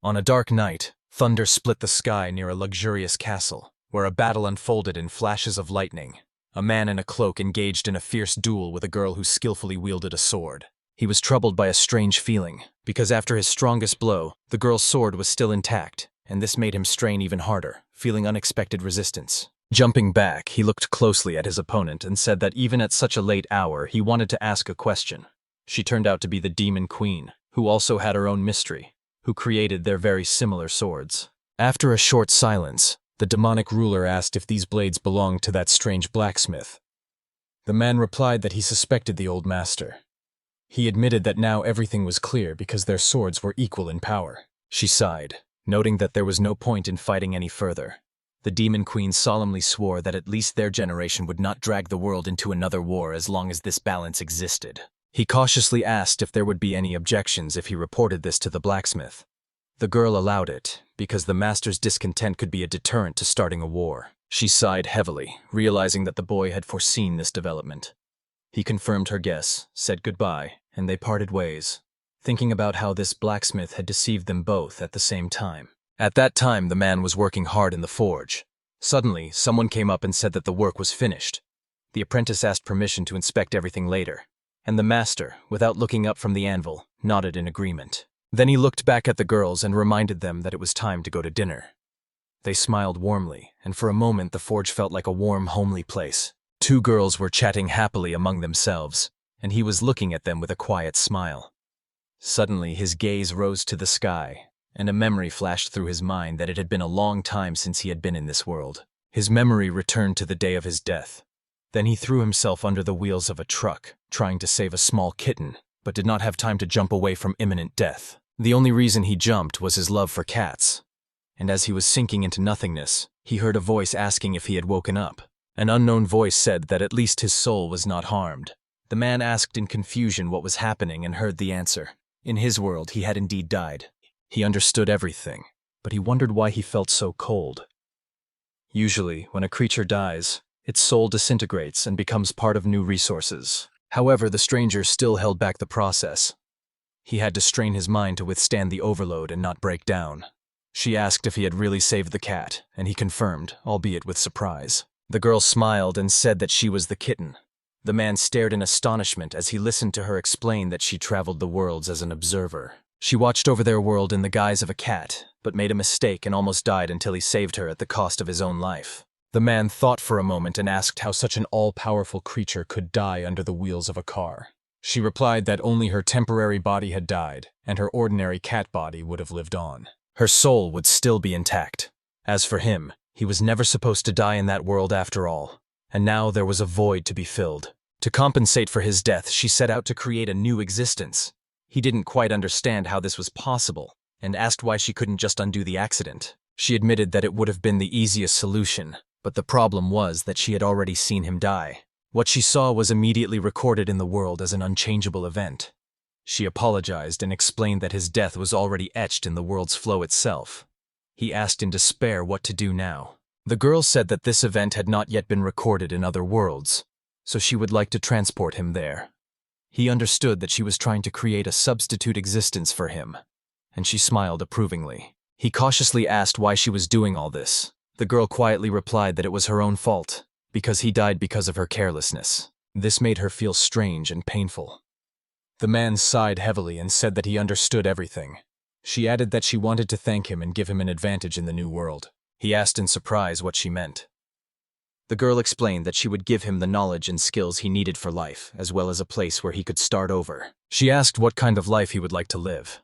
On a dark night, thunder split the sky near a luxurious castle, where a battle unfolded in flashes of lightning. A man in a cloak engaged in a fierce duel with a girl who skillfully wielded a sword. He was troubled by a strange feeling, because after his strongest blow, the girl's sword was still intact, and this made him strain even harder, feeling unexpected resistance. Jumping back, he looked closely at his opponent and said that even at such a late hour, he wanted to ask a question. She turned out to be the Demon Queen, who also had her own mystery, who created their very similar swords. After a short silence, the demonic ruler asked if these blades belonged to that strange blacksmith. The man replied that he suspected the old master. He admitted that now everything was clear because their swords were equal in power. She sighed, noting that there was no point in fighting any further. The Demon Queen solemnly swore that at least their generation would not drag the world into another war as long as this balance existed. He cautiously asked if there would be any objections if he reported this to the blacksmith. The girl allowed it, because the master's discontent could be a deterrent to starting a war. She sighed heavily, realizing that the boy had foreseen this development. He confirmed her guess, said goodbye, and they parted ways, thinking about how this blacksmith had deceived them both at the same time. At that time, the man was working hard in the forge. Suddenly, someone came up and said that the work was finished. The apprentice asked permission to inspect everything later, and the master, without looking up from the anvil, nodded in agreement. Then he looked back at the girls and reminded them that it was time to go to dinner. They smiled warmly, and for a moment the forge felt like a warm, homely place. Two girls were chatting happily among themselves, and he was looking at them with a quiet smile. Suddenly his gaze rose to the sky, and a memory flashed through his mind that it had been a long time since he had been in this world. His memory returned to the day of his death. Then he threw himself under the wheels of a truck, trying to save a small kitten, but did not have time to jump away from imminent death. The only reason he jumped was his love for cats. And as he was sinking into nothingness, he heard a voice asking if he had woken up. An unknown voice said that at least his soul was not harmed. The man asked in confusion what was happening and heard the answer. In his world, he had indeed died. He understood everything, but he wondered why he felt so cold. Usually, when a creature dies, its soul disintegrates and becomes part of new resources. However, the stranger still held back the process. He had to strain his mind to withstand the overload and not break down. She asked if he had really saved the cat, and he confirmed, albeit with surprise. The girl smiled and said that she was the kitten. The man stared in astonishment as he listened to her explain that she traveled the worlds as an observer. She watched over their world in the guise of a cat, but made a mistake and almost died until he saved her at the cost of his own life. The man thought for a moment and asked how such an all-powerful creature could die under the wheels of a car. She replied that only her temporary body had died, and her ordinary cat body would have lived on. Her soul would still be intact. As for him, he was never supposed to die in that world after all, and now there was a void to be filled. To compensate for his death, she set out to create a new existence. He didn't quite understand how this was possible, and asked why she couldn't just undo the accident. She admitted that it would have been the easiest solution, but the problem was that she had already seen him die. What she saw was immediately recorded in the world as an unchangeable event. She apologized and explained that his death was already etched in the world's flow itself. He asked in despair what to do now. The girl said that this event had not yet been recorded in other worlds, so she would like to transport him there. He understood that she was trying to create a substitute existence for him, and she smiled approvingly. He cautiously asked why she was doing all this. The girl quietly replied that it was her own fault, because he died because of her carelessness. This made her feel strange and painful. The man sighed heavily and said that he understood everything. She added that she wanted to thank him and give him an advantage in the new world. He asked in surprise what she meant. The girl explained that she would give him the knowledge and skills he needed for life, as well as a place where he could start over. She asked what kind of life he would like to live.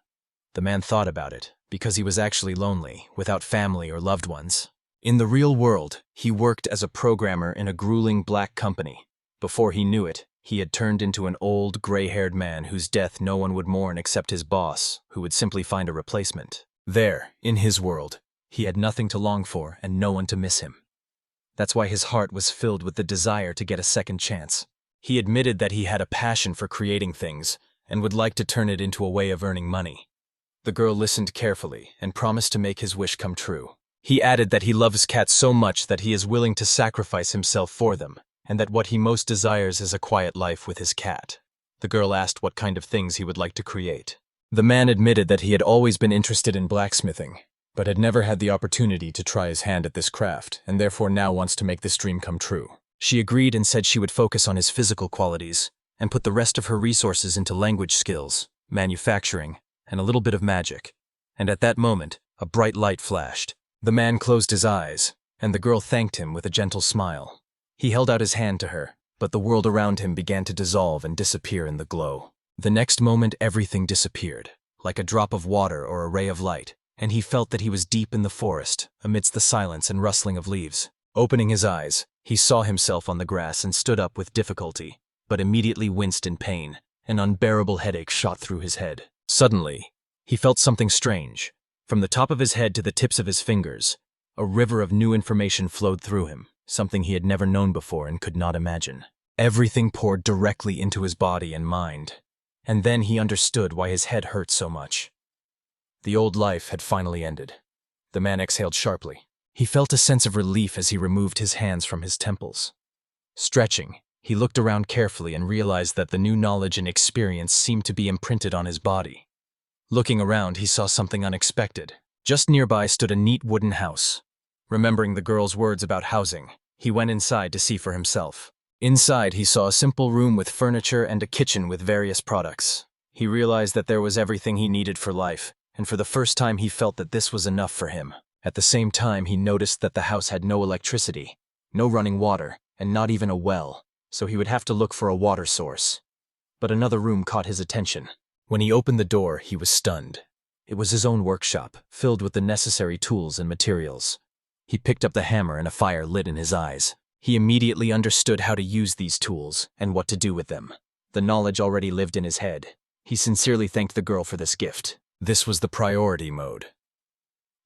The man thought about it, because he was actually lonely, without family or loved ones. In the real world, he worked as a programmer in a grueling black company. Before he knew it, he had turned into an old, gray-haired man whose death no one would mourn except his boss, who would simply find a replacement. There, in his world, he had nothing to long for and no one to miss him. That's why his heart was filled with the desire to get a second chance. He admitted that he had a passion for creating things and would like to turn it into a way of earning money. The girl listened carefully and promised to make his wish come true. He added that he loves cats so much that he is willing to sacrifice himself for them, and that what he most desires is a quiet life with his cat. The girl asked what kind of things he would like to create. The man admitted that he had always been interested in blacksmithing, but had never had the opportunity to try his hand at this craft, and therefore now wants to make this dream come true. She agreed and said she would focus on his physical qualities and put the rest of her resources into language skills, manufacturing, and a little bit of magic. And at that moment, a bright light flashed. The man closed his eyes, and the girl thanked him with a gentle smile. He held out his hand to her, but the world around him began to dissolve and disappear in the glow. The next moment, everything disappeared, like a drop of water or a ray of light, and he felt that he was deep in the forest, amidst the silence and rustling of leaves. Opening his eyes, he saw himself on the grass and stood up with difficulty, but immediately winced in pain. An unbearable headache shot through his head. Suddenly, he felt something strange. From the top of his head to the tips of his fingers, a river of new information flowed through him, something he had never known before and could not imagine. Everything poured directly into his body and mind, and then he understood why his head hurt so much. The old life had finally ended. The man exhaled sharply. He felt a sense of relief as he removed his hands from his temples. Stretching, he looked around carefully and realized that the new knowledge and experience seemed to be imprinted on his body. Looking around, he saw something unexpected. Just nearby stood a neat wooden house. Remembering the girl's words about housing, he went inside to see for himself. Inside, he saw a simple room with furniture and a kitchen with various products. He realized that there was everything he needed for life, and for the first time he felt that this was enough for him. At the same time, he noticed that the house had no electricity, no running water, and not even a well, so he would have to look for a water source. But another room caught his attention. When he opened the door, he was stunned. It was his own workshop, filled with the necessary tools and materials. He picked up the hammer and a fire lit in his eyes. He immediately understood how to use these tools and what to do with them. The knowledge already lived in his head. He sincerely thanked the girl for this gift. This was the priority mode.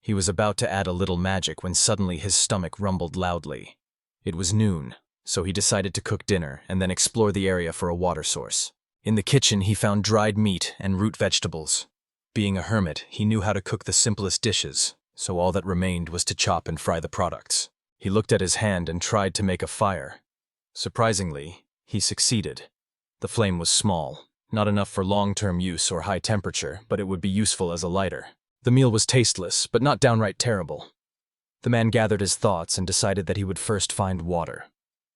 He was about to add a little magic when suddenly his stomach rumbled loudly. It was noon, so he decided to cook dinner and then explore the area for a water source. In the kitchen, he found dried meat and root vegetables. Being a hermit, he knew how to cook the simplest dishes, so all that remained was to chop and fry the products. He looked at his hand and tried to make a fire. Surprisingly, he succeeded. The flame was small, not enough for long-term use or high temperature, but it would be useful as a lighter. The meal was tasteless, but not downright terrible. The man gathered his thoughts and decided that he would first find water.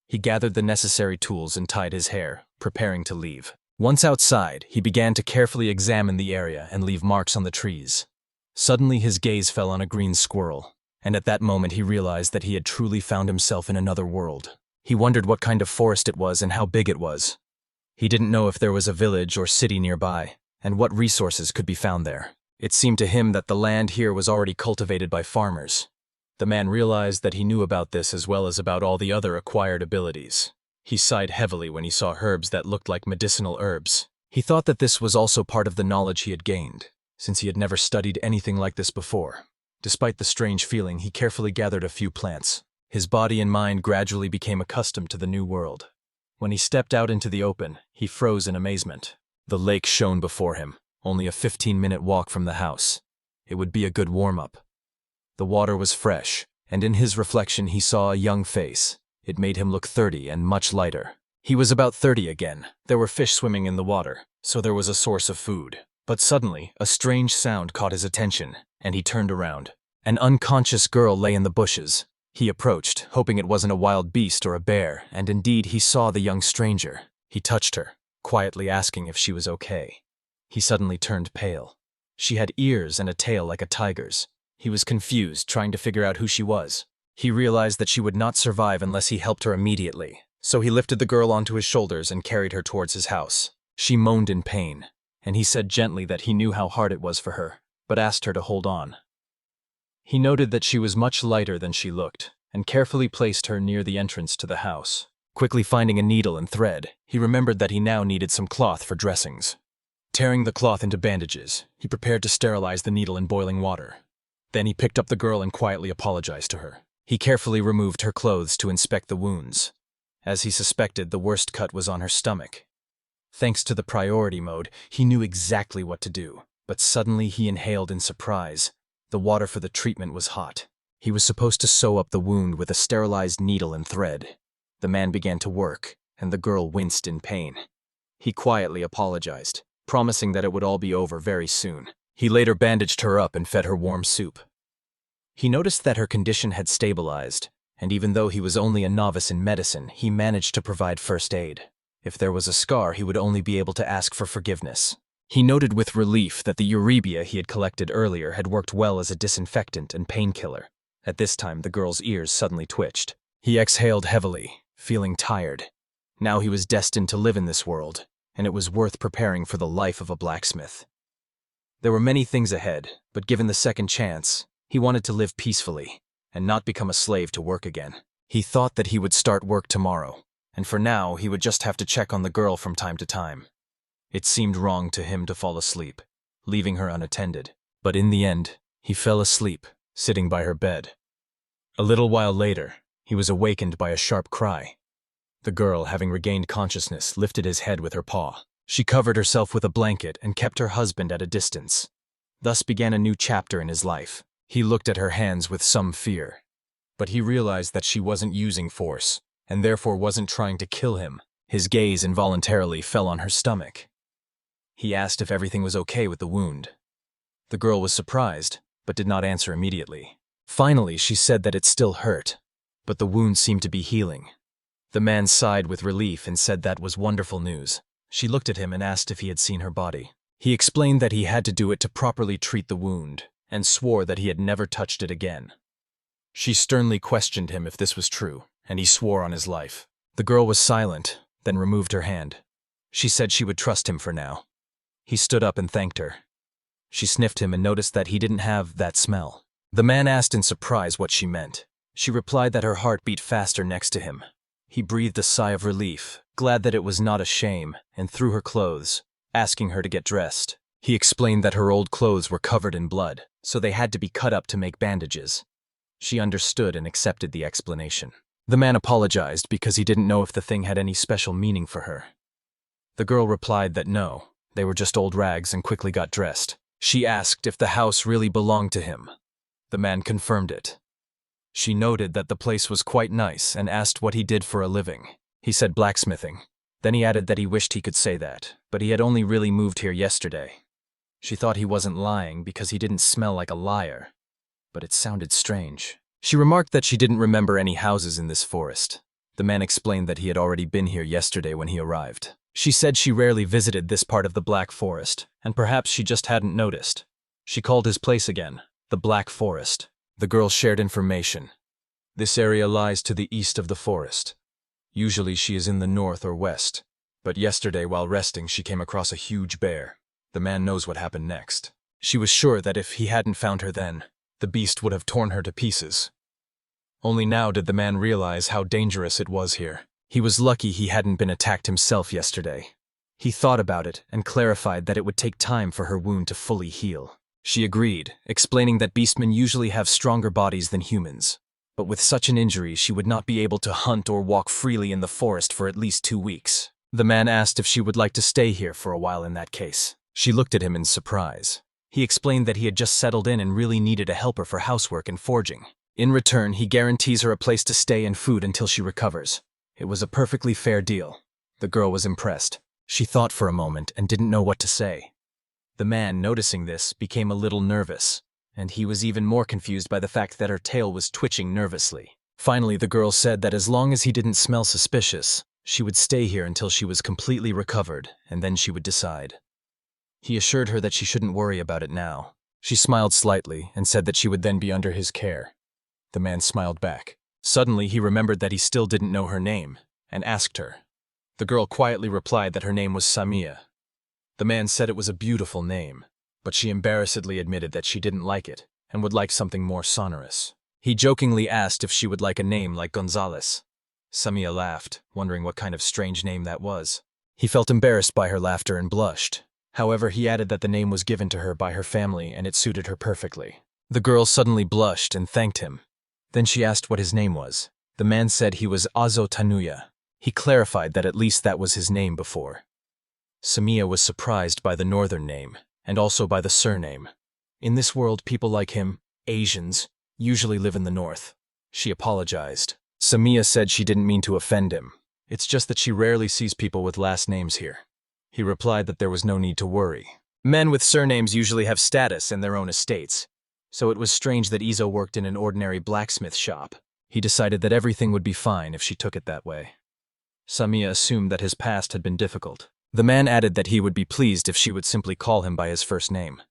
He gathered the necessary tools and tied his hair, preparing to leave. Once outside, he began to carefully examine the area and leave marks on the trees. Suddenly, his gaze fell on a green squirrel, and at that moment he realized that he had truly found himself in another world. He wondered what kind of forest it was and how big it was. He didn't know if there was a village or city nearby, and what resources could be found there. It seemed to him that the land here was already cultivated by farmers. The man realized that he knew about this as well as about all the other acquired abilities. He sighed heavily when he saw herbs that looked like medicinal herbs. He thought that this was also part of the knowledge he had gained, since he had never studied anything like this before. Despite the strange feeling, he carefully gathered a few plants. His body and mind gradually became accustomed to the new world. When he stepped out into the open, he froze in amazement. The lake shone before him, only a 15-minute walk from the house. It would be a good warm-up. The water was fresh, and in his reflection he saw a young face. It made him look 30 and much lighter. He was about 30 again. There were fish swimming in the water, so there was a source of food. But suddenly, a strange sound caught his attention, and he turned around. An unconscious girl lay in the bushes. He approached, hoping it wasn't a wild beast or a bear, and indeed he saw the young stranger. He touched her, quietly asking if she was okay. He suddenly turned pale. She had ears and a tail like a tiger's. He was confused, trying to figure out who she was. He realized that she would not survive unless he helped her immediately, so he lifted the girl onto his shoulders and carried her towards his house. She moaned in pain, and he said gently that he knew how hard it was for her, but asked her to hold on. He noted that she was much lighter than she looked, and carefully placed her near the entrance to the house. Quickly finding a needle and thread, he remembered that he now needed some cloth for dressings. Tearing the cloth into bandages, he prepared to sterilize the needle in boiling water. Then he picked up the girl and quietly apologized to her. He carefully removed her clothes to inspect the wounds. As he suspected, the worst cut was on her stomach. Thanks to the priority mode, he knew exactly what to do, but suddenly he inhaled in surprise. The water for the treatment was hot. He was supposed to sew up the wound with a sterilized needle and thread. The man began to work, and the girl winced in pain. He quietly apologized, promising that it would all be over very soon. He later bandaged her up and fed her warm soup. He noticed that her condition had stabilized, and even though he was only a novice in medicine, he managed to provide first aid. If there was a scar, he would only be able to ask for forgiveness. He noted with relief that the Eurybia he had collected earlier had worked well as a disinfectant and painkiller. At this time, the girl's ears suddenly twitched. He exhaled heavily, feeling tired. Now he was destined to live in this world, and it was worth preparing for the life of a blacksmith. There were many things ahead, but given the second chance, he wanted to live peacefully and not become a slave to work again. He thought that he would start work tomorrow, and for now he would just have to check on the girl from time to time. It seemed wrong to him to fall asleep, leaving her unattended, but in the end, he fell asleep, sitting by her bed. A little while later, he was awakened by a sharp cry. The girl, having regained consciousness, lifted his head with her paw. She covered herself with a blanket and kept her husband at a distance. Thus began a new chapter in his life. He looked at her hands with some fear, but he realized that she wasn't using force, and therefore wasn't trying to kill him. His gaze involuntarily fell on her stomach. He asked if everything was okay with the wound. The girl was surprised, but did not answer immediately. Finally, she said that it still hurt, but the wound seemed to be healing. The man sighed with relief and said that was wonderful news. She looked at him and asked if he had seen her body. He explained that he had to do it to properly treat the wound, and swore that he had never touched it again. She sternly questioned him if this was true, and he swore on his life. The girl was silent, then removed her hand. She said she would trust him for now. He stood up and thanked her. She sniffed him and noticed that he didn't have that smell. The man asked in surprise what she meant. She replied that her heart beat faster next to him. He breathed a sigh of relief, glad that it was not a shame, and threw her clothes, asking her to get dressed. He explained that her old clothes were covered in blood, so they had to be cut up to make bandages. She understood and accepted the explanation. The man apologized because he didn't know if the thing had any special meaning for her. The girl replied that no, they were just old rags, and quickly got dressed. She asked if the house really belonged to him. The man confirmed it. She noted that the place was quite nice and asked what he did for a living. He said blacksmithing. Then he added that he wished he could say that, but he had only really moved here yesterday. She thought he wasn't lying because he didn't smell like a liar, but it sounded strange. She remarked that she didn't remember any houses in this forest. The man explained that he had already been here yesterday when he arrived. She said she rarely visited this part of the Black Forest, and perhaps she just hadn't noticed. She called his place again, the Black Forest. The girl shared information. This area lies to the east of the forest. Usually she is in the north or west, but yesterday while resting she came across a huge bear. The man knows what happened next. She was sure that if he hadn't found her then, the beast would have torn her to pieces. Only now did the man realize how dangerous it was here. He was lucky he hadn't been attacked himself yesterday. He thought about it and clarified that it would take time for her wound to fully heal. She agreed, explaining that beastmen usually have stronger bodies than humans. But with such an injury, she would not be able to hunt or walk freely in the forest for at least 2 weeks. The man asked if she would like to stay here for a while in that case. She looked at him in surprise. He explained that he had just settled in and really needed a helper for housework and forging. In return, he guarantees her a place to stay and food until she recovers. It was a perfectly fair deal. The girl was impressed. She thought for a moment and didn't know what to say. The man, noticing this, became a little nervous, and he was even more confused by the fact that her tail was twitching nervously. Finally, the girl said that as long as he didn't smell suspicious, she would stay here until she was completely recovered, and then she would decide. He assured her that she shouldn't worry about it now. She smiled slightly and said that she would then be under his care. The man smiled back. Suddenly, he remembered that he still didn't know her name, and asked her. The girl quietly replied that her name was Samia. The man said it was a beautiful name, but she embarrassedly admitted that she didn't like it and would like something more sonorous. He jokingly asked if she would like a name like Gonzales. Samia laughed, wondering what kind of strange name that was. He felt embarrassed by her laughter and blushed. However, he added that the name was given to her by her family and it suited her perfectly. The girl suddenly blushed and thanked him. Then she asked what his name was. The man said he was Azo Tanuya. He clarified that at least that was his name before. Samia was surprised by the northern name, and also by the surname. In this world, people like him, Asians, usually live in the north. She apologized. Samia said she didn't mean to offend him. It's just that she rarely sees people with last names here. He replied that there was no need to worry. Men with surnames usually have status and their own estates, so it was strange that Izo worked in an ordinary blacksmith shop. He decided that everything would be fine if she took it that way. Samiya assumed that his past had been difficult. The man added that he would be pleased if she would simply call him by his first name.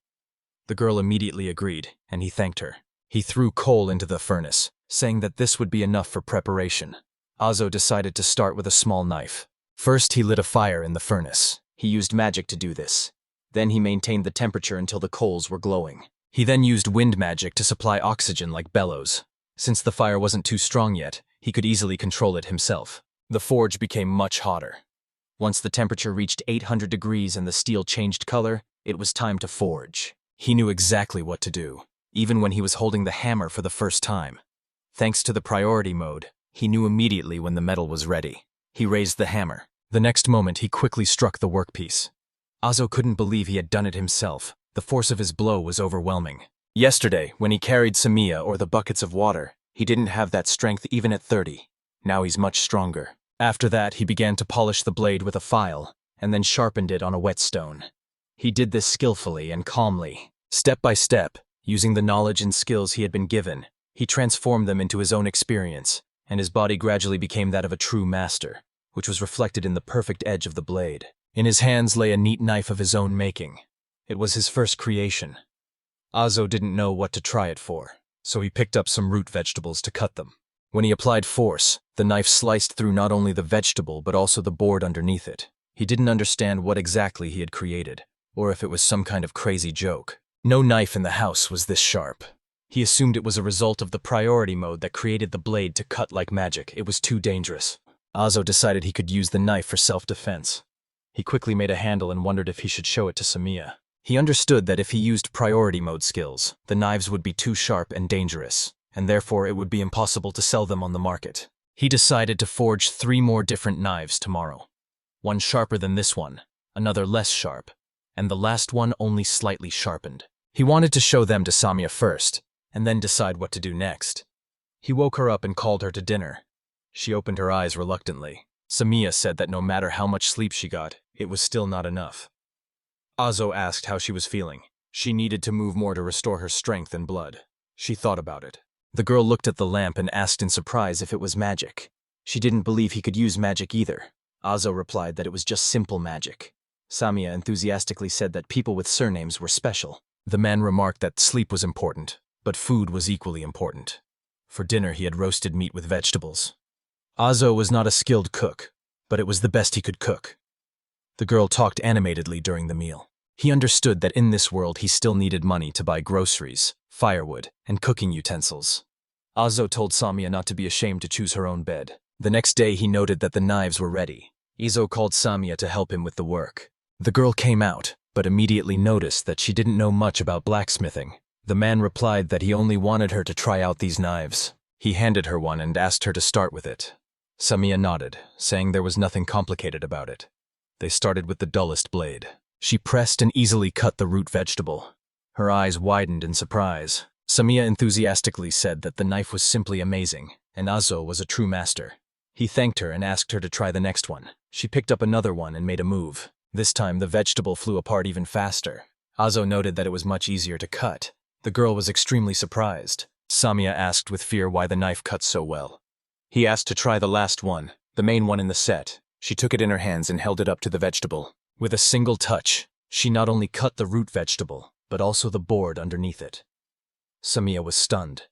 The girl immediately agreed, and he thanked her. He threw coal into the furnace, saying that this would be enough for preparation. Azo decided to start with a small knife. First, he lit a fire in the furnace. He used magic to do this. Then he maintained the temperature until the coals were glowing. He then used wind magic to supply oxygen like bellows. Since the fire wasn't too strong yet, he could easily control it himself. The forge became much hotter. Once the temperature reached 800 degrees and the steel changed color, it was time to forge. He knew exactly what to do, even when he was holding the hammer for the first time. Thanks to the priority mode, he knew immediately when the metal was ready. He raised the hammer. The next moment, he quickly struck the workpiece. Azo couldn't believe he had done it himself. The force of his blow was overwhelming. Yesterday, when he carried Samiya or the buckets of water, he didn't have that strength even at 30. Now he's much stronger. After that, he began to polish the blade with a file, and then sharpened it on a whetstone. He did this skillfully and calmly. Step by step, using the knowledge and skills he had been given, he transformed them into his own experience, and his body gradually became that of a true master, which was reflected in the perfect edge of the blade. In his hands lay a neat knife of his own making. It was his first creation. Azo didn't know what to try it for, so he picked up some root vegetables to cut them. When he applied force, the knife sliced through not only the vegetable but also the board underneath it. He didn't understand what exactly he had created, or if it was some kind of crazy joke. No knife in the house was this sharp. He assumed it was a result of the priority mode that created the blade to cut like magic. It was too dangerous. Azo decided he could use the knife for self-defense. He quickly made a handle and wondered if he should show it to Samiya. He understood that if he used priority mode skills, the knives would be too sharp and dangerous, and therefore it would be impossible to sell them on the market. He decided to forge 3 more different knives tomorrow. One sharper than this one, another less sharp, and the last one only slightly sharpened. He wanted to show them to Samiya first, and then decide what to do next. He woke her up and called her to dinner. She opened her eyes reluctantly. Samiya said that no matter how much sleep she got, it was still not enough. Azo asked how she was feeling. She needed to move more to restore her strength and blood. She thought about it. The girl looked at the lamp and asked in surprise if it was magic. She didn't believe he could use magic either. Azo replied that it was just simple magic. Samiya enthusiastically said that people with surnames were special. The man remarked that sleep was important, but food was equally important. For dinner, he had roasted meat with vegetables. Azo was not a skilled cook, but it was the best he could cook. The girl talked animatedly during the meal. He understood that in this world he still needed money to buy groceries, firewood, and cooking utensils. Azo told Samiya not to be ashamed to choose her own bed. The next day he noted that the knives were ready. Izo called Samiya to help him with the work. The girl came out, but immediately noticed that she didn't know much about blacksmithing. The man replied that he only wanted her to try out these knives. He handed her one and asked her to start with it. Samiya nodded, saying there was nothing complicated about it. They started with the dullest blade. She pressed and easily cut the root vegetable. Her eyes widened in surprise. Samiya enthusiastically said that the knife was simply amazing, and Azo was a true master. He thanked her and asked her to try the next one. She picked up another one and made a move. This time, the vegetable flew apart even faster. Azo noted that it was much easier to cut. The girl was extremely surprised. Samiya asked with fear why the knife cut so well. He asked to try the last one, the main one in the set. She took it in her hands and held it up to the vegetable. With a single touch, she not only cut the root vegetable, but also the board underneath it. Samiya was stunned.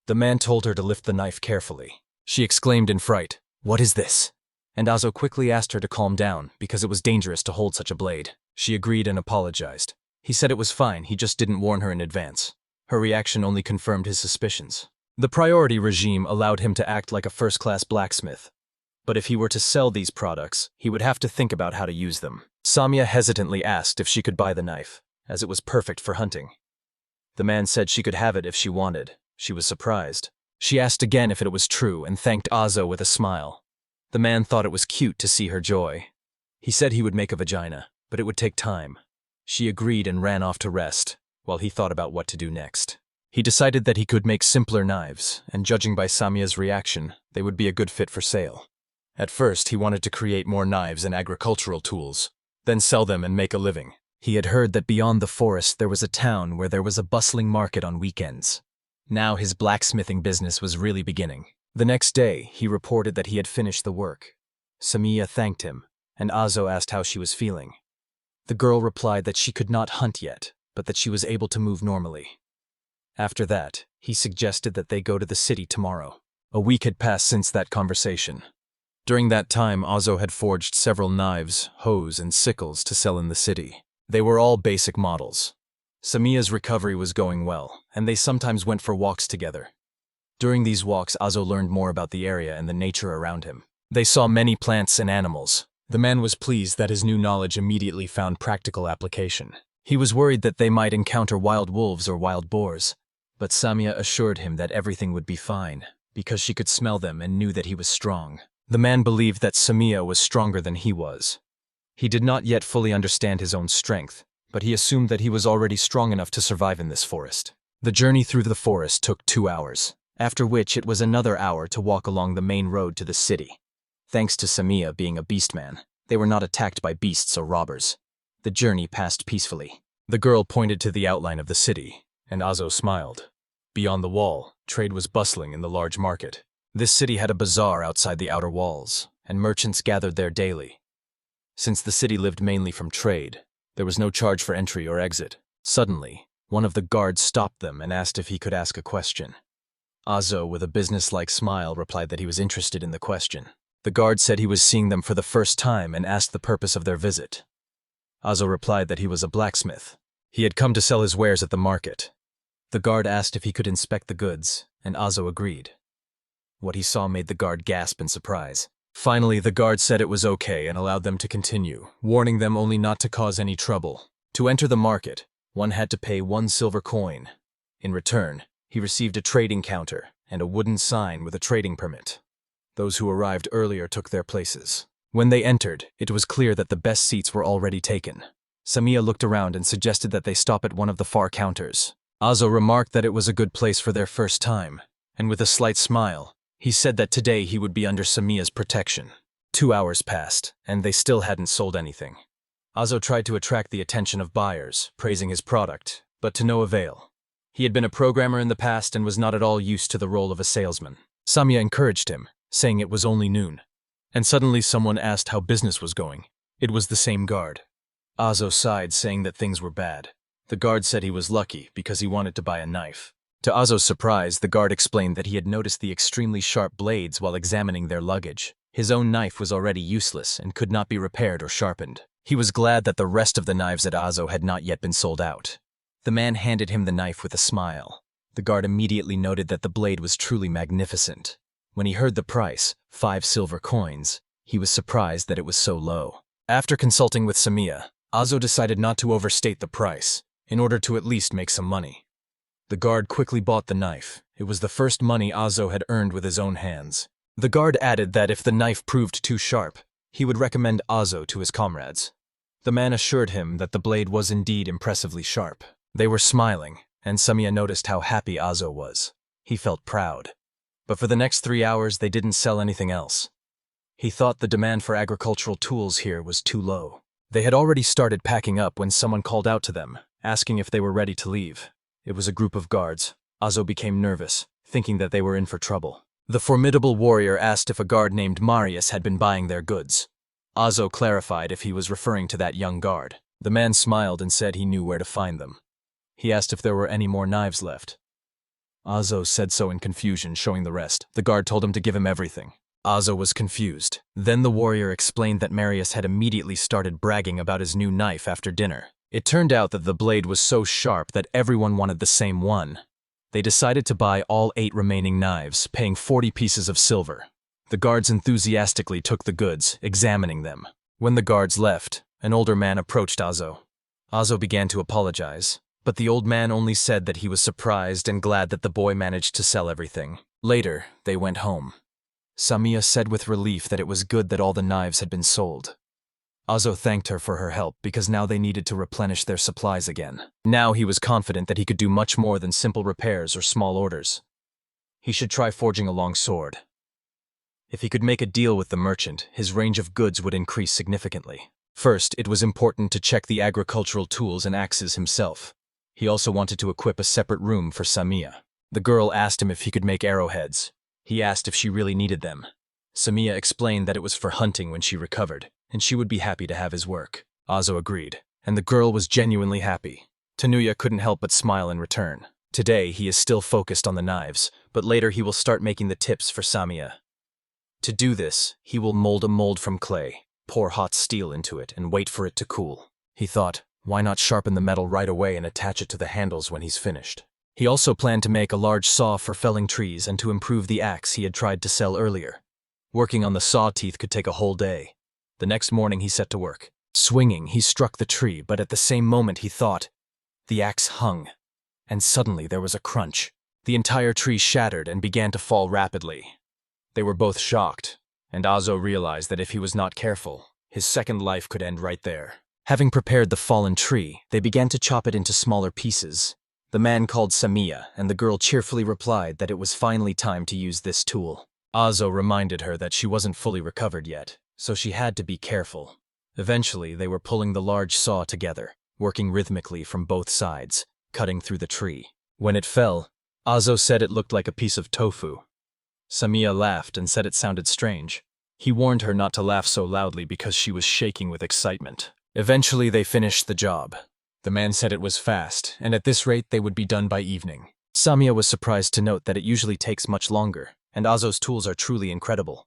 The man told her to lift the knife carefully. She exclaimed in fright, "What is this?" And Azo quickly asked her to calm down because it was dangerous to hold such a blade. She agreed and apologized. He said it was fine, he just didn't warn her in advance. Her reaction only confirmed his suspicions. The priority regime allowed him to act like a first-class blacksmith. But if he were to sell these products, he would have to think about how to use them. Samiya hesitantly asked if she could buy the knife, as it was perfect for hunting. The man said she could have it if she wanted. She was surprised. She asked again if it was true and thanked Azo with a smile. The man thought it was cute to see her joy. He said he would make a vagina, but it would take time. She agreed and ran off to rest, while he thought about what to do next. He decided that he could make simpler knives, and judging by Samiya's reaction, they would be a good fit for sale. At first, he wanted to create more knives and agricultural tools. then sell them and make a living. He had heard that beyond the forest there was a town where there was a bustling market on weekends. Now his blacksmithing business was really beginning. The next day, he reported that he had finished the work. Samiya thanked him, and Azo asked how she was feeling. The girl replied that she could not hunt yet, but that she was able to move normally. After that, he suggested that they go to the city tomorrow. A week had passed since that conversation. During that time, Azo had forged several knives, hoes, and sickles to sell in the city. They were all basic models. Samiya's recovery was going well, and they sometimes went for walks together. During these walks, Azo learned more about the area and the nature around him. They saw many plants and animals. The man was pleased that his new knowledge immediately found practical application. He was worried that they might encounter wild wolves or wild boars, but Samiya assured him that everything would be fine, because she could smell them and knew that he was strong. The man believed that Samiya was stronger than he was. He did not yet fully understand his own strength, but he assumed that he was already strong enough to survive in this forest. The journey through the forest took 2 hours, after which it was another hour to walk along the main road to the city. Thanks to Samiya being a beastman, they were not attacked by beasts or robbers. The journey passed peacefully. The girl pointed to the outline of the city, and Azo smiled. Beyond the wall, trade was bustling in the large market. This city had a bazaar outside the outer walls, and merchants gathered there daily. Since the city lived mainly from trade, there was no charge for entry or exit. Suddenly, one of the guards stopped them and asked if he could ask a question. Azo, with a businesslike smile, replied that he was interested in the question. The guard said he was seeing them for the first time and asked the purpose of their visit. Azo replied that he was a blacksmith. He had come to sell his wares at the market. The guard asked if he could inspect the goods, and Azo agreed. What he saw made the guard gasp in surprise. Finally, the guard said it was okay and allowed them to continue, warning them only not to cause any trouble. To enter the market, one had to pay 1 silver coin. In return, he received a trading counter and a wooden sign with a trading permit. Those who arrived earlier took their places. When they entered, it was clear that the best seats were already taken. Samiya looked around and suggested that they stop at one of the far counters. Azo remarked that it was a good place for their first time, and with a slight smile, he said that today he would be under Samiya's protection. 2 hours passed, and they still hadn't sold anything. Azo tried to attract the attention of buyers, praising his product, but to no avail. He had been a programmer in the past and was not at all used to the role of a salesman. Samiya encouraged him, saying it was only noon. And suddenly someone asked how business was going. It was the same guard. Azo sighed, saying that things were bad. The guard said he was lucky because he wanted to buy a knife. To Azo's surprise, the guard explained that he had noticed the extremely sharp blades while examining their luggage. His own knife was already useless and could not be repaired or sharpened. He was glad that the rest of the knives at Azo had not yet been sold out. The man handed him the knife with a smile. The guard immediately noted that the blade was truly magnificent. When he heard the price, 5 silver coins, he was surprised that it was so low. After consulting with Samiya, Azo decided not to overstate the price, in order to at least make some money. The guard quickly bought the knife. It was the first money Azo had earned with his own hands. The guard added that if the knife proved too sharp, he would recommend Azo to his comrades. The man assured him that the blade was indeed impressively sharp. They were smiling, and Samiya noticed how happy Azo was. He felt proud. But for the next 3 hours, they didn't sell anything else. He thought the demand for agricultural tools here was too low. They had already started packing up when someone called out to them, asking if they were ready to leave. It was a group of guards. Azo became nervous, thinking that they were in for trouble. The formidable warrior asked if a guard named Marius had been buying their goods. Azo clarified if he was referring to that young guard. The man smiled and said he knew where to find them. He asked if there were any more knives left. Azo said so in confusion, showing the rest. The guard told him to give him everything. Azo was confused. Then the warrior explained that Marius had immediately started bragging about his new knife after dinner. It turned out that the blade was so sharp that everyone wanted the same one. They decided to buy all 8 remaining knives, paying 40 pieces of silver. The guards enthusiastically took the goods, examining them. When the guards left, an older man approached Azo. Azo began to apologize, but the old man only said that he was surprised and glad that the boy managed to sell everything. Later, they went home. Samiya said with relief that it was good that all the knives had been sold. Azo thanked her for her help because now they needed to replenish their supplies again. Now he was confident that he could do much more than simple repairs or small orders. He should try forging a long sword. If he could make a deal with the merchant, his range of goods would increase significantly. First, it was important to check the agricultural tools and axes himself. He also wanted to equip a separate room for Samiya. The girl asked him if he could make arrowheads. He asked if she really needed them. Samiya explained that it was for hunting when she recovered, and she would be happy to have his work. Azo agreed, and the girl was genuinely happy. Tanuya couldn't help but smile in return. Today, he is still focused on the knives, but later he will start making the tips for Samiya. To do this, he will mold a mold from clay, pour hot steel into it, and wait for it to cool. He thought, why not sharpen the metal right away and attach it to the handles when he's finished? He also planned to make a large saw for felling trees and to improve the axe he had tried to sell earlier. Working on the saw teeth could take a whole day. The next morning he set to work. Swinging, he struck the tree, but at the same moment he thought, the axe hung. And suddenly there was a crunch. The entire tree shattered and began to fall rapidly. They were both shocked, and Azo realized that if he was not careful, his second life could end right there. Having prepared the fallen tree, they began to chop it into smaller pieces. The man called Samiya, and the girl cheerfully replied that it was finally time to use this tool. Azo reminded her that she wasn't fully recovered yet, so she had to be careful. Eventually, they were pulling the large saw together, working rhythmically from both sides, cutting through the tree. When it fell, Azo said it looked like a piece of tofu. Samiya laughed and said it sounded strange. He warned her not to laugh so loudly because she was shaking with excitement. Eventually, they finished the job. The man said it was fast, and at this rate they would be done by evening. Samiya was surprised to note that it usually takes much longer, and Azo's tools are truly incredible.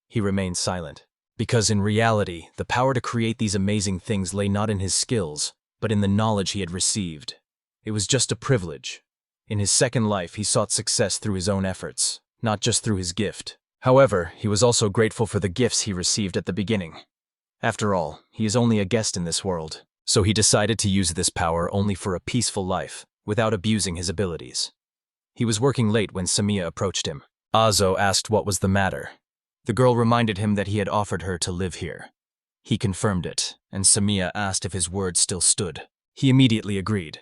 He remained silent, because in reality, the power to create these amazing things lay not in his skills, but in the knowledge he had received. It was just a privilege. In his second life, he sought success through his own efforts, not just through his gift. However, he was also grateful for the gifts he received at the beginning. After all, he is only a guest in this world, so he decided to use this power only for a peaceful life, without abusing his abilities. He was working late when Samiya approached him. Azo asked what was the matter. The girl reminded him that he had offered her to live here. He confirmed it, and Samiya asked if his word still stood. He immediately agreed.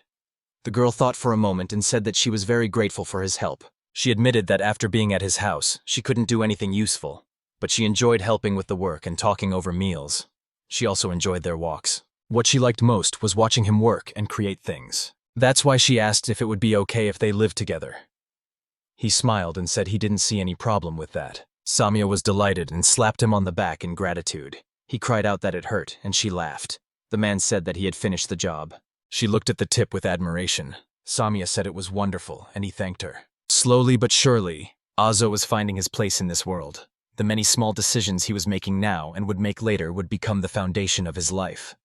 The girl thought for a moment and said that she was very grateful for his help. She admitted that after being at his house, she couldn't do anything useful, but she enjoyed helping with the work and talking over meals. She also enjoyed their walks. What she liked most was watching him work and create things. That's why she asked if it would be okay if they lived together. He smiled and said he didn't see any problem with that. Samiya was delighted and slapped him on the back in gratitude. He cried out that it hurt, and she laughed. The man said that he had finished the job. She looked at the tip with admiration. Samiya said it was wonderful, and he thanked her. Slowly but surely, Azo was finding his place in this world. The many small decisions he was making now and would make later would become the foundation of his life.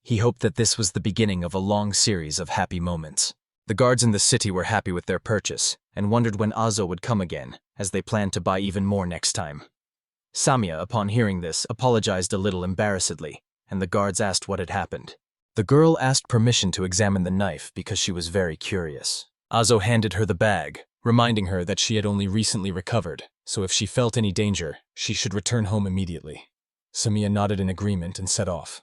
He hoped that this was the beginning of a long series of happy moments. The guards in the city were happy with their purchase and wondered when Azo would come again, as they planned to buy even more next time. Samiya, upon hearing this, apologized a little embarrassedly, and the guards asked what had happened. The girl asked permission to examine the knife because she was very curious. Azo handed her the bag, reminding her that she had only recently recovered, so if she felt any danger, she should return home immediately. Samiya nodded in agreement and set off.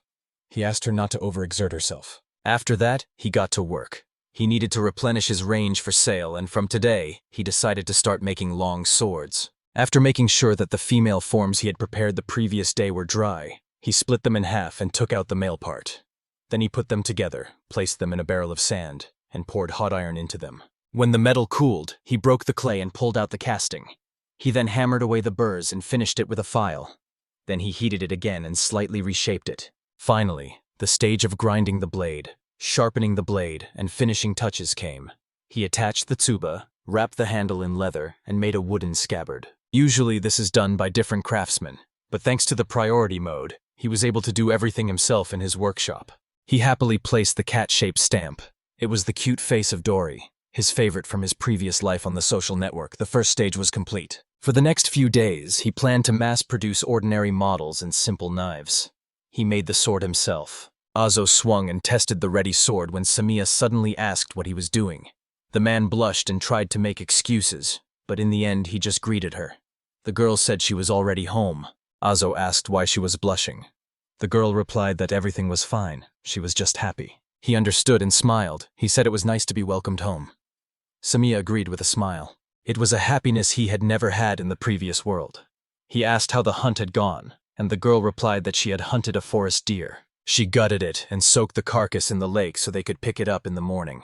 He asked her not to overexert herself. After that, he got to work. He needed to replenish his range for sale, and from today, he decided to start making long swords. After making sure that the female forms he had prepared the previous day were dry, he split them in half and took out the male part. Then he put them together, placed them in a barrel of sand, and poured hot iron into them. When the metal cooled, he broke the clay and pulled out the casting. He then hammered away the burrs and finished it with a file. Then he heated it again and slightly reshaped it. Finally, the stage of grinding the blade, sharpening the blade, and finishing touches came. He attached the tsuba, wrapped the handle in leather, and made a wooden scabbard. Usually this is done by different craftsmen, but thanks to the priority mode, he was able to do everything himself in his workshop. He happily placed the cat-shaped stamp. It was the cute face of Dory, his favorite from his previous life on the social network. The first stage was complete. For the next few days, he planned to mass-produce ordinary models and simple knives. He made the sword himself. Azo swung and tested the ready sword when Samiya suddenly asked what he was doing. The man blushed and tried to make excuses, but in the end he just greeted her. The girl said she was already home. Azo asked why she was blushing. The girl replied that everything was fine, she was just happy. He understood and smiled. He said it was nice to be welcomed home. Samiya agreed with a smile. It was a happiness he had never had in the previous world. He asked how the hunt had gone, and the girl replied that she had hunted a forest deer. She gutted it and soaked the carcass in the lake so they could pick it up in the morning.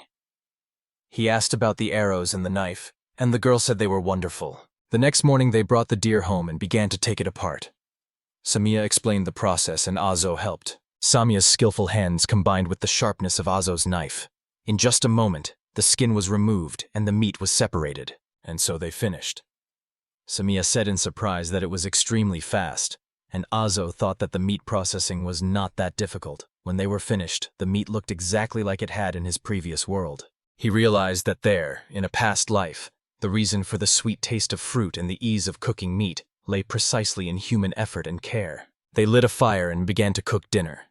He asked about the arrows and the knife, and the girl said they were wonderful. The next morning they brought the deer home and began to take it apart. Samia explained the process and Azo helped. Samia's skillful hands combined with the sharpness of Azo's knife. In just a moment, the skin was removed and the meat was separated, and so they finished. Samia said in surprise that it was extremely fast, and Azo thought that the meat processing was not that difficult. When they were finished, the meat looked exactly like it had in his previous world. He realized that there, in a past life, the reason for the sweet taste of fruit and the ease of cooking meat lay precisely in human effort and care. They lit a fire and began to cook dinner.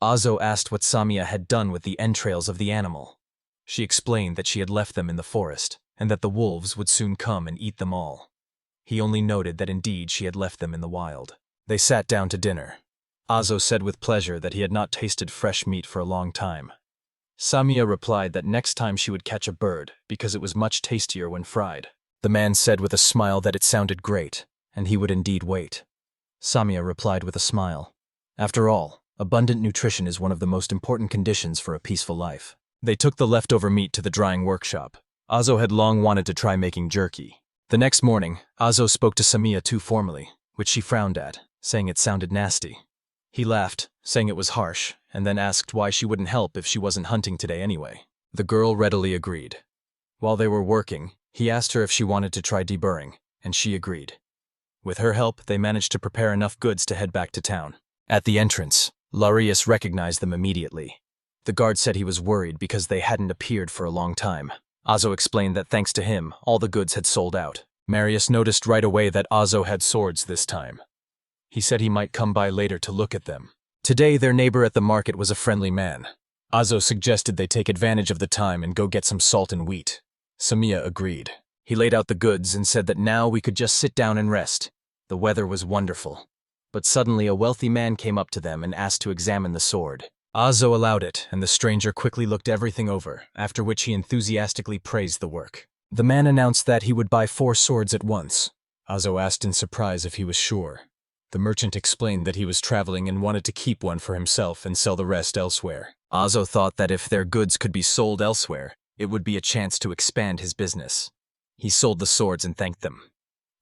Azo asked what Samia had done with the entrails of the animal. She explained that she had left them in the forest, and that the wolves would soon come and eat them all. He only noted that indeed she had left them in the wild. They sat down to dinner. Azo said with pleasure that he had not tasted fresh meat for a long time. Samia replied that next time she would catch a bird because it was much tastier when fried. The man said with a smile that it sounded great, and he would indeed wait. Samia replied with a smile. After all, abundant nutrition is one of the most important conditions for a peaceful life. They took the leftover meat to the drying workshop. Azo had long wanted to try making jerky. The next morning, Azo spoke to Samia too formally, which she frowned at, saying it sounded nasty. He laughed, saying it was harsh, and then asked why she wouldn't help if she wasn't hunting today anyway. The girl readily agreed. While they were working, he asked her if she wanted to try deburring, and she agreed. With her help, they managed to prepare enough goods to head back to town. At the entrance, Larius recognized them immediately. The guard said he was worried because they hadn't appeared for a long time. Azo explained that thanks to him, all the goods had sold out. Marius noticed right away that Azo had swords this time. He said he might come by later to look at them. Today, their neighbor at the market was a friendly man. Azo suggested they take advantage of the time and go get some salt and wheat. Samia agreed. He laid out the goods and said that now we could just sit down and rest. The weather was wonderful. But suddenly a wealthy man came up to them and asked to examine the sword. Azo allowed it, and the stranger quickly looked everything over, after which he enthusiastically praised the work. The man announced that he would buy 4 swords at once. Azo asked in surprise if he was sure. The merchant explained that he was traveling and wanted to keep one for himself and sell the rest elsewhere. Azo thought that if their goods could be sold elsewhere, it would be a chance to expand his business. He sold the swords and thanked them.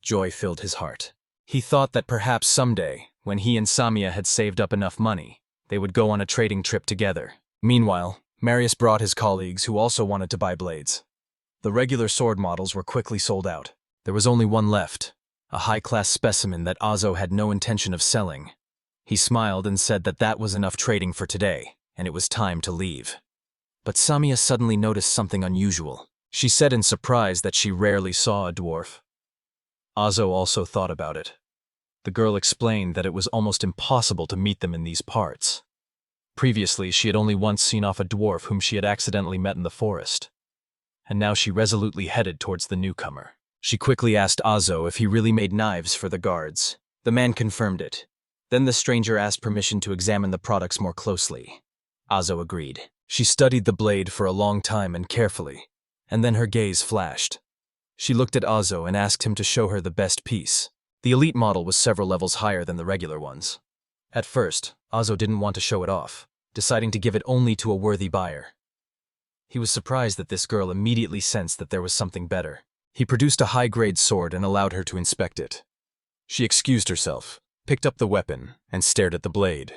Joy filled his heart. He thought that perhaps someday, when he and Samia had saved up enough money, they would go on a trading trip together. Meanwhile, Marius brought his colleagues who also wanted to buy blades. The regular sword models were quickly sold out. There was only one left, a high-class specimen that Azo had no intention of selling. He smiled and said that that was enough trading for today, and it was time to leave. But Samia suddenly noticed something unusual. She said in surprise that she rarely saw a dwarf. Azo also thought about it. The girl explained that it was almost impossible to meet them in these parts. Previously, she had only once seen off a dwarf whom she had accidentally met in the forest. And now she resolutely headed towards the newcomer. She quickly asked Azo if he really made knives for the guards. The man confirmed it. Then the stranger asked permission to examine the products more closely. Azo agreed. She studied the blade for a long time and carefully, and then her gaze flashed. She looked at Azo and asked him to show her the best piece. The elite model was several levels higher than the regular ones. At first, Azo didn't want to show it off, deciding to give it only to a worthy buyer. He was surprised that this girl immediately sensed that there was something better. He produced a high-grade sword and allowed her to inspect it. She excused herself, picked up the weapon, and stared at the blade.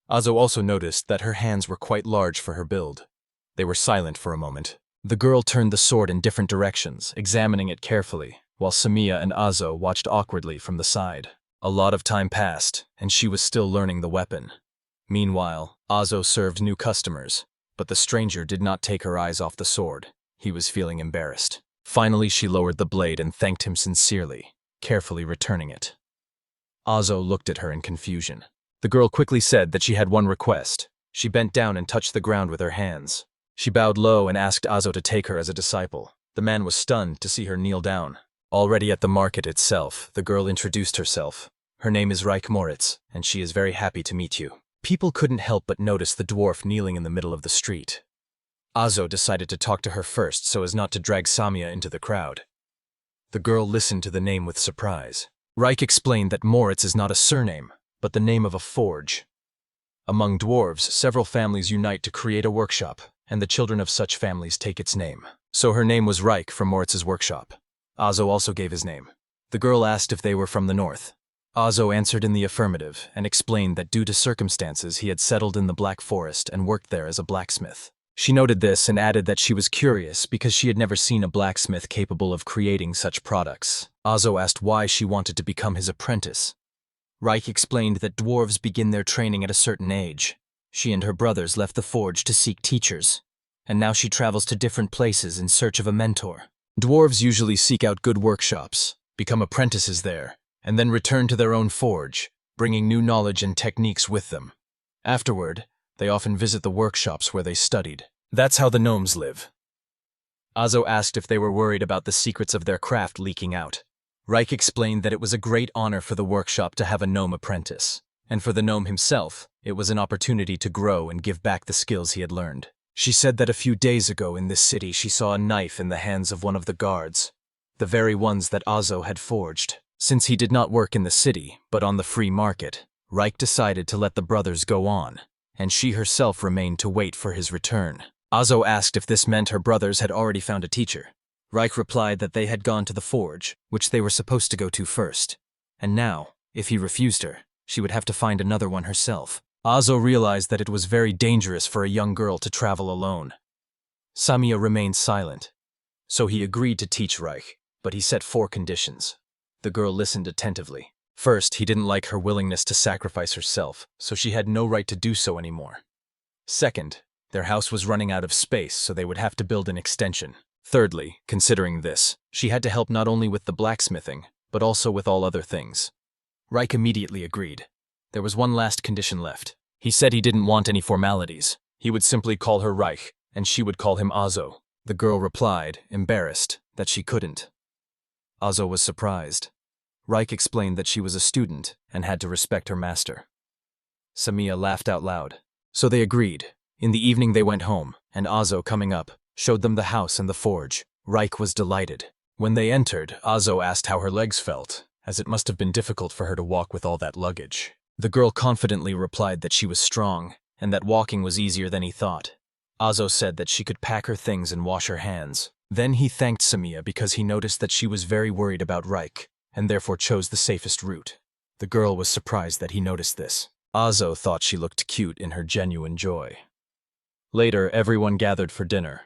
Azo also noticed that her hands were quite large for her build. They were silent for a moment. The girl turned the sword in different directions, examining it carefully, while Samia and Azo watched awkwardly from the side. A lot of time passed, and she was still learning the weapon. Meanwhile, Azo served new customers, but the stranger did not take her eyes off the sword. He was feeling embarrassed. Finally, she lowered the blade and thanked him sincerely, carefully returning it. Azo looked at her in confusion. The girl quickly said that she had one request. She bent down and touched the ground with her hands. She bowed low and asked Azo to take her as a disciple. The man was stunned to see her kneel down. Already at the market itself, the girl introduced herself. Her name is Moritz, and she is very happy to meet you. People couldn't help but notice the dwarf kneeling in the middle of the street. Azo decided to talk to her first so as not to drag Samia into the crowd. The girl listened to the name with surprise. Reich explained that Moritz is not a surname, but the name of a forge. Among dwarves, several families unite to create a workshop, and the children of such families take its name. So her name was Reich from Moritz's workshop. Azo also gave his name. The girl asked if they were from the north. Azo answered in the affirmative and explained that due to circumstances he had settled in the Black Forest and worked there as a blacksmith. She noted this and added that she was curious because she had never seen a blacksmith capable of creating such products. Azo asked why she wanted to become his apprentice. Reich explained that dwarves begin their training at a certain age. She and her brothers left the forge to seek teachers, and now she travels to different places in search of a mentor. Dwarves usually seek out good workshops, become apprentices there, and then return to their own forge, bringing new knowledge and techniques with them. Afterward, they often visit the workshops where they studied. That's how the gnomes live. Azo asked if they were worried about the secrets of their craft leaking out. Reich explained that it was a great honor for the workshop to have a gnome apprentice, and for the gnome himself, it was an opportunity to grow and give back the skills he had learned. She said that a few days ago in this city she saw a knife in the hands of one of the guards, the very ones that Azo had forged. Since he did not work in the city, but on the free market, Reich decided to let the brothers go on, and she herself remained to wait for his return. Azo asked if this meant her brothers had already found a teacher. Reich replied that they had gone to the forge, which they were supposed to go to first, and now, if he refused her, she would have to find another one herself. Azo realized that it was very dangerous for a young girl to travel alone. Samiya remained silent, so he agreed to teach Reich, but he set 4 conditions. The girl listened attentively. First, he didn't like her willingness to sacrifice herself, so she had no right to do so anymore. Second, their house was running out of space, so they would have to build an extension. Thirdly, considering this, she had to help not only with the blacksmithing, but also with all other things. Reich immediately agreed. There was one last condition left. He said he didn't want any formalities. He would simply call her Reich, and she would call him Azo. The girl replied, embarrassed, that she couldn't. Azo was surprised. Reich explained that she was a student and had to respect her master. Samiya laughed out loud. So they agreed. In the evening they went home, and Azo, coming up, showed them the house and the forge. Reich was delighted. When they entered, Azo asked how her legs felt, as it must have been difficult for her to walk with all that luggage. The girl confidently replied that she was strong, and that walking was easier than he thought. Azo said that she could pack her things and wash her hands. Then he thanked Samiya because he noticed that she was very worried about Reich, and therefore chose the safest route. The girl was surprised that he noticed this. Azo thought she looked cute in her genuine joy. Later, everyone gathered for dinner.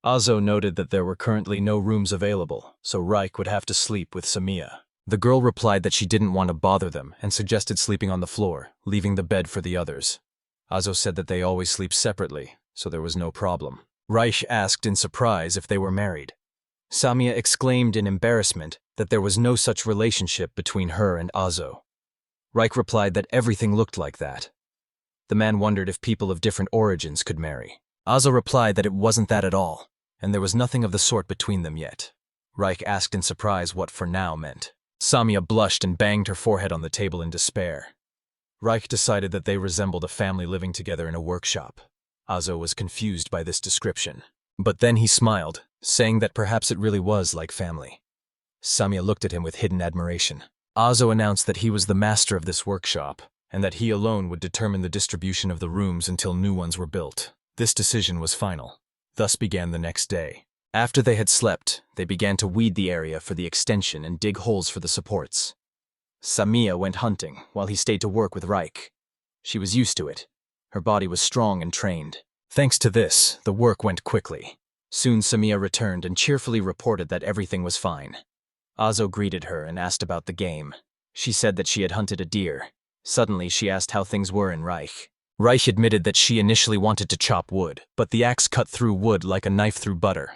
Azo noted that there were currently no rooms available, so Reich would have to sleep with Samiya. The girl replied that she didn't want to bother them and suggested sleeping on the floor, leaving the bed for the others. Azo said that they always sleep separately, so there was no problem. Reich asked in surprise if they were married. Samiya exclaimed in embarrassment that there was no such relationship between her and Azo. Reich replied that everything looked like that. The man wondered if people of different origins could marry. Azo replied that it wasn't that at all, and there was nothing of the sort between them yet. Reich asked in surprise what "for now" meant. Samiya blushed and banged her forehead on the table in despair. Reich decided that they resembled a family living together in a workshop. Azo was confused by this description. But then he smiled, saying that perhaps it really was like family. Samiya looked at him with hidden admiration. Azo announced that he was the master of this workshop, and that he alone would determine the distribution of the rooms until new ones were built. This decision was final. Thus began the next day. After they had slept, they began to weed the area for the extension and dig holes for the supports. Samiya went hunting, while he stayed to work with Reich. She was used to it. Her body was strong and trained. Thanks to this, the work went quickly. Soon Samiya returned and cheerfully reported that everything was fine. Azo greeted her and asked about the game. She said that she had hunted a deer. Suddenly, she asked how things were in Reich. Reich admitted that she initially wanted to chop wood, but the axe cut through wood like a knife through butter.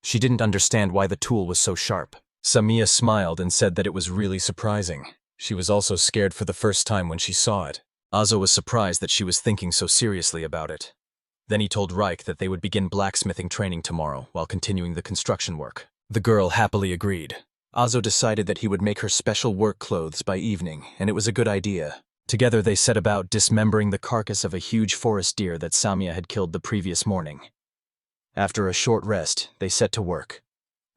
She didn't understand why the tool was so sharp. Samiya smiled and said that it was really surprising. She was also scared for the first time when she saw it. Azo was surprised that she was thinking so seriously about it. Then he told Reich that they would begin blacksmithing training tomorrow while continuing the construction work. The girl happily agreed. Azo decided that he would make her special work clothes by evening, and it was a good idea. Together they set about dismembering the carcass of a huge forest deer that Samiya had killed the previous morning. After a short rest, they set to work.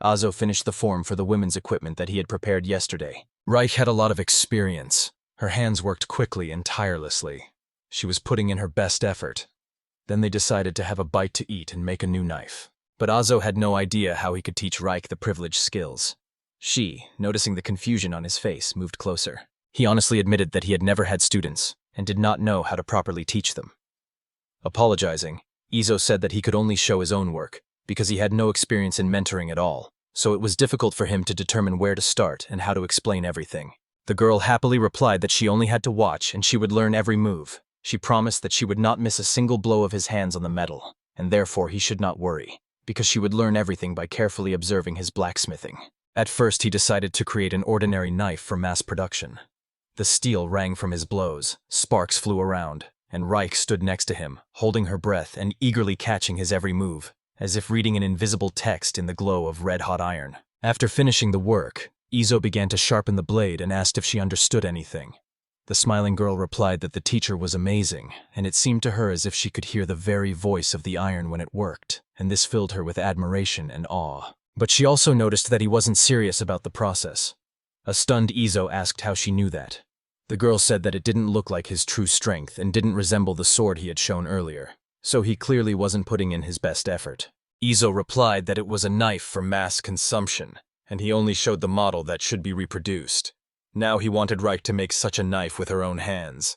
Azo finished the form for the women's equipment that he had prepared yesterday. Reich had a lot of experience. Her hands worked quickly and tirelessly. She was putting in her best effort. Then they decided to have a bite to eat and make a new knife. But Azo had no idea how he could teach Reich the privileged skills. She, noticing the confusion on his face, moved closer. He honestly admitted that he had never had students and did not know how to properly teach them. Apologizing, Izo said that he could only show his own work because he had no experience in mentoring at all, so it was difficult for him to determine where to start and how to explain everything. The girl happily replied that she only had to watch and she would learn every move. She promised that she would not miss a single blow of his hands on the metal, and therefore he should not worry, because she would learn everything by carefully observing his blacksmithing. At first he decided to create an ordinary knife for mass production. The steel rang from his blows, sparks flew around, and Reich stood next to him, holding her breath and eagerly catching his every move, as if reading an invisible text in the glow of red-hot iron. After finishing the work, Izo began to sharpen the blade and asked if she understood anything. The smiling girl replied that the teacher was amazing, and it seemed to her as if she could hear the very voice of the iron when it worked, and this filled her with admiration and awe. But she also noticed that he wasn't serious about the process. A stunned Izo asked how she knew that. The girl said that it didn't look like his true strength and didn't resemble the sword he had shown earlier, so he clearly wasn't putting in his best effort. Izo replied that it was a knife for mass consumption, and he only showed the model that should be reproduced. Now he wanted Reich to make such a knife with her own hands.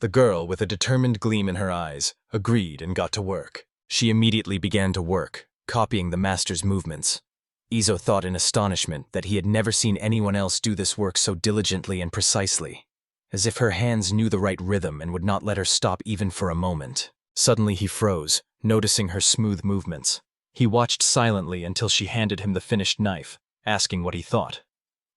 The girl, with a determined gleam in her eyes, agreed and got to work. She immediately began to work, copying the master's movements. Izo thought in astonishment that he had never seen anyone else do this work so diligently and precisely, as if her hands knew the right rhythm and would not let her stop even for a moment. Suddenly he froze, noticing her smooth movements. He watched silently until she handed him the finished knife, asking what he thought.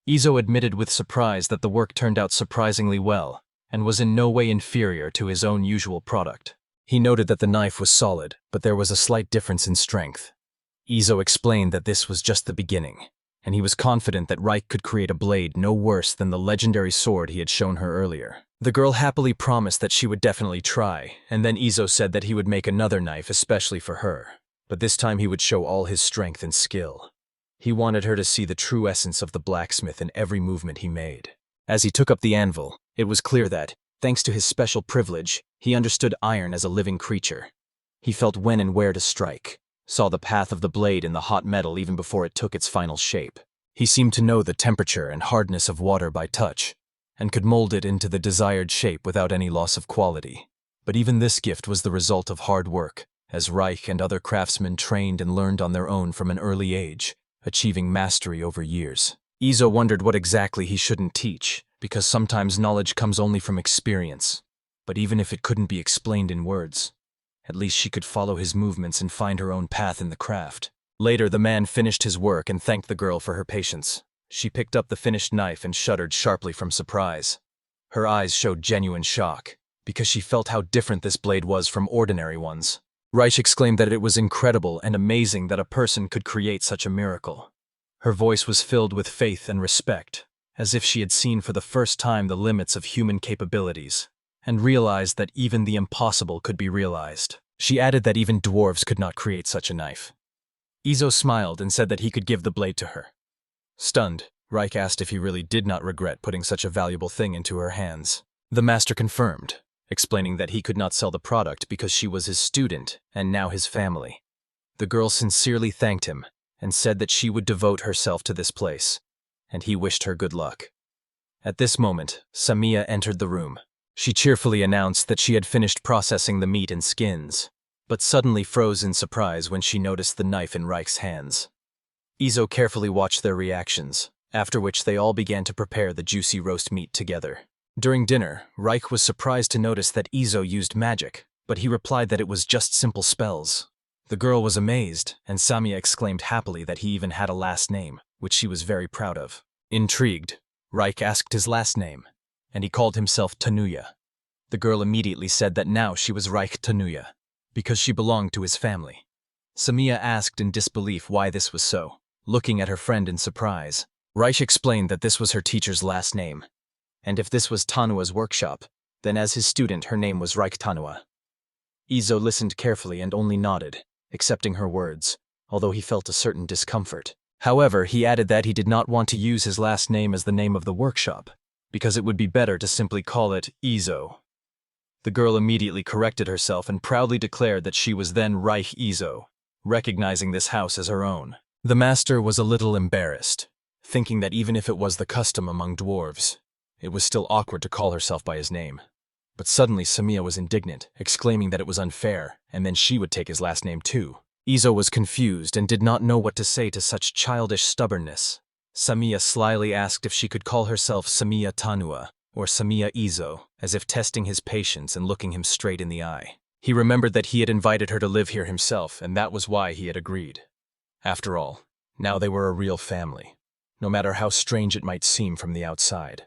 Izo admitted with surprise that the work turned out surprisingly well, and was in no way inferior to his own usual product. He noted that the knife was solid, but there was a slight difference in strength. Izo explained that this was just the beginning, and he was confident that Reich could create a blade no worse than the legendary sword he had shown her earlier. The girl happily promised that she would definitely try, and then Izo said that he would make another knife especially for her, but this time he would show all his strength and skill. He wanted her to see the true essence of the blacksmith in every movement he made. As he took up the anvil, it was clear that, thanks to his special privilege, he understood iron as a living creature. He felt when and where to strike, saw the path of the blade in the hot metal even before it took its final shape. He seemed to know the temperature and hardness of water by touch, and could mold it into the desired shape without any loss of quality. But even this gift was the result of hard work, as Reich and other craftsmen trained and learned on their own from an early age, achieving mastery over years. Izo wondered what exactly he shouldn't teach, because sometimes knowledge comes only from experience. But even if it couldn't be explained in words, at least she could follow his movements and find her own path in the craft. Later, the man finished his work and thanked the girl for her patience. She picked up the finished knife and shuddered sharply from surprise. Her eyes showed genuine shock, because she felt how different this blade was from ordinary ones. Reich exclaimed that it was incredible and amazing that a person could create such a miracle. Her voice was filled with faith and respect, as if she had seen for the first time the limits of human capabilities, and realized that even the impossible could be realized. She added that even dwarves could not create such a knife. Izo smiled and said that he could give the blade to her. Stunned, Reich asked if he really did not regret putting such a valuable thing into her hands. The master confirmed, explaining that he could not sell the product because she was his student and now his family. The girl sincerely thanked him and said that she would devote herself to this place, and he wished her good luck. At this moment, Samiya entered the room. She cheerfully announced that she had finished processing the meat and skins, but suddenly froze in surprise when she noticed the knife in Reich's hands. Izo carefully watched their reactions, after which they all began to prepare the juicy roast meat together. During dinner, Reich was surprised to notice that Izo used magic, but he replied that it was just simple spells. The girl was amazed, and Samiya exclaimed happily that he even had a last name, which she was very proud of. Intrigued, Reich asked his last name, and he called himself Tanuya. The girl immediately said that now she was Reich Tanuya, because she belonged to his family. Samiya asked in disbelief why this was so. Looking at her friend in surprise, Reich explained that this was her teacher's last name, and if this was Tanua's workshop, then as his student her name was Reich Tanua. Izo listened carefully and only nodded, accepting her words, although he felt a certain discomfort. However, he added that he did not want to use his last name as the name of the workshop, because it would be better to simply call it Izo. The girl immediately corrected herself and proudly declared that she was then Reich Izo, recognizing this house as her own. The master was a little embarrassed, thinking that even if it was the custom among dwarves, it was still awkward to call herself by his name. But suddenly Samiya was indignant, exclaiming that it was unfair, and then she would take his last name too. Izo was confused and did not know what to say to such childish stubbornness. Samiya slyly asked if she could call herself Samiya Tanua, or Samiya Izo, as if testing his patience and looking him straight in the eye. He remembered that he had invited her to live here himself, and that was why he had agreed. After all, now they were a real family, no matter how strange it might seem from the outside.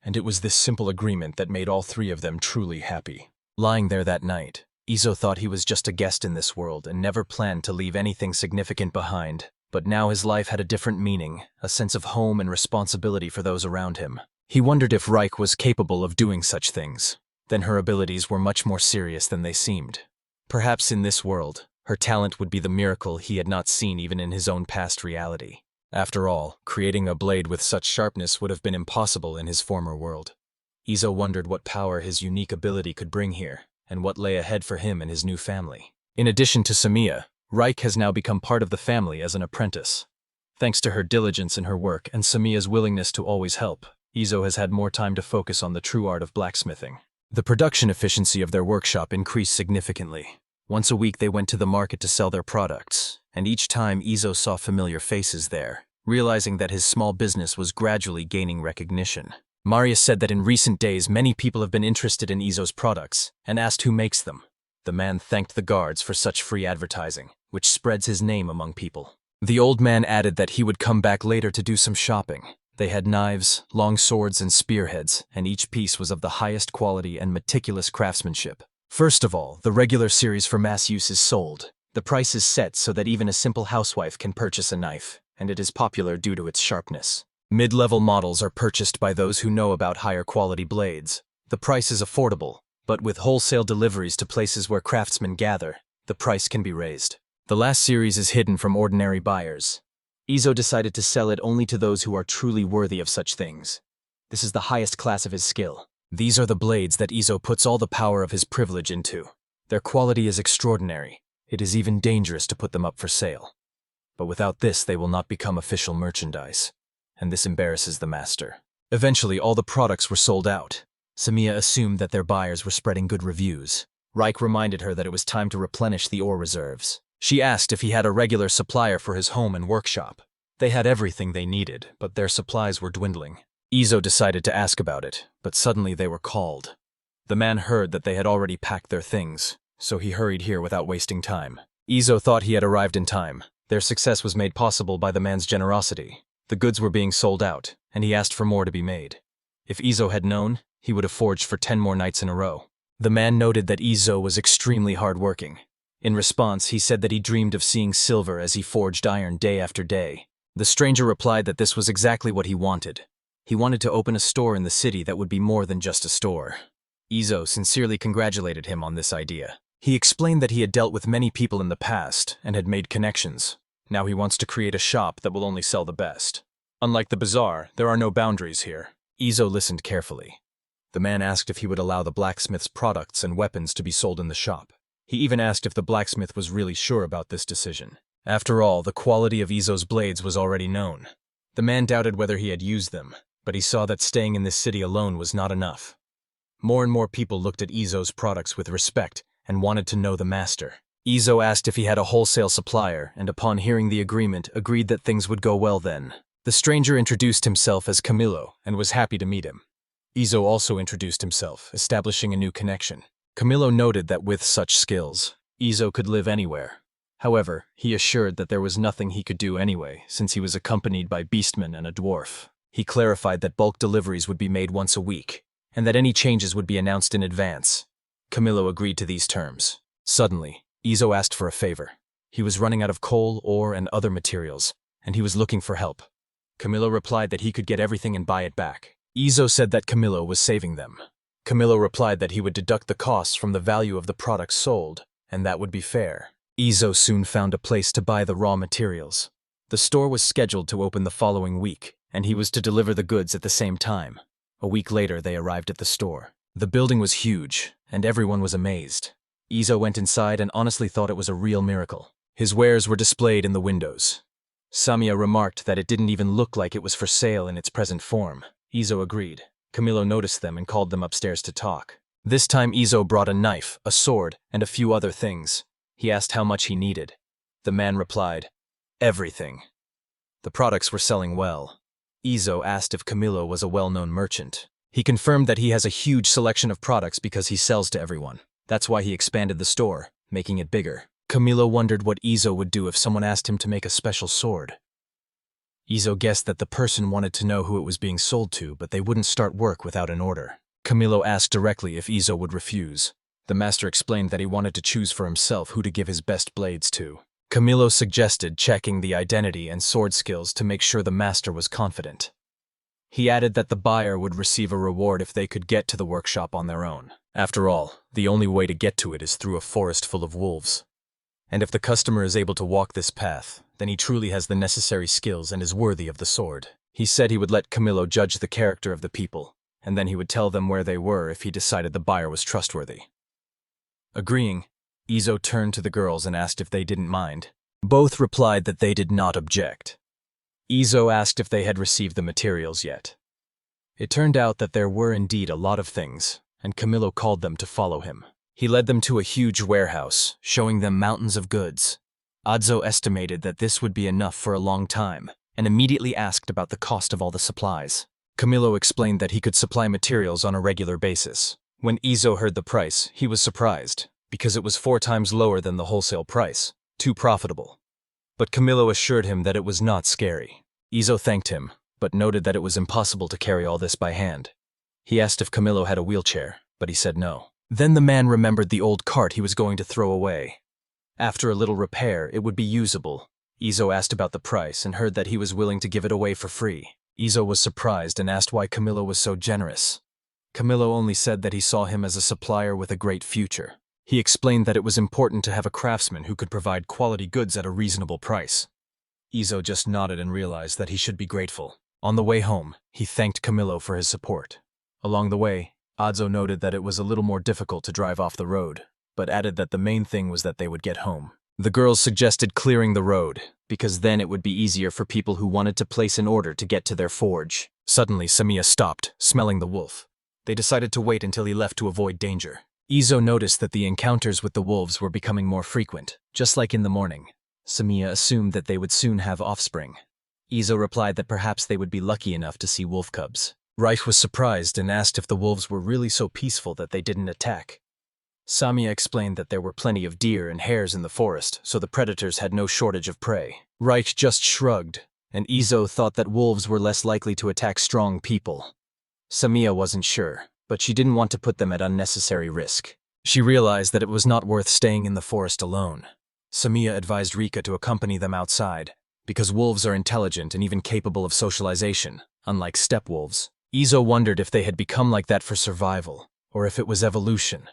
And it was this simple agreement that made all three of them truly happy. Lying there that night, Izo thought he was just a guest in this world and never planned to leave anything significant behind, but now his life had a different meaning, a sense of home and responsibility for those around him. He wondered if Reich was capable of doing such things. Then her abilities were much more serious than they seemed. Perhaps in this world, her talent would be the miracle he had not seen even in his own past reality. After all, creating a blade with such sharpness would have been impossible in his former world. Izo wondered what power his unique ability could bring here, and what lay ahead for him and his new family. In addition to Samiya, Reich has now become part of the family as an apprentice. Thanks to her diligence in her work and Samiya's willingness to always help, Izo has had more time to focus on the true art of blacksmithing. The production efficiency of their workshop increased significantly. Once a week they went to the market to sell their products, and each time Izo saw familiar faces there, realizing that his small business was gradually gaining recognition. Marius said that in recent days many people have been interested in Izo's products and asked who makes them. The man thanked the guards for such free advertising, which spreads his name among people. The old man added that he would come back later to do some shopping. They had knives, long swords, and spearheads, and each piece was of the highest quality and meticulous craftsmanship. First of all, the regular series for mass use is sold. The price is set so that even a simple housewife can purchase a knife, and it is popular due to its sharpness. Mid-level models are purchased by those who know about higher quality blades. The price is affordable, but with wholesale deliveries to places where craftsmen gather, the price can be raised. The last series is hidden from ordinary buyers. Izo decided to sell it only to those who are truly worthy of such things. This is the highest class of his skill. These are the blades that Izo puts all the power of his privilege into. Their quality is extraordinary. It is even dangerous to put them up for sale. But without this, they will not become official merchandise. And this embarrasses the master. Eventually, all the products were sold out. Samiya assumed that their buyers were spreading good reviews. Reich reminded her that it was time to replenish the ore reserves. She asked if he had a regular supplier for his home and workshop. They had everything they needed, but their supplies were dwindling. Izo decided to ask about it, but suddenly they were called. The man heard that they had already packed their things, so he hurried here without wasting time. Izo thought he had arrived in time. Their success was made possible by the man's generosity. The goods were being sold out, and he asked for more to be made. If Izo had known, he would have forged for 10 more nights in a row. The man noted that Izo was extremely hardworking. In response, he said that he dreamed of seeing silver as he forged iron day after day. The stranger replied that this was exactly what he wanted. He wanted to open a store in the city that would be more than just a store. Izo sincerely congratulated him on this idea. He explained that he had dealt with many people in the past and had made connections. Now he wants to create a shop that will only sell the best. Unlike the bazaar, there are no boundaries here. Izo listened carefully. The man asked if he would allow the blacksmith's products and weapons to be sold in the shop. He even asked if the blacksmith was really sure about this decision. After all, the quality of Izo's blades was already known. The man doubted whether he had used them, but he saw that staying in this city alone was not enough. More and more people looked at Izo's products with respect and wanted to know the master. Izo asked if he had a wholesale supplier, and upon hearing the agreement, agreed that things would go well then. The stranger introduced himself as Camilo and was happy to meet him. Izo also introduced himself, establishing a new connection. Camilo noted that with such skills, Izo could live anywhere. However, he assured that there was nothing he could do anyway, since he was accompanied by beastmen and a dwarf. He clarified that bulk deliveries would be made once a week, and that any changes would be announced in advance. Camilo agreed to these terms. Suddenly, Izo asked for a favor. He was running out of coal, ore, and other materials, and he was looking for help. Camilo replied that he could get everything and buy it back. Izo said that Camilo was saving them. Camilo replied that he would deduct the costs from the value of the products sold, and that would be fair. Izo soon found a place to buy the raw materials. The store was scheduled to open the following week, and he was to deliver the goods at the same time. A week later, they arrived at the store. The building was huge, and everyone was amazed. Izo went inside and honestly thought it was a real miracle. His wares were displayed in the windows. Samiya remarked that it didn't even look like it was for sale in its present form. Izo agreed. Camilo noticed them and called them upstairs to talk. This time Izo brought a knife, a sword, and a few other things. He asked how much he needed. The man replied, "Everything." The products were selling well. Izo asked if Camilo was a well-known merchant. He confirmed that he has a huge selection of products because he sells to everyone. That's why he expanded the store, making it bigger. Camilo wondered what Izo would do if someone asked him to make a special sword. Izo guessed that the person wanted to know who it was being sold to, but they wouldn't start work without an order. Camilo asked directly if Izo would refuse. The master explained that he wanted to choose for himself who to give his best blades to. Camilo suggested checking the identity and sword skills to make sure the master was confident. He added that the buyer would receive a reward if they could get to the workshop on their own. After all, the only way to get to it is through a forest full of wolves. And if the customer is able to walk this path, then he truly has the necessary skills and is worthy of the sword. He said he would let Camilo judge the character of the people, and then he would tell them where they were if he decided the buyer was trustworthy. Agreeing, Izo turned to the girls and asked if they didn't mind. Both replied that they did not object. Izo asked if they had received the materials yet. It turned out that there were indeed a lot of things, and Camilo called them to follow him. He led them to a huge warehouse, showing them mountains of goods. Izo estimated that this would be enough for a long time, and immediately asked about the cost of all the supplies. Camilo explained that he could supply materials on a regular basis. When Izo heard the price, he was surprised, because it was 4 times lower than the wholesale price, too profitable. But Camilo assured him that it was not scary. Izo thanked him, but noted that it was impossible to carry all this by hand. He asked if Camilo had a wheelchair, but he said no. Then the man remembered the old cart he was going to throw away. After a little repair, it would be usable. Izo asked about the price and heard that he was willing to give it away for free. Izo was surprised and asked why Camilo was so generous. Camilo only said that he saw him as a supplier with a great future. He explained that it was important to have a craftsman who could provide quality goods at a reasonable price. Izo just nodded and realized that he should be grateful. On the way home, he thanked Camilo for his support. Along the way, Izo noted that it was a little more difficult to drive off the road, but added that the main thing was that they would get home. The girls suggested clearing the road, because then it would be easier for people who wanted to place an order to get to their forge. Suddenly, Samiya stopped, smelling the wolf. They decided to wait until he left to avoid danger. Izo noticed that the encounters with the wolves were becoming more frequent, just like in the morning. Samiya assumed that they would soon have offspring. Izo replied that perhaps they would be lucky enough to see wolf cubs. Reich was surprised and asked if the wolves were really so peaceful that they didn't attack. Samiya explained that there were plenty of deer and hares in the forest, so the predators had no shortage of prey. Reich just shrugged, and Izo thought that wolves were less likely to attack strong people. Samiya wasn't sure, but she didn't want to put them at unnecessary risk. She realized that it was not worth staying in the forest alone. Samiya advised Rika to accompany them outside, because wolves are intelligent and even capable of socialization, unlike steppe wolves. Izo wondered if they had become like that for survival, or if it was evolution.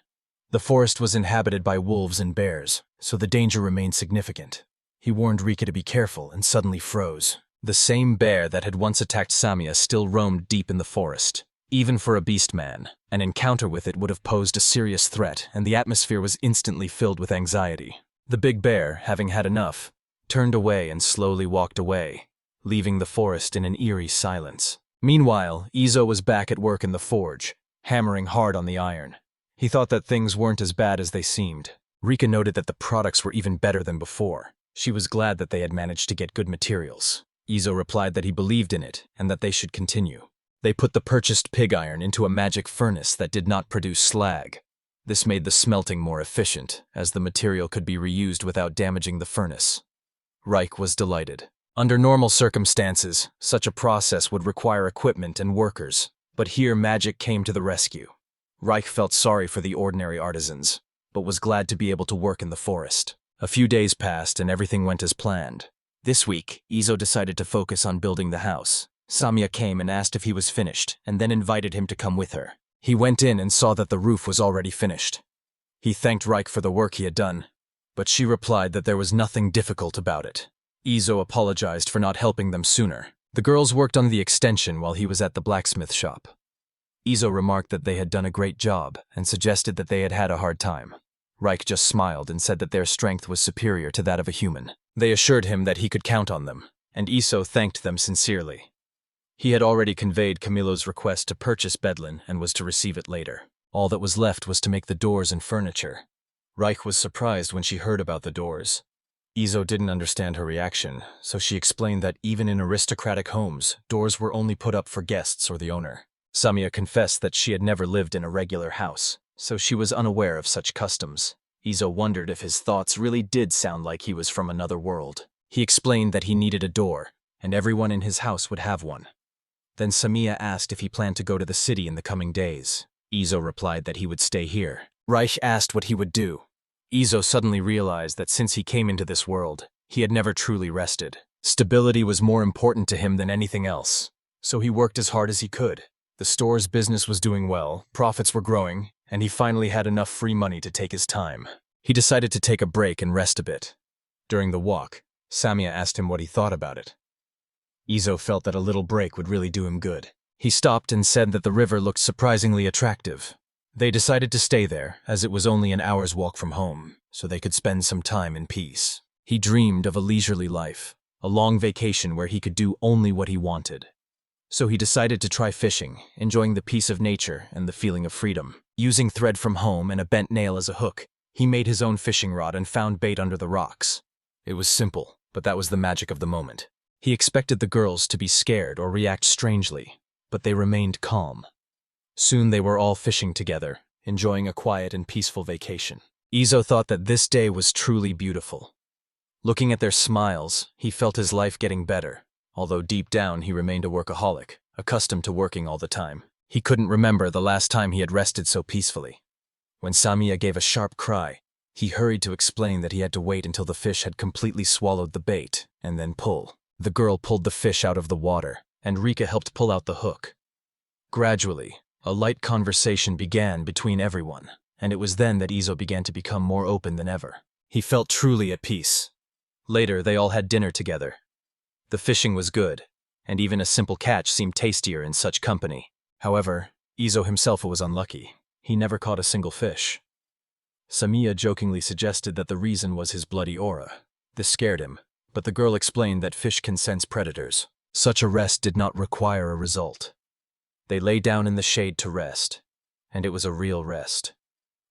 The forest was inhabited by wolves and bears, so the danger remained significant. He warned Rika to be careful and suddenly froze. The same bear that had once attacked Samiya still roamed deep in the forest. Even for a beastman, an encounter with it would have posed a serious threat, and the atmosphere was instantly filled with anxiety. The big bear, having had enough, turned away and slowly walked away, leaving the forest in an eerie silence. Meanwhile, Izo was back at work in the forge, hammering hard on the iron. He thought that things weren't as bad as they seemed. Rika noted that the products were even better than before. She was glad that they had managed to get good materials. Izo replied that he believed in it and that they should continue. They put the purchased pig iron into a magic furnace that did not produce slag. This made the smelting more efficient, as the material could be reused without damaging the furnace. Reich was delighted. Under normal circumstances, such a process would require equipment and workers, but here magic came to the rescue. Reich felt sorry for the ordinary artisans, but was glad to be able to work in the forest. A few days passed and everything went as planned. This week, Izo decided to focus on building the house. Samiya came and asked if he was finished, and then invited him to come with her. He went in and saw that the roof was already finished. He thanked Reich for the work he had done, but she replied that there was nothing difficult about it. Izo apologized for not helping them sooner. The girls worked on the extension while he was at the blacksmith shop. Izo remarked that they had done a great job and suggested that they had had a hard time. Reich just smiled and said that their strength was superior to that of a human. They assured him that he could count on them, and Izo thanked them sincerely. He had already conveyed Camilo's request to purchase Bedlin and was to receive it later. All that was left was to make the doors and furniture. Reich was surprised when she heard about the doors. Izo didn't understand her reaction, so she explained that even in aristocratic homes, doors were only put up for guests or the owner. Samia confessed that she had never lived in a regular house, so she was unaware of such customs. Izo wondered if his thoughts really did sound like he was from another world. He explained that he needed a door, and everyone in his house would have one. Then Samia asked if he planned to go to the city in the coming days. Izo replied that he would stay here. Reich asked what he would do. Izo suddenly realized that since he came into this world, he had never truly rested. Stability was more important to him than anything else, so he worked as hard as he could. The store's business was doing well, profits were growing, and he finally had enough free money to take his time. He decided to take a break and rest a bit. During the walk, Samia asked him what he thought about it. Izo felt that a little break would really do him good. He stopped and said that the river looked surprisingly attractive. They decided to stay there, as it was only an hour's walk from home, so they could spend some time in peace. He dreamed of a leisurely life, a long vacation where he could do only what he wanted. So he decided to try fishing, enjoying the peace of nature and the feeling of freedom. Using thread from home and a bent nail as a hook, he made his own fishing rod and found bait under the rocks. It was simple, but that was the magic of the moment. He expected the girls to be scared or react strangely, but they remained calm. Soon they were all fishing together, enjoying a quiet and peaceful vacation. Izo thought that this day was truly beautiful. Looking at their smiles, he felt his life getting better, although deep down he remained a workaholic, accustomed to working all the time. He couldn't remember the last time he had rested so peacefully. When Samia gave a sharp cry, he hurried to explain that he had to wait until the fish had completely swallowed the bait, and then pull. The girl pulled the fish out of the water, and Rika helped pull out the hook. Gradually, a light conversation began between everyone, and it was then that Izo began to become more open than ever. He felt truly at peace. Later, they all had dinner together. The fishing was good, and even a simple catch seemed tastier in such company. However, Izo himself was unlucky. He never caught a single fish. Samia jokingly suggested that the reason was his bloody aura. This scared him, but the girl explained that fish can sense predators. Such a rest did not require a result. They lay down in the shade to rest, and it was a real rest.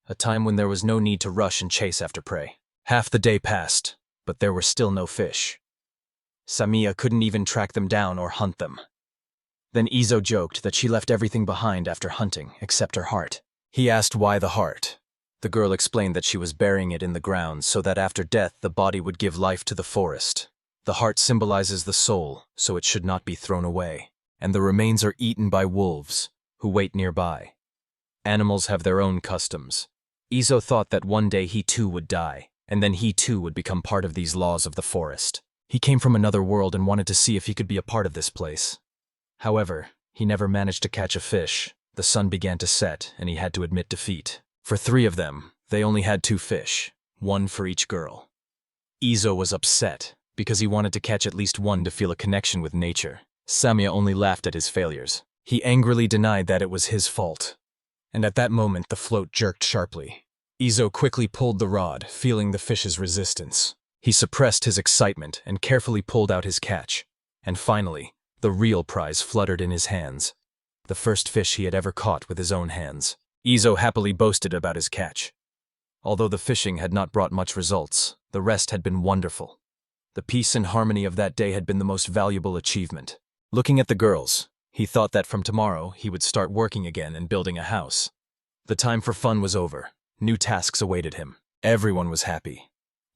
A time when there was no need to rush and chase after prey. Half the day passed, but there were still no fish. Samia couldn't even track them down or hunt them. Then Izo joked that she left everything behind after hunting, except her heart. He asked why the heart. The girl explained that she was burying it in the ground so that after death the body would give life to the forest. The heart symbolizes the soul, so it should not be thrown away, and the remains are eaten by wolves, who wait nearby. Animals have their own customs. Izo thought that one day he too would die, and then he too would become part of these laws of the forest. He came from another world and wanted to see if he could be a part of this place. However, he never managed to catch a fish. The sun began to set, and he had to admit defeat. For 3 of them, they only had 2 fish, 1 for each girl. Izo was upset, because he wanted to catch at least one to feel a connection with nature. Samia only laughed at his failures. He angrily denied that it was his fault. And at that moment the float jerked sharply. Izo quickly pulled the rod, feeling the fish's resistance. He suppressed his excitement and carefully pulled out his catch. And finally, the real prize fluttered in his hands. The first fish he had ever caught with his own hands. Izo happily boasted about his catch. Although the fishing had not brought much results, the rest had been wonderful. The peace and harmony of that day had been the most valuable achievement. Looking at the girls, he thought that from tomorrow he would start working again and building a house. The time for fun was over. New tasks awaited him. Everyone was happy.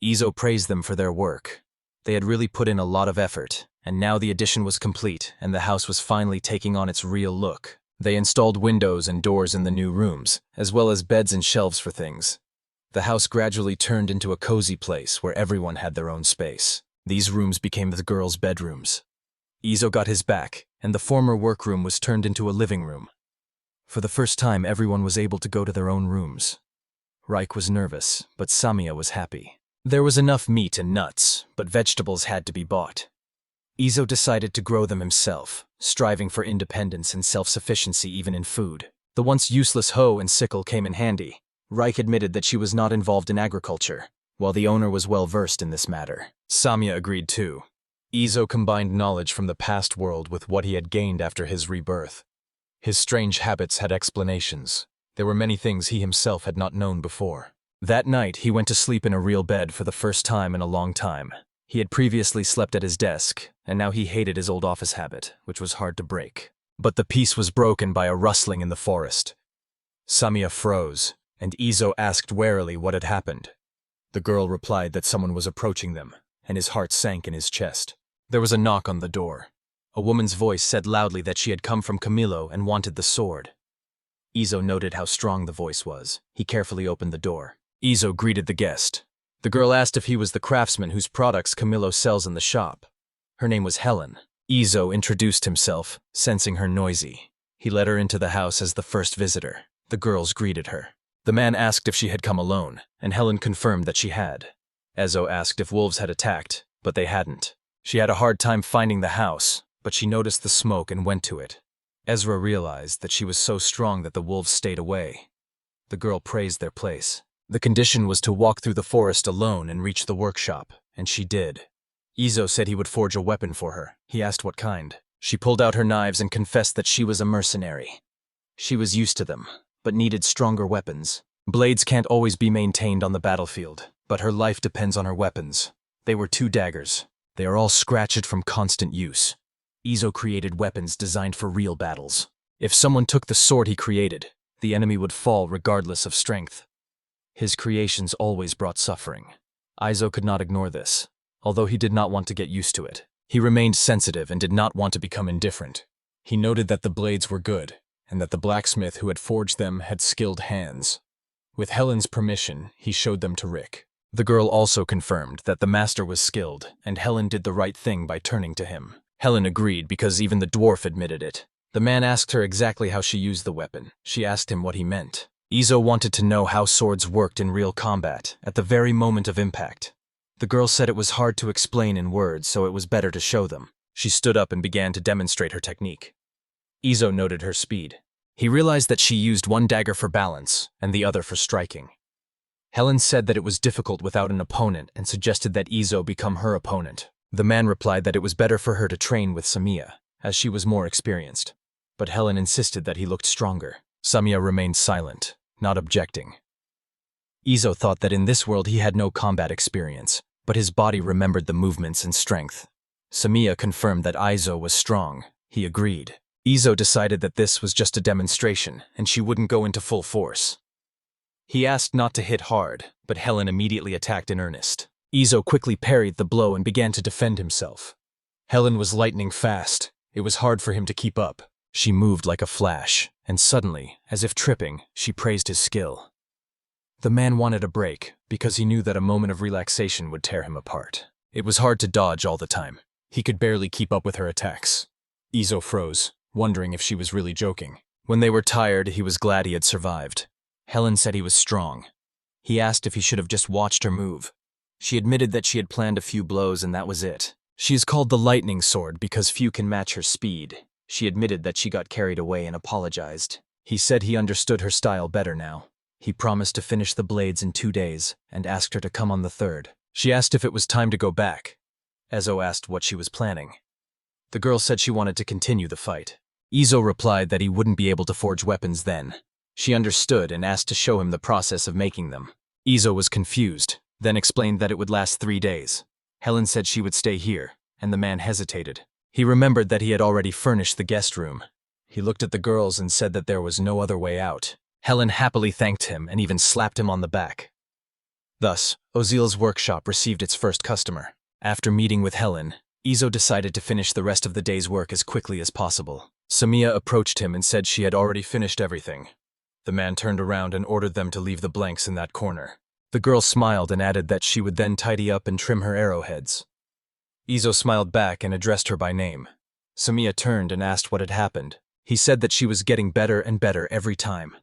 Izo praised them for their work. They had really put in a lot of effort, and now the addition was complete and the house was finally taking on its real look. They installed windows and doors in the new rooms, as well as beds and shelves for things. The house gradually turned into a cozy place where everyone had their own space. These rooms became the girls' bedrooms. Izo got his back, and the former workroom was turned into a living room. For the first time, everyone was able to go to their own rooms. Reich was nervous, but Samia was happy. There was enough meat and nuts, but vegetables had to be bought. Izo decided to grow them himself, striving for independence and self-sufficiency even in food. The once useless hoe and sickle came in handy. Reich admitted that she was not involved in agriculture, while the owner was well versed in this matter. Samia agreed too. Izo combined knowledge from the past world with what he had gained after his rebirth. His strange habits had explanations. There were many things he himself had not known before. That night, he went to sleep in a real bed for the first time in a long time. He had previously slept at his desk, and now he hated his old office habit, which was hard to break. But the peace was broken by a rustling in the forest. Samia froze, and Izo asked warily what had happened. The girl replied that someone was approaching them, and his heart sank in his chest. There was a knock on the door. A woman's voice said loudly that she had come from Camilo and wanted the sword. Izo noted how strong the voice was. He carefully opened the door. Izo greeted the guest. The girl asked if he was the craftsman whose products Camilo sells in the shop. Her name was Helen. Izo introduced himself, sensing her noisy. He led her into the house as the first visitor. The girls greeted her. The man asked if she had come alone, and Helen confirmed that she had. Ezo asked if wolves had attacked, but they hadn't. She had a hard time finding the house, but she noticed the smoke and went to it. Ezra realized that she was so strong that the wolves stayed away. The girl praised their place. The condition was to walk through the forest alone and reach the workshop, and she did. Izo said he would forge a weapon for her. He asked what kind. She pulled out her knives and confessed that she was a mercenary. She was used to them, but needed stronger weapons. Blades can't always be maintained on the battlefield, but her life depends on her weapons. They were 2 daggers. They are all scratched from constant use. Izo created weapons designed for real battles. If someone took the sword he created, the enemy would fall regardless of strength. His creations always brought suffering. Izo could not ignore this, although he did not want to get used to it. He remained sensitive and did not want to become indifferent. He noted that the blades were good, and that the blacksmith who had forged them had skilled hands. With Helen's permission, he showed them to Rick. The girl also confirmed that the master was skilled, and Helen did the right thing by turning to him. Helen agreed because even the dwarf admitted it. The man asked her exactly how she used the weapon. She asked him what he meant. Izo wanted to know how swords worked in real combat, at the very moment of impact. The girl said it was hard to explain in words, so it was better to show them. She stood up and began to demonstrate her technique. Izo noted her speed. He realized that she used one dagger for balance, and the other for striking. Helen said that it was difficult without an opponent and suggested that Izo become her opponent. The man replied that it was better for her to train with Samia, as she was more experienced. But Helen insisted that he looked stronger. Samia remained silent, not objecting. Izo thought that in this world he had no combat experience, but his body remembered the movements and strength. Samia confirmed that Izo was strong. He agreed. Izo decided that this was just a demonstration, and she wouldn't go into full force. He asked not to hit hard, but Helen immediately attacked in earnest. Izo quickly parried the blow and began to defend himself. Helen was lightning fast. It was hard for him to keep up. She moved like a flash, and suddenly, as if tripping, she praised his skill. The man wanted a break, because he knew that a moment of relaxation would tear him apart. It was hard to dodge all the time. He could barely keep up with her attacks. Izo froze, wondering if she was really joking. When they were tired, he was glad he had survived. Helen said he was strong. He asked if he should have just watched her move. She admitted that she had planned a few blows and that was it. She is called the lightning sword because few can match her speed. She admitted that she got carried away and apologized. He said he understood her style better now. He promised to finish the blades in 2 days and asked her to come on the 3rd. She asked if it was time to go back. Ezo asked what she was planning. The girl said she wanted to continue the fight. Izo replied that he wouldn't be able to forge weapons then. She understood and asked to show him the process of making them. Izo was confused, then explained that it would last 3 days. Helen said she would stay here, and the man hesitated. He remembered that he had already furnished the guest room. He looked at the girls and said that there was no other way out. Helen happily thanked him and even slapped him on the back. Thus, Ozil's workshop received its first customer. After meeting with Helen, Izo decided to finish the rest of the day's work as quickly as possible. Samia approached him and said she had already finished everything. The man turned around and ordered them to leave the blanks in that corner. The girl smiled and added that she would then tidy up and trim her arrowheads. Izo smiled back and addressed her by name. Samia turned and asked what had happened. He said that she was getting better and better every time.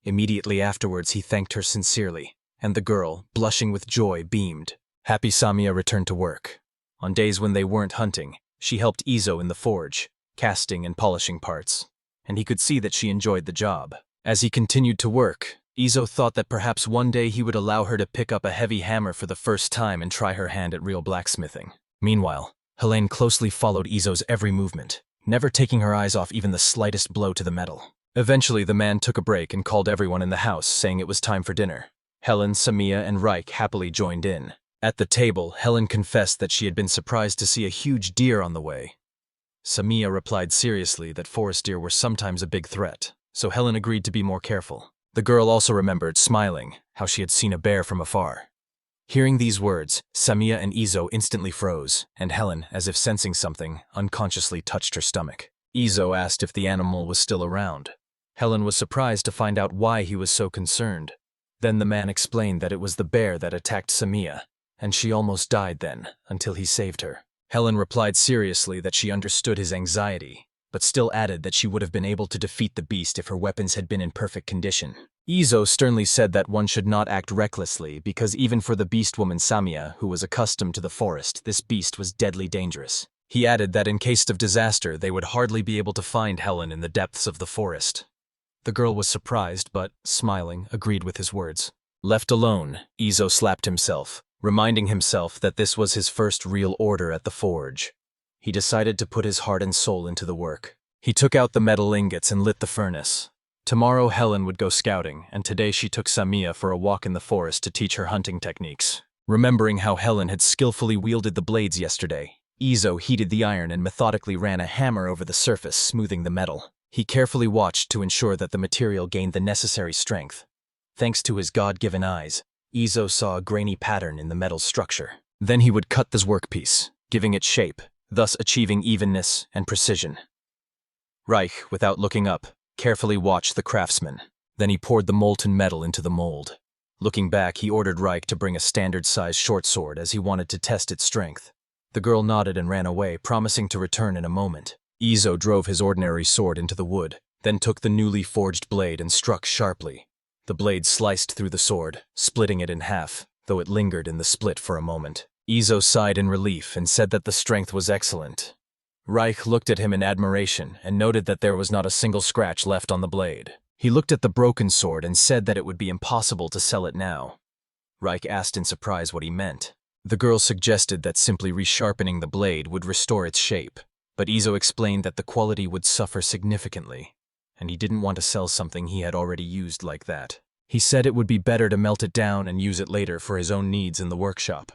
Immediately afterwards, he thanked her sincerely, and the girl, blushing with joy, beamed. Happy Samia returned to work. On days when they weren't hunting, She helped Izo in the forge, casting and polishing parts, and he could see that she enjoyed the job. As he continued to work, Izo thought that perhaps one day he would allow her to pick up a heavy hammer for the first time and try her hand at real blacksmithing. Meanwhile, Helen closely followed Izo's every movement, never taking her eyes off even the slightest blow to the metal. Eventually, the man took a break and called everyone in the house, saying it was time for dinner. Helen, Samia, and Reich happily joined in. At the table, Helen confessed that she had been surprised to see a huge deer on the way. Samia replied seriously that forest deer were sometimes a big threat, so Helen agreed to be more careful. The girl also remembered, smiling, how she had seen a bear from afar. Hearing these words, Samia and Izo instantly froze, and Helen, as if sensing something, unconsciously touched her stomach. Izo asked if the animal was still around. Helen was surprised to find out why he was so concerned. Then the man explained that it was the bear that attacked Samia, and she almost died then, until he saved her. Helen replied seriously that she understood his anxiety, but still added that she would have been able to defeat the beast if her weapons had been in perfect condition. Izo sternly said that one should not act recklessly because even for the beast woman Samia, who was accustomed to the forest, this beast was deadly dangerous. He added that in case of disaster, they would hardly be able to find Helen in the depths of the forest. The girl was surprised, but, smiling, agreed with his words. Left alone, Izo slapped himself, reminding himself that this was his first real order at the forge. He decided to put his heart and soul into the work. He took out the metal ingots and lit the furnace. Tomorrow Helen would go scouting, and today she took Samia for a walk in the forest to teach her hunting techniques. Remembering how Helen had skillfully wielded the blades yesterday, Izo heated the iron and methodically ran a hammer over the surface, smoothing the metal. He carefully watched to ensure that the material gained the necessary strength. Thanks to his God-given eyes, Izo saw a grainy pattern in the metal structure. Then he would cut this workpiece, giving it shape, thus achieving evenness and precision. Reich, without looking up, carefully watched the craftsman. Then he poured the molten metal into the mold. Looking back, he ordered Reich to bring a standard-sized short sword as he wanted to test its strength. The girl nodded and ran away, promising to return in a moment. Izo drove his ordinary sword into the wood, then took the newly forged blade and struck sharply. The blade sliced through the sword, splitting it in half, though it lingered in the split for a moment. Izo sighed in relief and said that the strength was excellent. Reich looked at him in admiration and noted that there was not a single scratch left on the blade. He looked at the broken sword and said that it would be impossible to sell it now. Reich asked in surprise what he meant. The girl suggested that simply resharpening the blade would restore its shape, but Izo explained that the quality would suffer significantly, and he didn't want to sell something he had already used like that. He said it would be better to melt it down and use it later for his own needs in the workshop.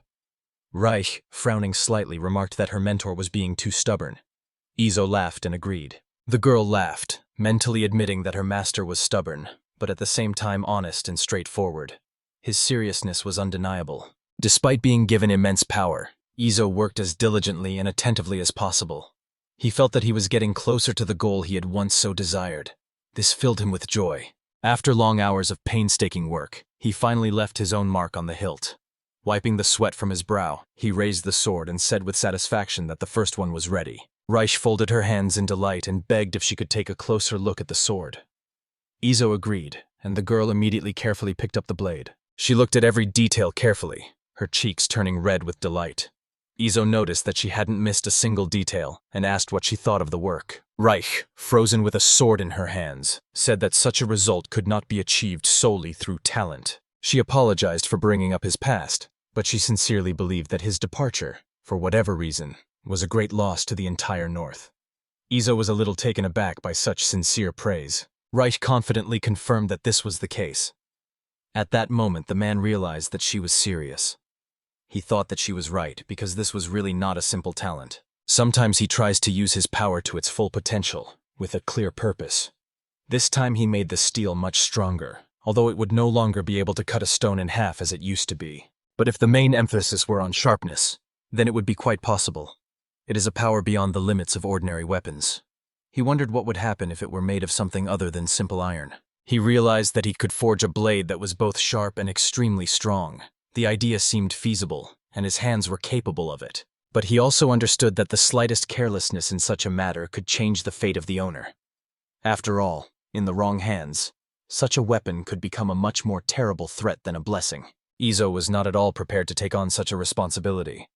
Reich, frowning slightly, remarked that her mentor was being too stubborn. Izo laughed and agreed. The girl laughed, mentally admitting that her master was stubborn, but at the same time honest and straightforward. His seriousness was undeniable. Despite being given immense power, Izo worked as diligently and attentively as possible. He felt that he was getting closer to the goal he had once so desired. This filled him with joy. After long hours of painstaking work, he finally left his own mark on the hilt. Wiping the sweat from his brow, he raised the sword and said with satisfaction that the first one was ready. Reich folded her hands in delight and begged if she could take a closer look at the sword. Izo agreed, and the girl immediately carefully picked up the blade. She looked at every detail carefully, her cheeks turning red with delight. Izo noticed that she hadn't missed a single detail and asked what she thought of the work. Reich, frozen with a sword in her hands, said that such a result could not be achieved solely through talent. She apologized for bringing up his past, but she sincerely believed that his departure, for whatever reason, was a great loss to the entire North. Izo was a little taken aback by such sincere praise. Reich confidently confirmed that this was the case. At that moment, the man realized that she was serious. He thought that she was right because this was really not a simple talent. Sometimes he tries to use his power to its full potential, with a clear purpose. This time he made the steel much stronger, although it would no longer be able to cut a stone in half as it used to be. But if the main emphasis were on sharpness, then it would be quite possible. It is a power beyond the limits of ordinary weapons. He wondered what would happen if it were made of something other than simple iron. He realized that he could forge a blade that was both sharp and extremely strong. The idea seemed feasible, and his hands were capable of it. But he also understood that the slightest carelessness in such a matter could change the fate of the owner. After all, in the wrong hands, such a weapon could become a much more terrible threat than a blessing. Izo was not at all prepared to take on such a responsibility.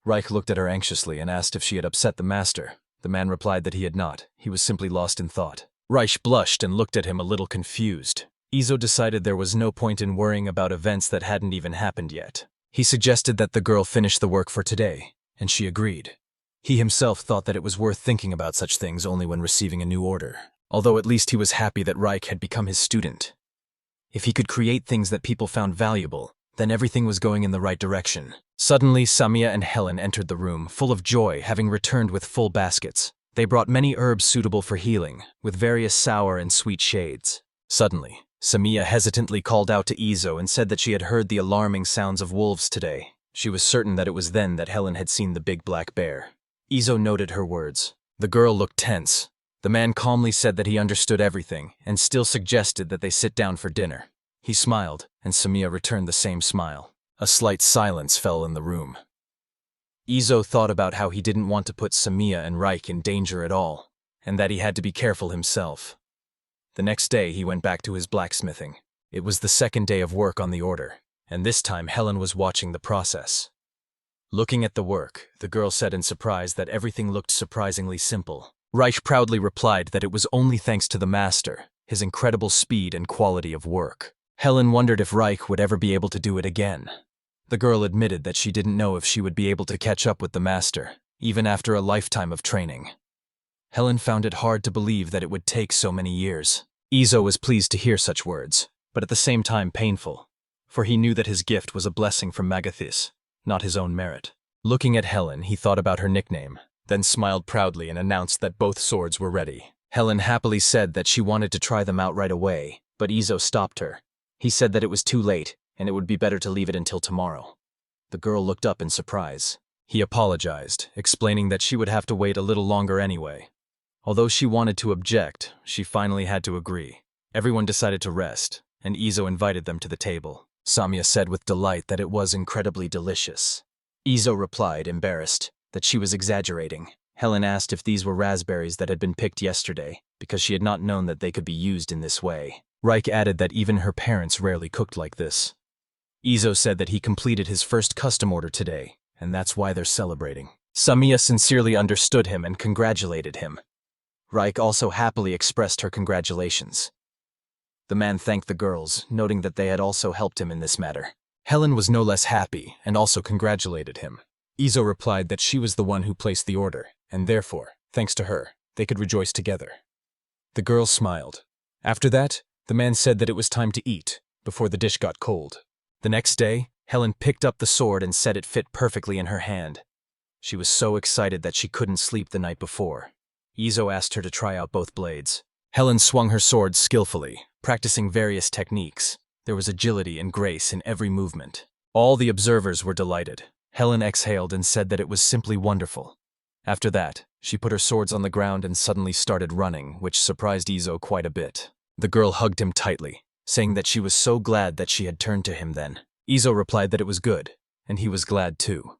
Reich looked at her anxiously and asked if she had upset the master. The man replied that he had not. He was simply lost in thought. Reich blushed and looked at him a little confused. Izo decided there was no point in worrying about events that hadn't even happened yet. He suggested that the girl finish the work for today, and she agreed. He himself thought that it was worth thinking about such things only when receiving a new order, although at least he was happy that Reich had become his student. If he could create things that people found valuable, then everything was going in the right direction. Suddenly, Samia and Helen entered the room, full of joy, having returned with full baskets. They brought many herbs suitable for healing, with various sour and sweet shades. Suddenly, Samia hesitantly called out to Izo and said that she had heard the alarming sounds of wolves today. She was certain that it was then that Helen had seen the big black bear. Izo noted her words. The girl looked tense. The man calmly said that he understood everything, and still suggested that they sit down for dinner. He smiled, and Samia returned the same smile. A slight silence fell in the room. Izo thought about how he didn't want to put Samia and Reich in danger at all, and that he had to be careful himself. The next day he went back to his blacksmithing. It was the second day of work on the order, and this time Helen was watching the process. Looking at the work, the girl said in surprise that everything looked surprisingly simple. Reich proudly replied that it was only thanks to the master, his incredible speed and quality of work. Helen wondered if Reich would ever be able to do it again. The girl admitted that she didn't know if she would be able to catch up with the master, even after a lifetime of training. Helen found it hard to believe that it would take so many years. Izo was pleased to hear such words, but at the same time painful, for he knew that his gift was a blessing from Magathis, not his own merit. Looking at Helen, he thought about her nickname, then smiled proudly and announced that both swords were ready. Helen happily said that she wanted to try them out right away, but Izo stopped her. He said that it was too late, and it would be better to leave it until tomorrow. The girl looked up in surprise. He apologized, explaining that she would have to wait a little longer anyway. Although she wanted to object, she finally had to agree. Everyone decided to rest, and Izo invited them to the table. Samia said with delight that it was incredibly delicious. Izo replied, embarrassed, that she was exaggerating. Helen asked if these were raspberries that had been picked yesterday, because she had not known that they could be used in this way. Reich added that even her parents rarely cooked like this. Izo said that he completed his first custom order today, and that's why they're celebrating. Samia sincerely understood him and congratulated him. Reich also happily expressed her congratulations. The man thanked the girls, noting that they had also helped him in this matter. Helen was no less happy and also congratulated him. Izo replied that she was the one who placed the order, and therefore, thanks to her, they could rejoice together. The girls smiled. After that, the man said that it was time to eat, before the dish got cold. The next day, Helen picked up the sword and said it fit perfectly in her hand. She was so excited that she couldn't sleep the night before. Izo asked her to try out both blades. Helen swung her sword skillfully, practicing various techniques. There was agility and grace in every movement. All the observers were delighted. Helen exhaled and said that it was simply wonderful. After that, she put her swords on the ground and suddenly started running, which surprised Izo quite a bit. The girl hugged him tightly, saying that she was so glad that she had turned to him then. Izo replied that it was good, and he was glad too.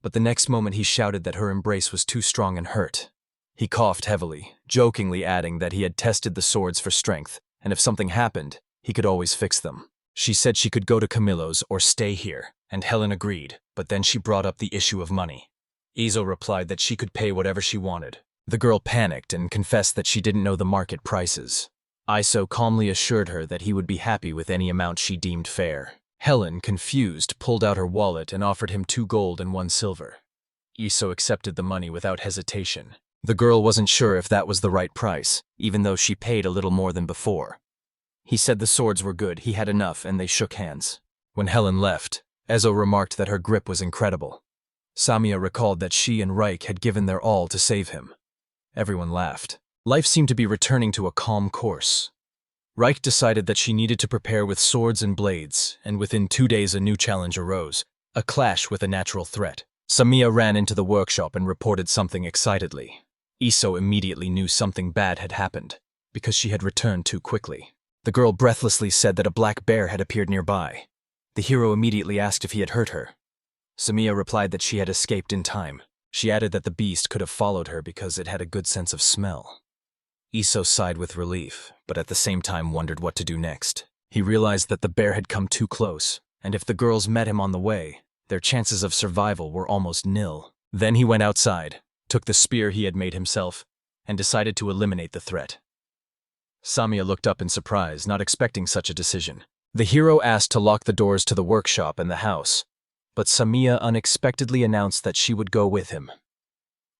But the next moment he shouted that her embrace was too strong and hurt. He coughed heavily, jokingly adding that he had tested the swords for strength, and if something happened, he could always fix them. She said she could go to Camilo's or stay here, and Helen agreed, but then she brought up the issue of money. Izo replied that she could pay whatever she wanted. The girl panicked and confessed that she didn't know the market prices. Izo calmly assured her that he would be happy with any amount she deemed fair. Helen, confused, pulled out her wallet and offered him 2 gold and 1 silver. Izo accepted the money without hesitation. The girl wasn't sure if that was the right price, even though she paid a little more than before. He said the swords were good, he had enough, and they shook hands. When Helen left, Ezo remarked that her grip was incredible. Samia recalled that she and Reich had given their all to save him. Everyone laughed. Life seemed to be returning to a calm course. Reich decided that she needed to prepare with swords and blades, and within 2 days a new challenge arose, a clash with a natural threat. Samia ran into the workshop and reported something excitedly. Izo immediately knew something bad had happened, because she had returned too quickly. The girl breathlessly said that a black bear had appeared nearby. The hero immediately asked if he had hurt her. Samia replied that she had escaped in time. She added that the beast could have followed her because it had a good sense of smell. Izo sighed with relief, but at the same time wondered what to do next. He realized that the bear had come too close, and if the girls met him on the way, Their chances of survival were almost nil. Then he went outside, took the spear he had made himself, and decided to eliminate the threat. Samia looked up in surprise, not expecting such a decision. The hero asked to lock the doors to the workshop and the house, but Samia unexpectedly announced that she would go with him.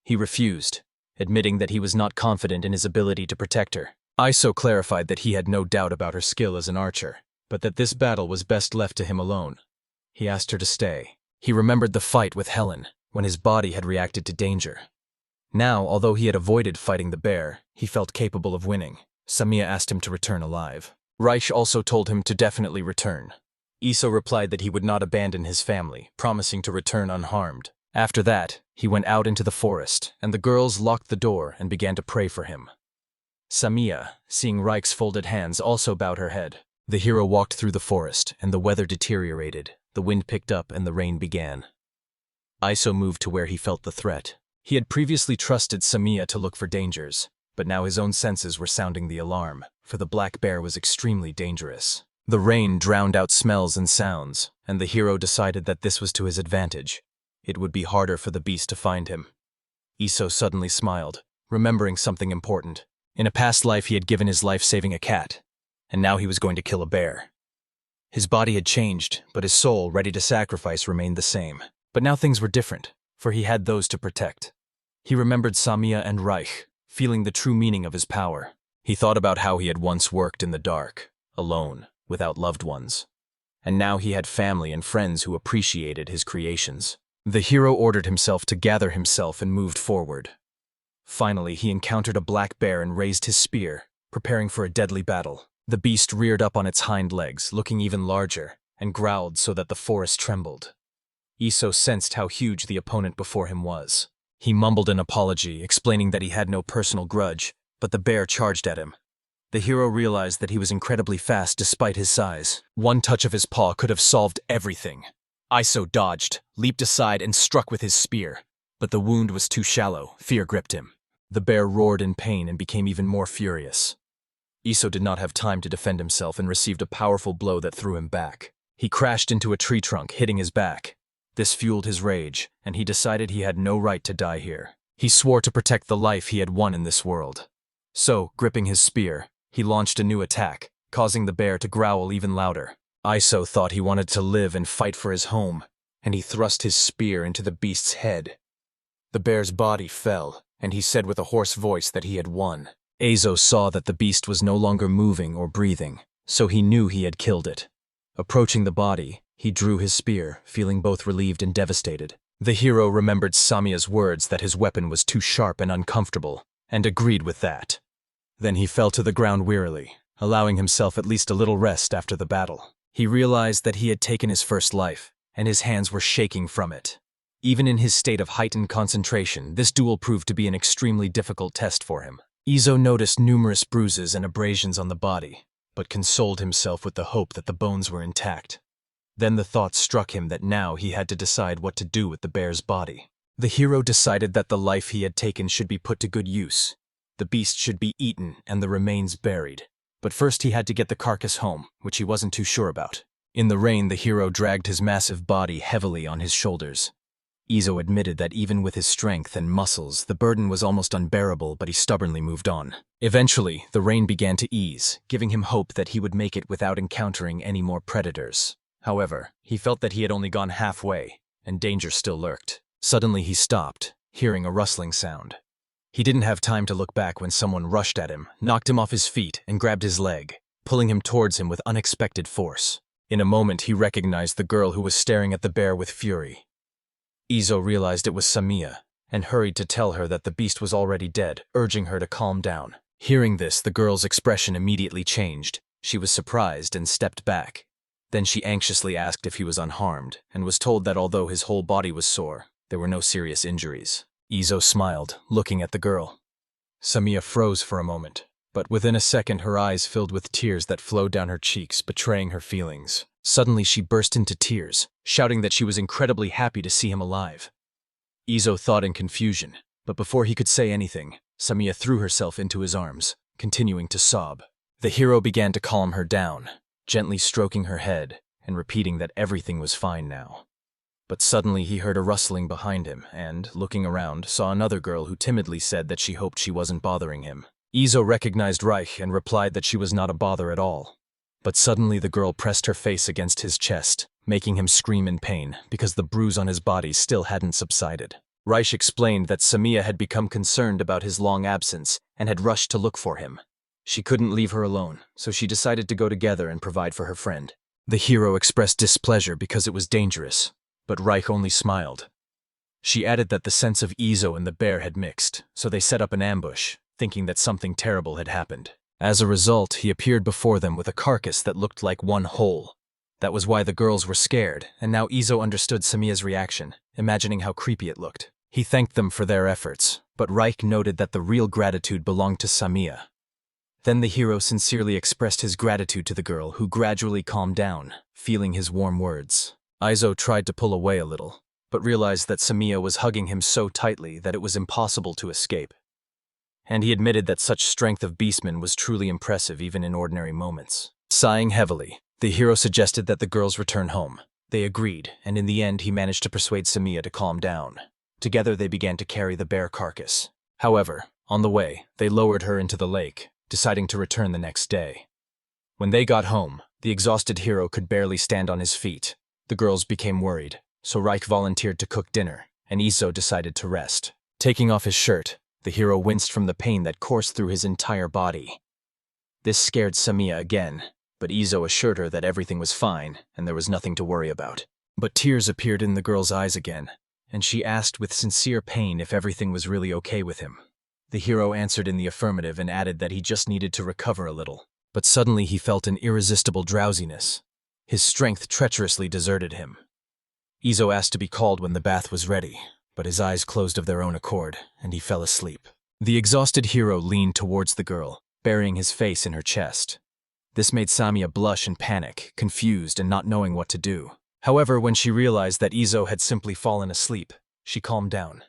He refused, admitting that he was not confident in his ability to protect her. Iso clarified that he had no doubt about her skill as an archer, but that this battle was best left to him alone. He asked her to stay. He remembered the fight with Helen, when his body had reacted to danger. Now, although he had avoided fighting the bear, he felt capable of winning. Samia asked him to return alive. Reich also told him to definitely return. Iso replied that he would not abandon his family, promising to return unharmed. After that, he went out into the forest, and the girls locked the door and began to pray for him. Samia, seeing Reich's folded hands, also bowed her head. The hero walked through the forest, and the weather deteriorated. The wind picked up and the rain began. Iso moved to where he felt the threat. He had previously trusted Samia to look for dangers, but now his own senses were sounding the alarm, for the black bear was extremely dangerous. The rain drowned out smells and sounds, and the hero decided that this was to his advantage. It would be harder for the beast to find him. Iso suddenly smiled, remembering something important. In a past life he had given his life saving a cat, and now he was going to kill a bear. His body had changed, but his soul, ready to sacrifice, remained the same. But now things were different, for he had those to protect. He remembered Samia and Reich, feeling the true meaning of his power. He thought about how he had once worked in the dark, alone, without loved ones. And now he had family and friends who appreciated his creations. The hero ordered himself to gather himself and moved forward. Finally, he encountered a black bear and raised his spear, preparing for a deadly battle. The beast reared up on its hind legs, looking even larger, and growled so that the forest trembled. Iso sensed how huge the opponent before him was. He mumbled an apology, explaining that he had no personal grudge, but the bear charged at him. The hero realized that he was incredibly fast despite his size. One touch of his paw could have solved everything. Iso dodged, leaped aside, and struck with his spear. But the wound was too shallow. Fear gripped him. The bear roared in pain and became even more furious. Iso did not have time to defend himself and received a powerful blow that threw him back. He crashed into a tree trunk, hitting his back. This fueled his rage, and he decided he had no right to die here. He swore to protect the life he had won in this world. So, gripping his spear, he launched a new attack, causing the bear to growl even louder. Iso thought he wanted to live and fight for his home, and he thrust his spear into the beast's head. The bear's body fell, and he said with a hoarse voice that he had won. Iso saw that the beast was no longer moving or breathing, so he knew he had killed it. Approaching the body, he drew his spear, feeling both relieved and devastated. The hero remembered Samia's words that his weapon was too sharp and uncomfortable, and agreed with that. Then he fell to the ground wearily, allowing himself at least a little rest after the battle. He realized that he had taken his first life, and his hands were shaking from it. Even in his state of heightened concentration, this duel proved to be an extremely difficult test for him. Iso noticed numerous bruises and abrasions on the body, but consoled himself with the hope that the bones were intact. Then the thought struck him that now he had to decide what to do with the bear's body. The hero decided that the life he had taken should be put to good use. The beast should be eaten and the remains buried. But first he had to get the carcass home, which he wasn't too sure about. In the rain, the hero dragged his massive body heavily on his shoulders. Iso admitted that even with his strength and muscles, the burden was almost unbearable, but he stubbornly moved on. Eventually, the rain began to ease, giving him hope that he would make it without encountering any more predators. However, he felt that he had only gone halfway, and danger still lurked. Suddenly he stopped, hearing a rustling sound. He didn't have time to look back when someone rushed at him, knocked him off his feet, and grabbed his leg, pulling him towards him with unexpected force. In a moment, he recognized the girl who was staring at the bear with fury. Iso realized it was Samia, and hurried to tell her that the beast was already dead, urging her to calm down. Hearing this, the girl's expression immediately changed. She was surprised and stepped back. Then she anxiously asked if he was unharmed, and was told that although his whole body was sore, there were no serious injuries. Iso smiled, looking at the girl. Samia froze for a moment, but within a second her eyes filled with tears that flowed down her cheeks, betraying her feelings. Suddenly she burst into tears, shouting that she was incredibly happy to see him alive. Iso thought in confusion, but before he could say anything, Samia threw herself into his arms, continuing to sob. The hero began to calm her down, gently stroking her head and repeating that everything was fine now. But suddenly he heard a rustling behind him and, looking around, saw another girl who timidly said that she hoped she wasn't bothering him. Izo recognized Reich and replied that she was not a bother at all. But suddenly the girl pressed her face against his chest, making him scream in pain because the bruise on his body still hadn't subsided. Reich explained that Samiya had become concerned about his long absence and had rushed to look for him. She couldn't leave her alone, so she decided to go together and provide for her friend. The hero expressed displeasure because it was dangerous, but Reich only smiled. She added that the sense of Izo and the bear had mixed, so they set up an ambush, thinking that something terrible had happened. As a result, he appeared before them with a carcass that looked like one whole. That was why the girls were scared, and now Izo understood Samiya's reaction, imagining how creepy it looked. He thanked them for their efforts, but Reich noted that the real gratitude belonged to Samiya. Then the hero sincerely expressed his gratitude to the girl, who gradually calmed down, feeling his warm words. Izo tried to pull away a little, but realized that Samiya was hugging him so tightly that it was impossible to escape. And he admitted that such strength of beastman was truly impressive even in ordinary moments. Sighing heavily, the hero suggested that the girls return home. They agreed, and in the end he managed to persuade Samiya to calm down. Together they began to carry the bear carcass. However, on the way, they lowered her into the lake, deciding to return the next day. When they got home, the exhausted hero could barely stand on his feet. The girls became worried, so Reich volunteered to cook dinner, and Izo decided to rest. Taking off his shirt, the hero winced from the pain that coursed through his entire body. This scared Samiya again, but Izo assured her that everything was fine and there was nothing to worry about. But tears appeared in the girl's eyes again, and she asked with sincere pain if everything was really okay with him. The hero answered in the affirmative and added that he just needed to recover a little. But suddenly he felt an irresistible drowsiness. His strength treacherously deserted him. Izo asked to be called when the bath was ready, but his eyes closed of their own accord, and he fell asleep. The exhausted hero leaned towards the girl, burying his face in her chest. This made Samiya blush and panic, confused and not knowing what to do. However, when she realized that Izo had simply fallen asleep, she calmed down.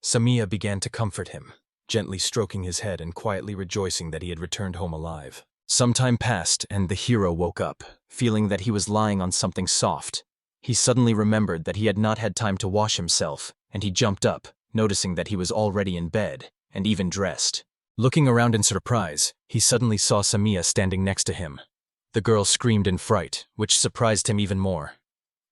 Samiya began to comfort him, gently stroking his head and quietly rejoicing that he had returned home alive. Some time passed, and the hero woke up, feeling that he was lying on something soft. He suddenly remembered that he had not had time to wash himself, and he jumped up, noticing that he was already in bed, and even dressed. Looking around in surprise, he suddenly saw Samiya standing next to him. The girl screamed in fright, which surprised him even more.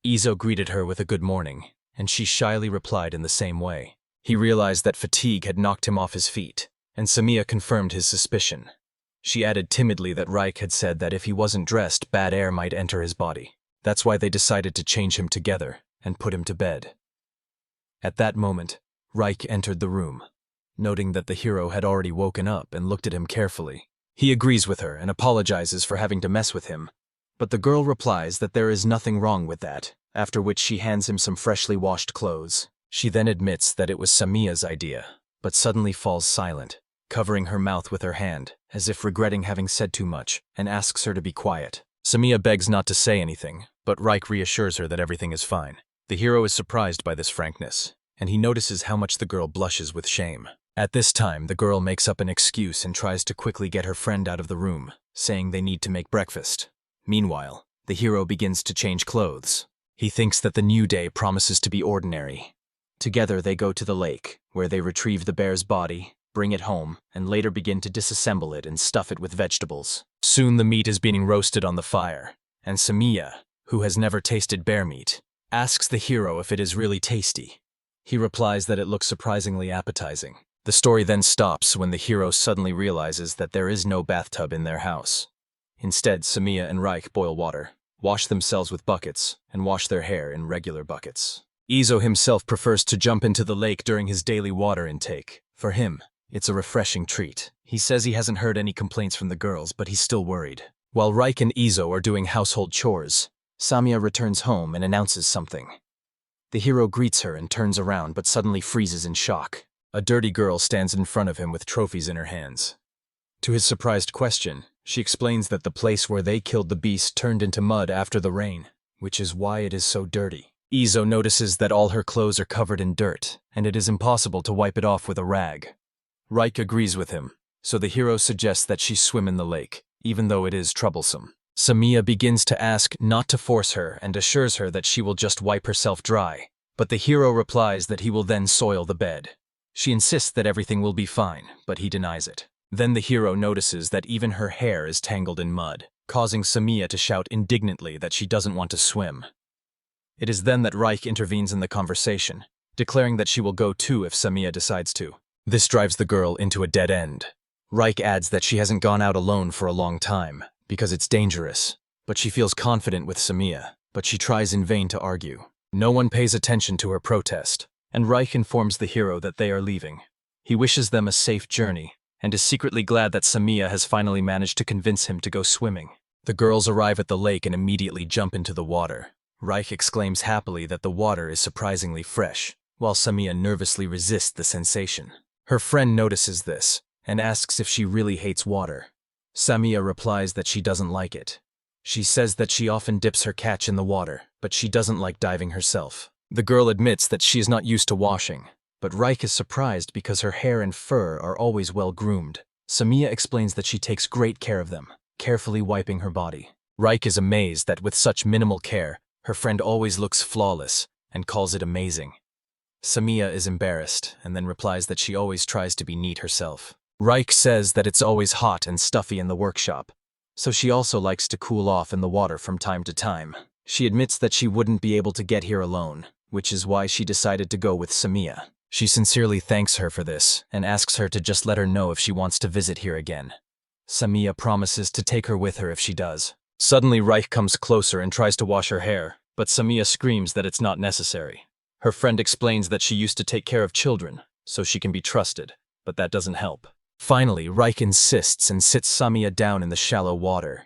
Izo greeted her with a good morning, and she shyly replied in the same way. He realized that fatigue had knocked him off his feet, and Samiya confirmed his suspicion. She added timidly that Reich had said that if he wasn't dressed, bad air might enter his body. That's why they decided to change him together and put him to bed. At that moment, Reich entered the room, noting that the hero had already woken up and looked at him carefully. He agrees with her and apologizes for having to mess with him, but the girl replies that there is nothing wrong with that, after which she hands him some freshly washed clothes. She then admits that it was Samiya's idea, but suddenly falls silent, covering her mouth with her hand, as if regretting having said too much, and asks her to be quiet. Samiya begs not to say anything, but Reich reassures her that everything is fine. The hero is surprised by this frankness, and he notices how much the girl blushes with shame. At this time, the girl makes up an excuse and tries to quickly get her friend out of the room, saying they need to make breakfast. Meanwhile, the hero begins to change clothes. He thinks that the new day promises to be ordinary. Together they go to the lake, where they retrieve the bear's body, bring it home, and later begin to disassemble it and stuff it with vegetables. Soon the meat is being roasted on the fire, and Samiya, who has never tasted bear meat, asks the hero if it is really tasty. He replies that it looks surprisingly appetizing. The story then stops when the hero suddenly realizes that there is no bathtub in their house. Instead, Samiya and Reich boil water, wash themselves with buckets, and wash their hair in regular buckets. Izo himself prefers to jump into the lake during his daily water intake. For him, it's a refreshing treat. He says he hasn't heard any complaints from the girls, but he's still worried. While Reich and Izo are doing household chores, Samiya returns home and announces something. The hero greets her and turns around but suddenly freezes in shock. A dirty girl stands in front of him with trophies in her hands. To his surprised question, she explains that the place where they killed the beast turned into mud after the rain, which is why it is so dirty. Izo notices that all her clothes are covered in dirt, and it is impossible to wipe it off with a rag. Reich agrees with him, so the hero suggests that she swim in the lake, even though it is troublesome. Samiya begins to ask not to force her and assures her that she will just wipe herself dry, but the hero replies that he will then soil the bed. She insists that everything will be fine, but he denies it. Then the hero notices that even her hair is tangled in mud, causing Samiya to shout indignantly that she doesn't want to swim. It is then that Reich intervenes in the conversation, declaring that she will go too if Samiya decides to. This drives the girl into a dead end. Reich adds that she hasn't gone out alone for a long time, because it's dangerous, but she feels confident with Samiya, but she tries in vain to argue. No one pays attention to her protest, and Reich informs the hero that they are leaving. He wishes them a safe journey, and is secretly glad that Samiya has finally managed to convince him to go swimming. The girls arrive at the lake and immediately jump into the water. Reich exclaims happily that the water is surprisingly fresh, while Samiya nervously resists the sensation. Her friend notices this, and asks if she really hates water. Samiya replies that she doesn't like it. She says that she often dips her catch in the water, but she doesn't like diving herself. The girl admits that she is not used to washing, but Reich is surprised because her hair and fur are always well groomed. Samiya explains that she takes great care of them, carefully wiping her body. Reich is amazed that with such minimal care, her friend always looks flawless, and calls it amazing. Samiya is embarrassed, and then replies that she always tries to be neat herself. Reich says that it's always hot and stuffy in the workshop, so she also likes to cool off in the water from time to time. She admits that she wouldn't be able to get here alone, which is why she decided to go with Samiya. She sincerely thanks her for this, and asks her to just let her know if she wants to visit here again. Samiya promises to take her with her if she does. Suddenly Reich comes closer and tries to wash her hair, but Samiya screams that it's not necessary. Her friend explains that she used to take care of children, so she can be trusted, but that doesn't help. Finally, Reich insists and sits Samiya down in the shallow water.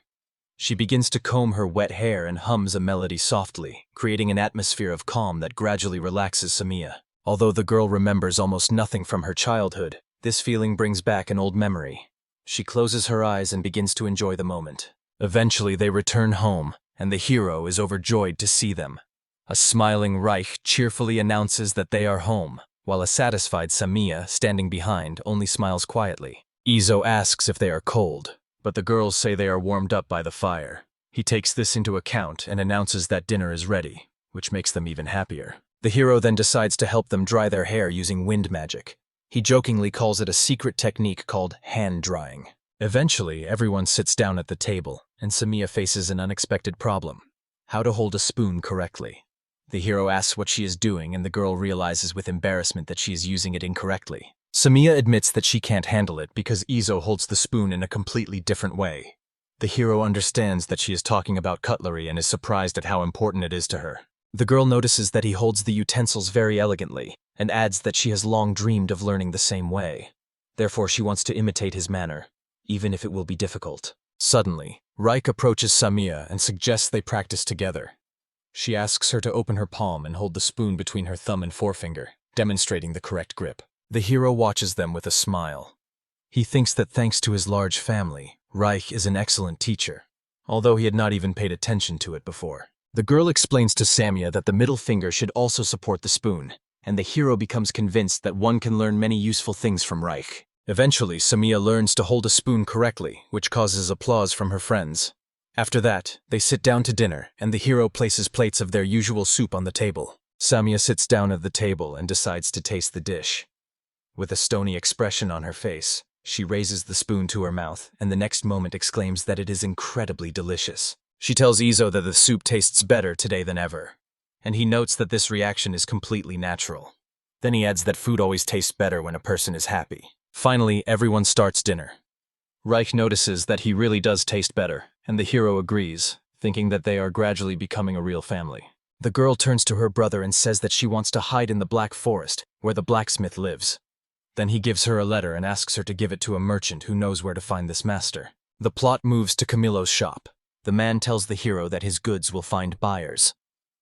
She begins to comb her wet hair and hums a melody softly, creating an atmosphere of calm that gradually relaxes Samiya. Although the girl remembers almost nothing from her childhood, this feeling brings back an old memory. She closes her eyes and begins to enjoy the moment. Eventually, they return home, and the hero is overjoyed to see them. A smiling Reich cheerfully announces that they are home, while a satisfied Samiya, standing behind, only smiles quietly. Izo asks if they are cold, but the girls say they are warmed up by the fire. He takes this into account and announces that dinner is ready, which makes them even happier. The hero then decides to help them dry their hair using wind magic. He jokingly calls it a secret technique called hand drying. Eventually, everyone sits down at the table, and Samiya faces an unexpected problem: how to hold a spoon correctly. The hero asks what she is doing, and the girl realizes with embarrassment that she is using it incorrectly. Samiya admits that she can't handle it because Izo holds the spoon in a completely different way. The hero understands that she is talking about cutlery and is surprised at how important it is to her. The girl notices that he holds the utensils very elegantly, and adds that she has long dreamed of learning the same way. Therefore, she wants to imitate his manner, even if it will be difficult. Suddenly, Reich approaches Samiya and suggests they practice together. She asks her to open her palm and hold the spoon between her thumb and forefinger, demonstrating the correct grip. The hero watches them with a smile. He thinks that thanks to his large family, Reich is an excellent teacher, although he had not even paid attention to it before. The girl explains to Samiya that the middle finger should also support the spoon, and the hero becomes convinced that one can learn many useful things from Reich. Eventually, Samiya learns to hold a spoon correctly, which causes applause from her friends. After that, they sit down to dinner, and the hero places plates of their usual soup on the table. Samiya sits down at the table and decides to taste the dish. With a stony expression on her face, she raises the spoon to her mouth, and the next moment exclaims that it is incredibly delicious. She tells Izo that the soup tastes better today than ever, and he notes that this reaction is completely natural. Then he adds that food always tastes better when a person is happy. Finally, everyone starts dinner. Reich notices that he really does taste better, and the hero agrees, thinking that they are gradually becoming a real family. The girl turns to her brother and says that she wants to hide in the Black Forest, where the blacksmith lives. Then he gives her a letter and asks her to give it to a merchant who knows where to find this master. The plot moves to Camilo's shop. The man tells the hero that his goods will find buyers.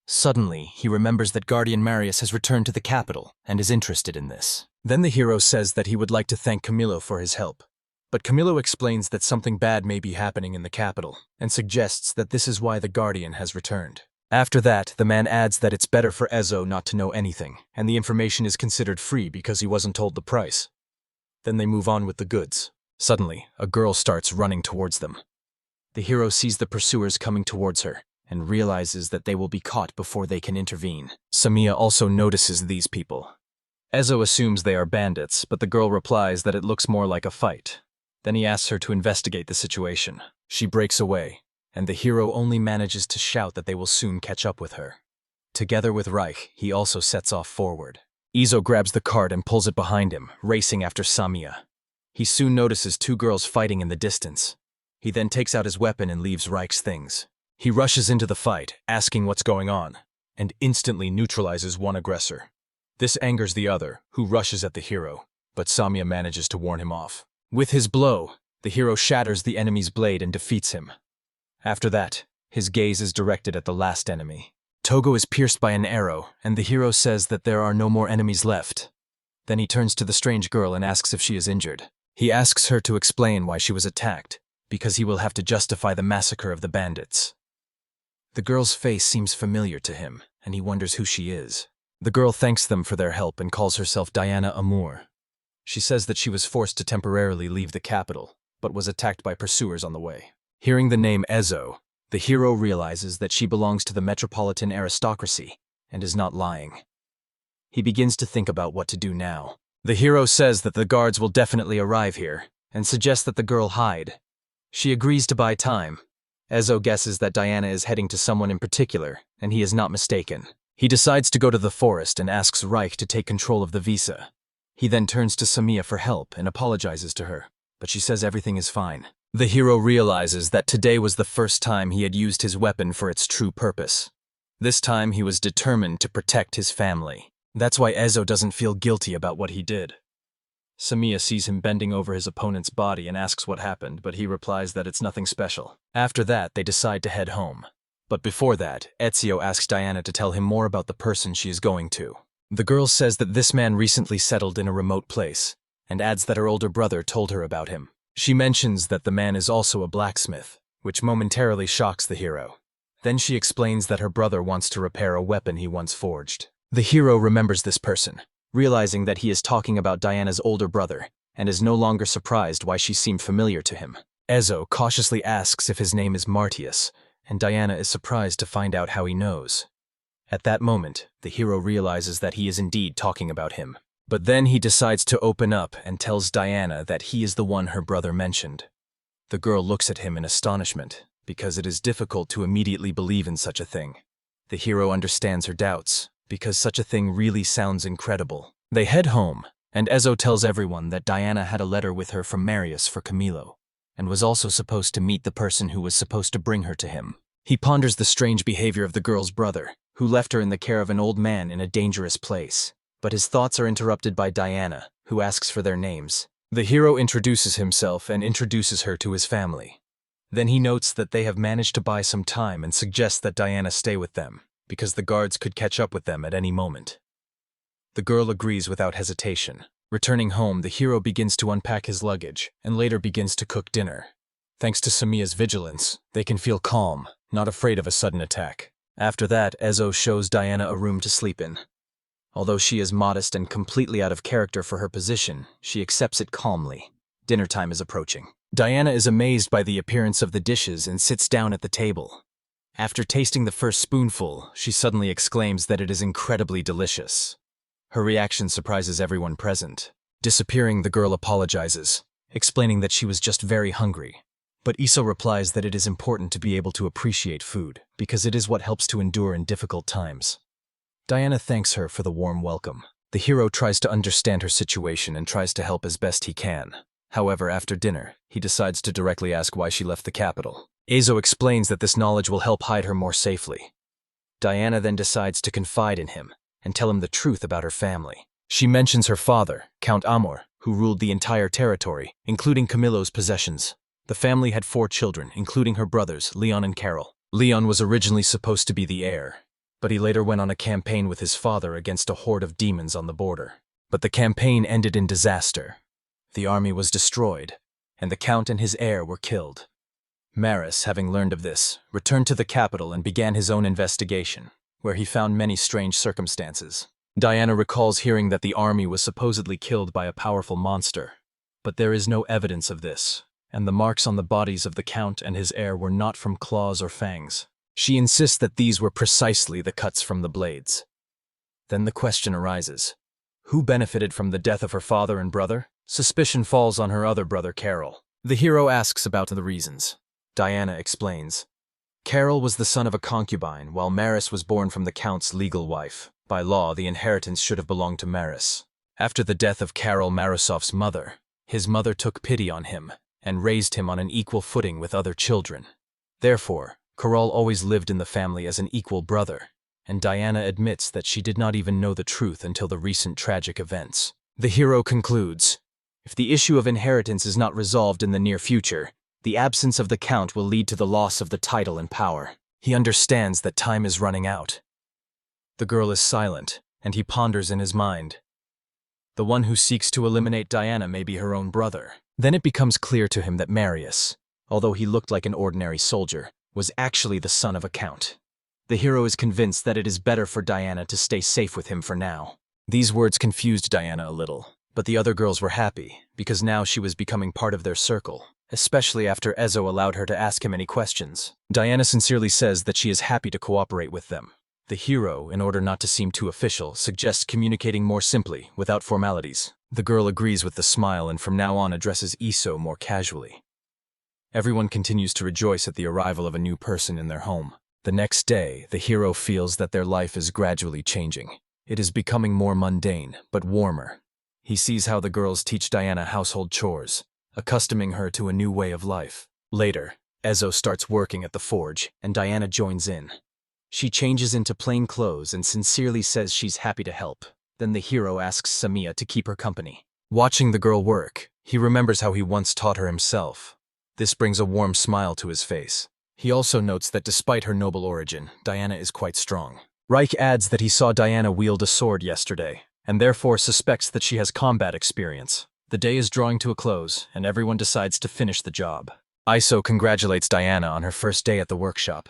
Suddenly, he remembers that Guardian Marius has returned to the capital and is interested in this. Then the hero says that he would like to thank Camilo for his help. But Camilo explains that something bad may be happening in the capital, and suggests that this is why the Guardian has returned. After that, the man adds that it's better for Ezo not to know anything, and the information is considered free because he wasn't told the price. Then they move on with the goods. Suddenly, a girl starts running towards them. The hero sees the pursuers coming towards her and realizes that they will be caught before they can intervene. Samiya also notices these people. Ezo assumes they are bandits, but the girl replies that it looks more like a fight. Then he asks her to investigate the situation. She breaks away, and the hero only manages to shout that they will soon catch up with her. Together with Reich, he also sets off forward. Ezo grabs the cart and pulls it behind him, racing after Samiya. He soon notices two girls fighting in the distance. He then takes out his weapon and leaves Reich's things. He rushes into the fight, asking what's going on, and instantly neutralizes one aggressor. This angers the other, who rushes at the hero, but Samiya manages to warn him off. With his blow, the hero shatters the enemy's blade and defeats him. After that, his gaze is directed at the last enemy. Togo is pierced by an arrow, and the hero says that there are no more enemies left. Then he turns to the strange girl and asks if she is injured. He asks her to explain why she was attacked, because he will have to justify the massacre of the bandits. The girl's face seems familiar to him, and he wonders who she is. The girl thanks them for their help and calls herself Diana Amore. She says that she was forced to temporarily leave the capital, but was attacked by pursuers on the way. Hearing the name Ezo, the hero realizes that she belongs to the metropolitan aristocracy and is not lying. He begins to think about what to do now. The hero says that the guards will definitely arrive here and suggests that the girl hide. She agrees to buy time. Ezo guesses that Diana is heading to someone in particular, and he is not mistaken. He decides to go to the forest and asks Reich to take control of the visa. He then turns to Samiya for help and apologizes to her, but she says everything is fine. The hero realizes that today was the first time he had used his weapon for its true purpose. This time he was determined to protect his family. That's why Ezo doesn't feel guilty about what he did. Samiya sees him bending over his opponent's body and asks what happened, but he replies that it's nothing special. After that, they decide to head home. But before that, Ezio asks Diana to tell him more about the person she is going to. The girl says that this man recently settled in a remote place, and adds that her older brother told her about him. She mentions that the man is also a blacksmith, which momentarily shocks the hero. Then she explains that her brother wants to repair a weapon he once forged. The hero remembers this person, realizing that he is talking about Diana's older brother, and is no longer surprised why she seemed familiar to him. Ezo cautiously asks if his name is Martius, and Diana is surprised to find out how he knows. At that moment, the hero realizes that he is indeed talking about him. But then he decides to open up and tells Diana that he is the one her brother mentioned. The girl looks at him in astonishment, because it is difficult to immediately believe in such a thing. The hero understands her doubts, because such a thing really sounds incredible. They head home, and Ezo tells everyone that Diana had a letter with her from Marius for Camilo, and was also supposed to meet the person who was supposed to bring her to him. He ponders the strange behavior of the girl's brother, who left her in the care of an old man in a dangerous place. But his thoughts are interrupted by Diana, who asks for their names. The hero introduces himself and introduces her to his family. Then he notes that they have managed to buy some time and suggests that Diana stay with them, because the guards could catch up with them at any moment. The girl agrees without hesitation. Returning home, the hero begins to unpack his luggage, and later begins to cook dinner. Thanks to Samiya's vigilance, they can feel calm, not afraid of a sudden attack. After that, Ezo shows Diana a room to sleep in. Although she is modest and completely out of character for her position, she accepts it calmly. Dinner time is approaching. Diana is amazed by the appearance of the dishes and sits down at the table. After tasting the first spoonful, she suddenly exclaims that it is incredibly delicious. Her reaction surprises everyone present. Disappearing, the girl apologizes, explaining that she was just very hungry. But Iso replies that it is important to be able to appreciate food, because it is what helps to endure in difficult times. Diana thanks her for the warm welcome. The hero tries to understand her situation and tries to help as best he can. However, after dinner, he decides to directly ask why she left the capital. Ezo explains that this knowledge will help hide her more safely. Diana then decides to confide in him and tell him the truth about her family. She mentions her father, Count Amor, who ruled the entire territory, including Camilo's possessions. The family had 4 children, including her brothers, Leon and Carol. Leon was originally supposed to be the heir, but he later went on a campaign with his father against a horde of demons on the border. But the campaign ended in disaster. The army was destroyed, and the Count and his heir were killed. Maris, having learned of this, returned to the capital and began his own investigation, where he found many strange circumstances. Diana recalls hearing that the army was supposedly killed by a powerful monster, but there is no evidence of this, and the marks on the bodies of the Count and his heir were not from claws or fangs. She insists that these were precisely the cuts from the blades. Then the question arises. Who benefited from the death of her father and brother? Suspicion falls on her other brother, Carol. The hero asks about the reasons. Diana explains. Carol was the son of a concubine, while Maris was born from the Count's legal wife. By law, the inheritance should have belonged to Maris. After the death of Karol Marasov's mother, his mother took pity on him and raised him on an equal footing with other children. Therefore, Karol always lived in the family as an equal brother, and Diana admits that she did not even know the truth until the recent tragic events. The hero concludes, if the issue of inheritance is not resolved in the near future, the absence of the Count will lead to the loss of the title and power. He understands that time is running out. The girl is silent, and he ponders in his mind. The one who seeks to eliminate Diana may be her own brother. Then it becomes clear to him that Marius, although he looked like an ordinary soldier, was actually the son of a count. The hero is convinced that it is better for Diana to stay safe with him for now. These words confused Diana a little, but the other girls were happy, because now she was becoming part of their circle, especially after Ezo allowed her to ask him any questions. Diana sincerely says that she is happy to cooperate with them. The hero, in order not to seem too official, suggests communicating more simply, without formalities. The girl agrees with the smile and from now on addresses Iso more casually. Everyone continues to rejoice at the arrival of a new person in their home. The next day, the hero feels that their life is gradually changing. It is becoming more mundane, but warmer. He sees how the girls teach Diana household chores, accustoming her to a new way of life. Later, Ezo starts working at the forge, and Diana joins in. She changes into plain clothes and sincerely says she's happy to help. Then the hero asks Samia to keep her company. Watching the girl work, he remembers how he once taught her himself. This brings a warm smile to his face. He also notes that despite her noble origin, Diana is quite strong. Reich adds that he saw Diana wield a sword yesterday, and therefore suspects that she has combat experience. The day is drawing to a close, and everyone decides to finish the job. Iso congratulates Diana on her first day at the workshop.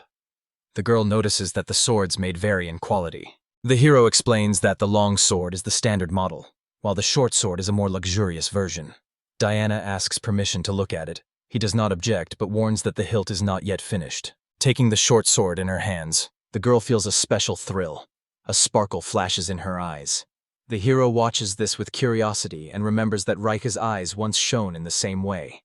The girl notices that the swords made vary in quality. The hero explains that the long sword is the standard model, while the short sword is a more luxurious version. Diana asks permission to look at it. He does not object, but warns that the hilt is not yet finished. Taking the short sword in her hands, the girl feels a special thrill. A sparkle flashes in her eyes. The hero watches this with curiosity and remembers that Rika's eyes once shone in the same way.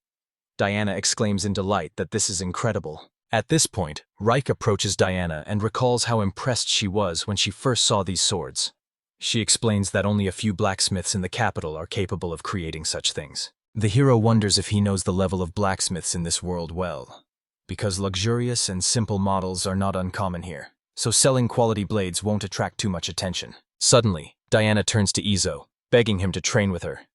Diana exclaims in delight that this is incredible. At this point, Reich approaches Diana and recalls how impressed she was when she first saw these swords. She explains that only a few blacksmiths in the capital are capable of creating such things. The hero wonders if he knows the level of blacksmiths in this world well, because luxurious and simple models are not uncommon here, so selling quality blades won't attract too much attention. Suddenly, Diana turns to Izo, begging him to train with her.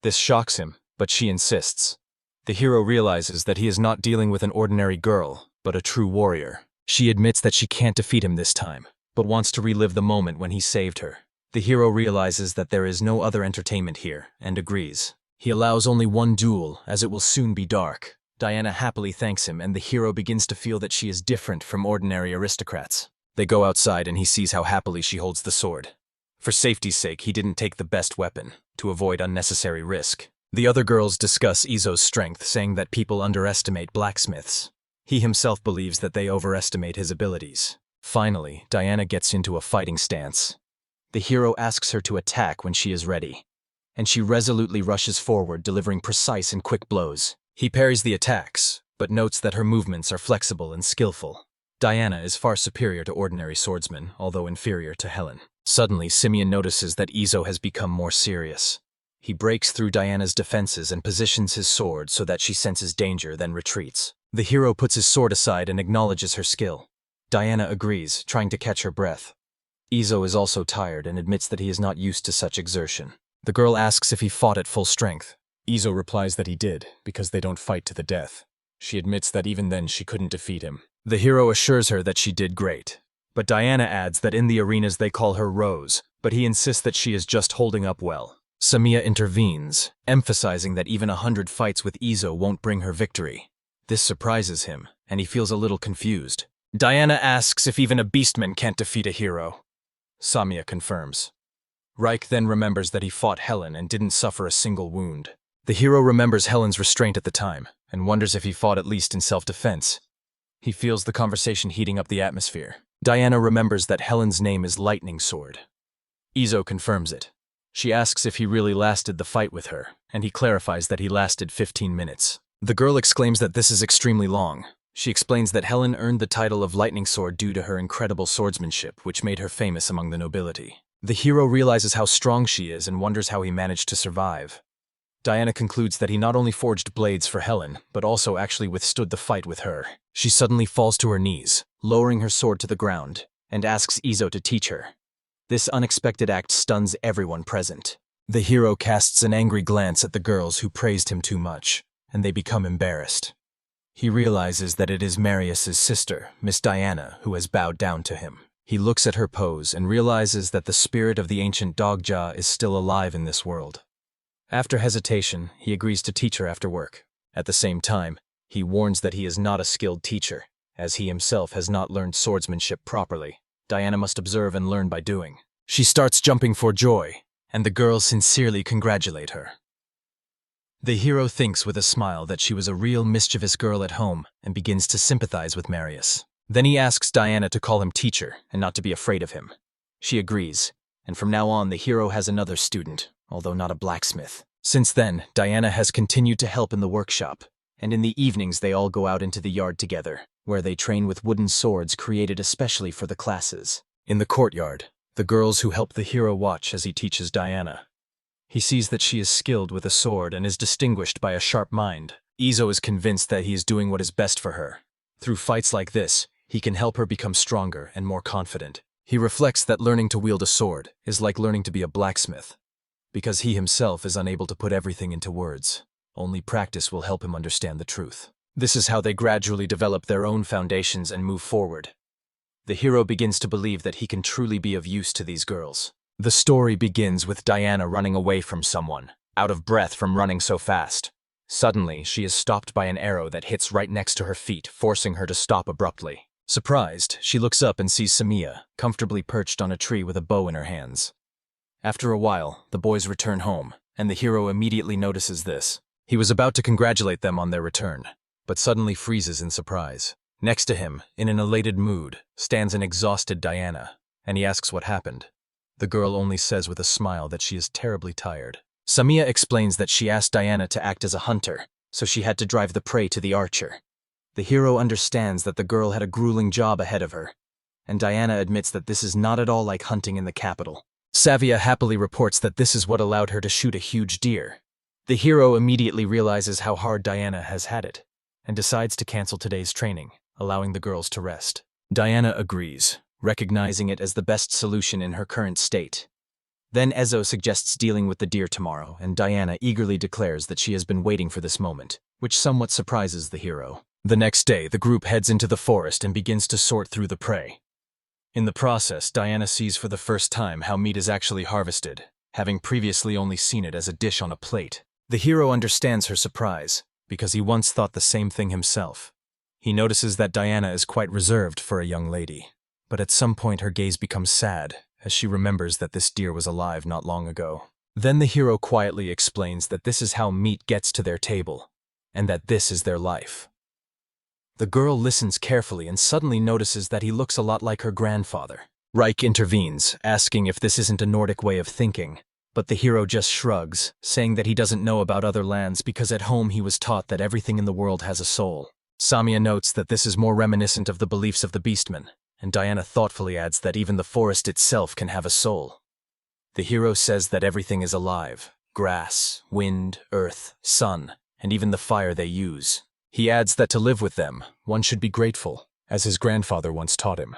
This shocks him, but she insists. The hero realizes that he is not dealing with an ordinary girl, but a true warrior. She admits that she can't defeat him this time, but wants to relive the moment when he saved her. The hero realizes that there is no other entertainment here, and agrees. He allows only one duel, as it will soon be dark. Diana happily thanks him, and the hero begins to feel that she is different from ordinary aristocrats. They go outside and he sees how happily she holds the sword. For safety's sake, he didn't take the best weapon, to avoid unnecessary risk. The other girls discuss Izo's strength, saying that people underestimate blacksmiths. He himself believes that they overestimate his abilities. Finally, Diana gets into a fighting stance. The hero asks her to attack when she is ready, and she resolutely rushes forward, delivering precise and quick blows. He parries the attacks, but notes that her movements are flexible and skillful. Diana is far superior to ordinary swordsmen, although inferior to Helen. Suddenly, Simeon notices that Izo has become more serious. He breaks through Diana's defenses and positions his sword so that she senses danger, then retreats. The hero puts his sword aside and acknowledges her skill. Diana agrees, trying to catch her breath. Izo is also tired and admits that he is not used to such exertion. The girl asks if he fought at full strength. Izo replies that he did, because they don't fight to the death. She admits that even then she couldn't defeat him. The hero assures her that she did great. But Diana adds that in the arenas they call her Rose, but he insists that she is just holding up well. Samia intervenes, emphasizing that even 100 fights with Izo won't bring her victory. This surprises him, and he feels a little confused. Diana asks if even a beastman can't defeat a hero. Samia confirms. Reich then remembers that he fought Helen and didn't suffer a single wound. The hero remembers Helen's restraint at the time, and wonders if he fought at least in self-defense. He feels the conversation heating up the atmosphere. Diana remembers that Helen's name is Lightning Sword. Izo confirms it. She asks if he really lasted the fight with her, and he clarifies that he lasted 15 minutes. The girl exclaims that this is extremely long. She explains that Helen earned the title of Lightning Sword due to her incredible swordsmanship, which made her famous among the nobility. The hero realizes how strong she is and wonders how he managed to survive. Diana concludes that he not only forged blades for Helen, but also actually withstood the fight with her. She suddenly falls to her knees, lowering her sword to the ground, and asks Izo to teach her. This unexpected act stuns everyone present. The hero casts an angry glance at the girls who praised him too much, and they become embarrassed. He realizes that it is Marius's sister, Miss Diana, who has bowed down to him. He looks at her pose and realizes that the spirit of the ancient Dogja is still alive in this world. After hesitation, he agrees to teach her after work. At the same time, he warns that he is not a skilled teacher, as he himself has not learned swordsmanship properly. Diana must observe and learn by doing. She starts jumping for joy, and the girls sincerely congratulate her. The hero thinks with a smile that she was a real mischievous girl at home and begins to sympathize with Marius. Then he asks Diana to call him teacher and not to be afraid of him. She agrees, and from now on the hero has another student, although not a blacksmith. Since then, Diana has continued to help in the workshop, and in the evenings they all go out into the yard together, where they train with wooden swords created especially for the classes. In the courtyard, the girls who help the hero watch as he teaches Diana. He sees that she is skilled with a sword and is distinguished by a sharp mind. Izo is convinced that he is doing what is best for her. Through fights like this, he can help her become stronger and more confident. He reflects that learning to wield a sword is like learning to be a blacksmith, because he himself is unable to put everything into words. Only practice will help him understand the truth. This is how they gradually develop their own foundations and move forward. The hero begins to believe that he can truly be of use to these girls. The story begins with Diana running away from someone, out of breath from running so fast. Suddenly, she is stopped by an arrow that hits right next to her feet, forcing her to stop abruptly. Surprised, she looks up and sees Samia, comfortably perched on a tree with a bow in her hands. After a while, the boys return home, and the hero immediately notices this. He was about to congratulate them on their return, but suddenly freezes in surprise. Next to him, in an elated mood, stands an exhausted Diana, and he asks what happened. The girl only says with a smile that she is terribly tired. Samia explains that she asked Diana to act as a hunter, so she had to drive the prey to the archer. The hero understands that the girl had a grueling job ahead of her, and Diana admits that this is not at all like hunting in the capital. Savia happily reports that this is what allowed her to shoot a huge deer. The hero immediately realizes how hard Diana has had it, and decides to cancel today's training, allowing the girls to rest. Diana agrees, recognizing it as the best solution in her current state. Then Ezo suggests dealing with the deer tomorrow, and Diana eagerly declares that she has been waiting for this moment, which somewhat surprises the hero. The next day, the group heads into the forest and begins to sort through the prey. In the process, Diana sees for the first time how meat is actually harvested, having previously only seen it as a dish on a plate. The hero understands her surprise, because he once thought the same thing himself. He notices that Diana is quite reserved for a young lady, but at some point her gaze becomes sad, as she remembers that this deer was alive not long ago. Then the hero quietly explains that this is how meat gets to their table, and that this is their life. The girl listens carefully and suddenly notices that he looks a lot like her grandfather. Reich intervenes, asking if this isn't a Nordic way of thinking, but the hero just shrugs, saying that he doesn't know about other lands because at home he was taught that everything in the world has a soul. Samia notes that this is more reminiscent of the beliefs of the beastmen, and Diana thoughtfully adds that even the forest itself can have a soul. The hero says that everything is alive: grass, wind, earth, sun, and even the fire they use. He adds that to live with them, one should be grateful, as his grandfather once taught him.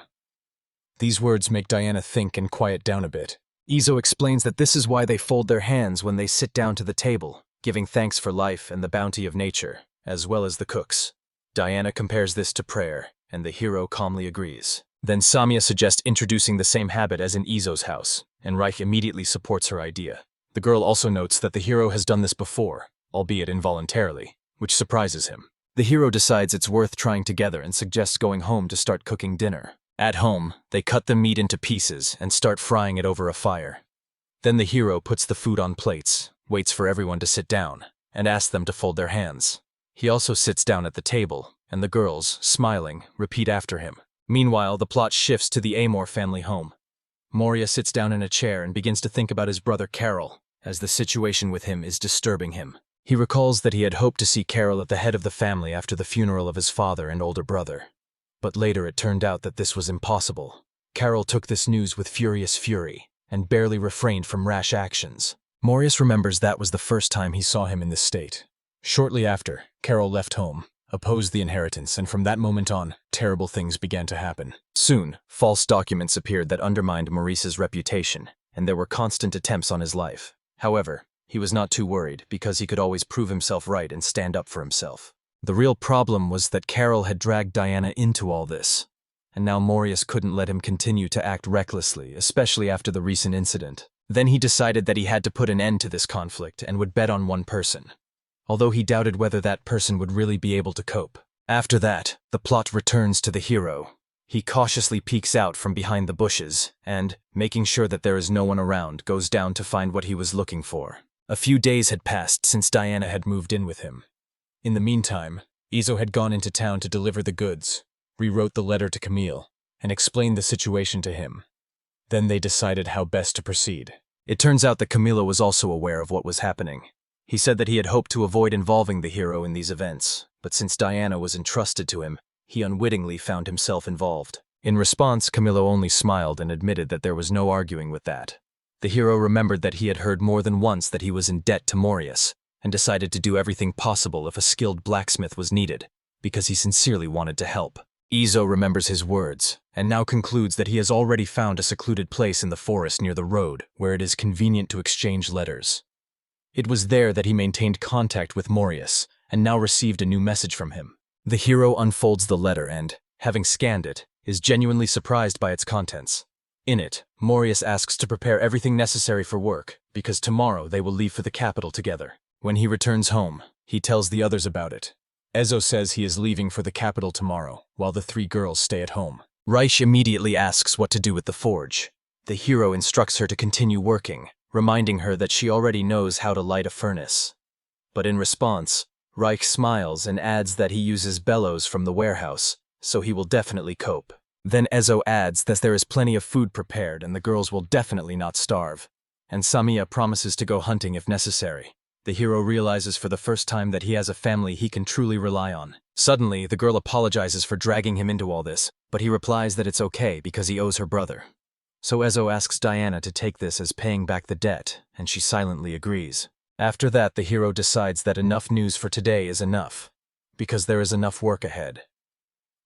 These words make Diana think and quiet down a bit. Izo explains that this is why they fold their hands when they sit down to the table, giving thanks for life and the bounty of nature, as well as the cooks. Diana compares this to prayer, and the hero calmly agrees. Then Samia suggests introducing the same habit as in Izo's house, and Reich immediately supports her idea. The girl also notes that the hero has done this before, albeit involuntarily, which surprises him. The hero decides it's worth trying together and suggests going home to start cooking dinner. At home, they cut the meat into pieces and start frying it over a fire. Then the hero puts the food on plates, waits for everyone to sit down, and asks them to fold their hands. He also sits down at the table, and the girls, smiling, repeat after him. Meanwhile, the plot shifts to the Amore family home. Moria sits down in a chair and begins to think about his brother Carol, as the situation with him is disturbing him. He recalls that he had hoped to see Carol at the head of the family after the funeral of his father and older brother. But later it turned out that this was impossible. Carol took this news with furious fury, and barely refrained from rash actions. Morius remembers that was the first time he saw him in this state. Shortly after, Carol left home, opposed the inheritance, and from that moment on, terrible things began to happen. Soon, false documents appeared that undermined Maurice's reputation, and there were constant attempts on his life. However, he was not too worried because he could always prove himself right and stand up for himself. The real problem was that Carol had dragged Diana into all this, and now Maurice couldn't let him continue to act recklessly, especially after the recent incident. Then he decided that he had to put an end to this conflict and would bet on one person, although he doubted whether that person would really be able to cope. After that, the plot returns to the hero. He cautiously peeks out from behind the bushes and, making sure that there is no one around, goes down to find what he was looking for. A few days had passed since Diana had moved in with him. In the meantime, Izo had gone into town to deliver the goods, rewrote the letter to Camille, and explained the situation to him. Then they decided how best to proceed. It turns out that Camilo was also aware of what was happening. He said that he had hoped to avoid involving the hero in these events, but since Diana was entrusted to him, he unwittingly found himself involved. In response, Camilo only smiled and admitted that there was no arguing with that. The hero remembered that he had heard more than once that he was in debt to Maurice, and decided to do everything possible if a skilled blacksmith was needed, because he sincerely wanted to help. Izo remembers his words, and now concludes that he has already found a secluded place in the forest near the road where it is convenient to exchange letters. It was there that he maintained contact with Maurice, and now received a new message from him. The hero unfolds the letter and, having scanned it, is genuinely surprised by its contents. In it, Maurice asks to prepare everything necessary for work, because tomorrow they will leave for the capital together. When he returns home, he tells the others about it. Ezo says he is leaving for the capital tomorrow, while the three girls stay at home. Reich immediately asks what to do with the forge. The hero instructs her to continue working, reminding her that she already knows how to light a furnace. But in response, Reich smiles and adds that he uses bellows from the warehouse, so he will definitely cope. Then Ezo adds that there is plenty of food prepared and the girls will definitely not starve. And Samia promises to go hunting if necessary. The hero realizes for the first time that he has a family he can truly rely on. Suddenly, the girl apologizes for dragging him into all this, but he replies that it's okay because he owes her brother. So Ezo asks Diana to take this as paying back the debt, and she silently agrees. After that, the hero decides that enough news for today is enough, because there is enough work ahead.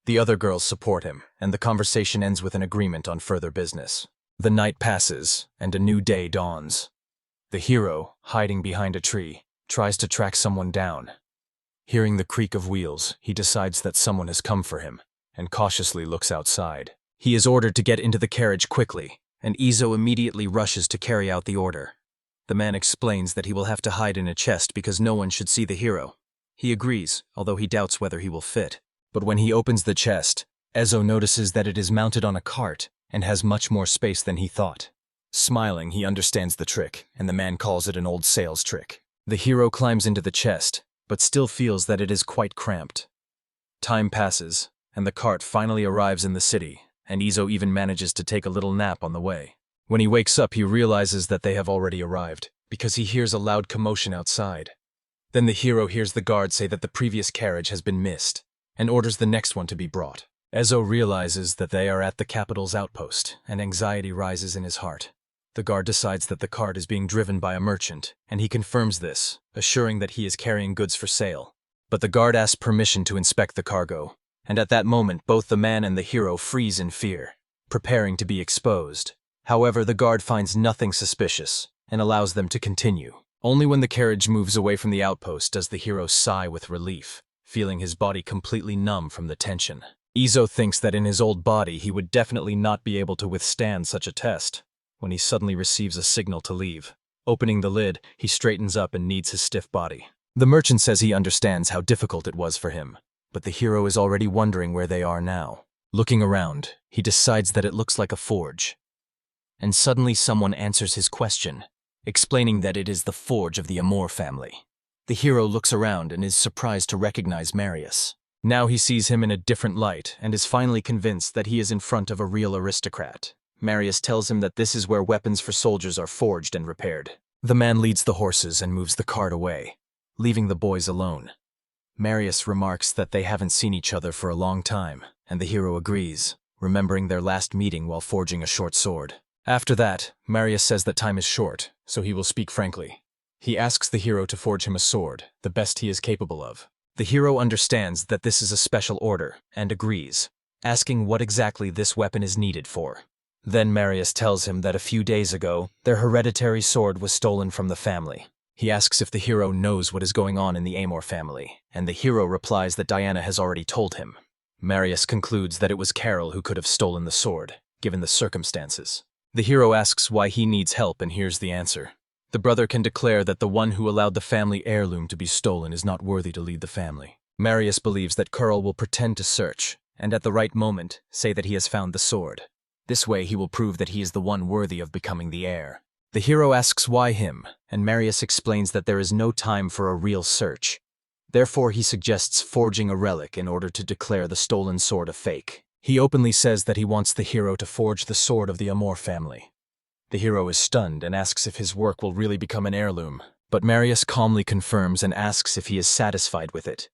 The other girls support him, and the conversation ends with an agreement on further business. The night passes, and a new day dawns. The hero, hiding behind a tree, tries to track someone down. Hearing the creak of wheels, he decides that someone has come for him, and cautiously looks outside. He is ordered to get into the carriage quickly, and Izo immediately rushes to carry out the order. The man explains that he will have to hide in a chest because no one should see the hero. He agrees, although he doubts whether he will fit. But when he opens the chest, Ezo notices that it is mounted on a cart and has much more space than he thought. Smiling, he understands the trick, and the man calls it an old sales trick. The hero climbs into the chest, but still feels that it is quite cramped. Time passes, and the cart finally arrives in the city, and Izo even manages to take a little nap on the way. When he wakes up, he realizes that they have already arrived, because he hears a loud commotion outside. Then the hero hears the guard say that the previous carriage has been missed, and orders the next one to be brought. Ezo realizes that they are at the capital's outpost, and anxiety rises in his heart. The guard decides that the cart is being driven by a merchant, and he confirms this, assuring that he is carrying goods for sale. But the guard asks permission to inspect the cargo, and at that moment both the man and the hero freeze in fear, preparing to be exposed. However, the guard finds nothing suspicious, and allows them to continue. Only when the carriage moves away from the outpost does the hero sigh with relief, feeling his body completely numb from the tension. Izo thinks that in his old body he would definitely not be able to withstand such a test, when he suddenly receives a signal to leave. Opening the lid, he straightens up and kneads his stiff body. The merchant says he understands how difficult it was for him, but the hero is already wondering where they are now. Looking around, he decides that it looks like a forge. And suddenly someone answers his question, explaining that it is the forge of the Amore family. The hero looks around and is surprised to recognize Marius. Now he sees him in a different light and is finally convinced that he is in front of a real aristocrat. Marius tells him that this is where weapons for soldiers are forged and repaired. The man leads the horses and moves the cart away, leaving the boys alone. Marius remarks that they haven't seen each other for a long time, and the hero agrees, remembering their last meeting while forging a short sword. After that, Marius says that time is short, so he will speak frankly. He asks the hero to forge him a sword, the best he is capable of. The hero understands that this is a special order, and agrees, asking what exactly this weapon is needed for. Then Marius tells him that a few days ago, their hereditary sword was stolen from the family. He asks if the hero knows what is going on in the Amore family, and the hero replies that Diana has already told him. Marius concludes that it was Carol who could have stolen the sword, given the circumstances. The hero asks why he needs help, and here's the answer. The brother can declare that the one who allowed the family heirloom to be stolen is not worthy to lead the family. Marius believes that Carl will pretend to search, and at the right moment, say that he has found the sword. This way he will prove that he is the one worthy of becoming the heir. The hero asks why him, and Marius explains that there is no time for a real search. Therefore he suggests forging a relic in order to declare the stolen sword a fake. He openly says that he wants the hero to forge the sword of the Amore family. The hero is stunned and asks if his work will really become an heirloom, but Marius calmly confirms and asks if he is satisfied with it.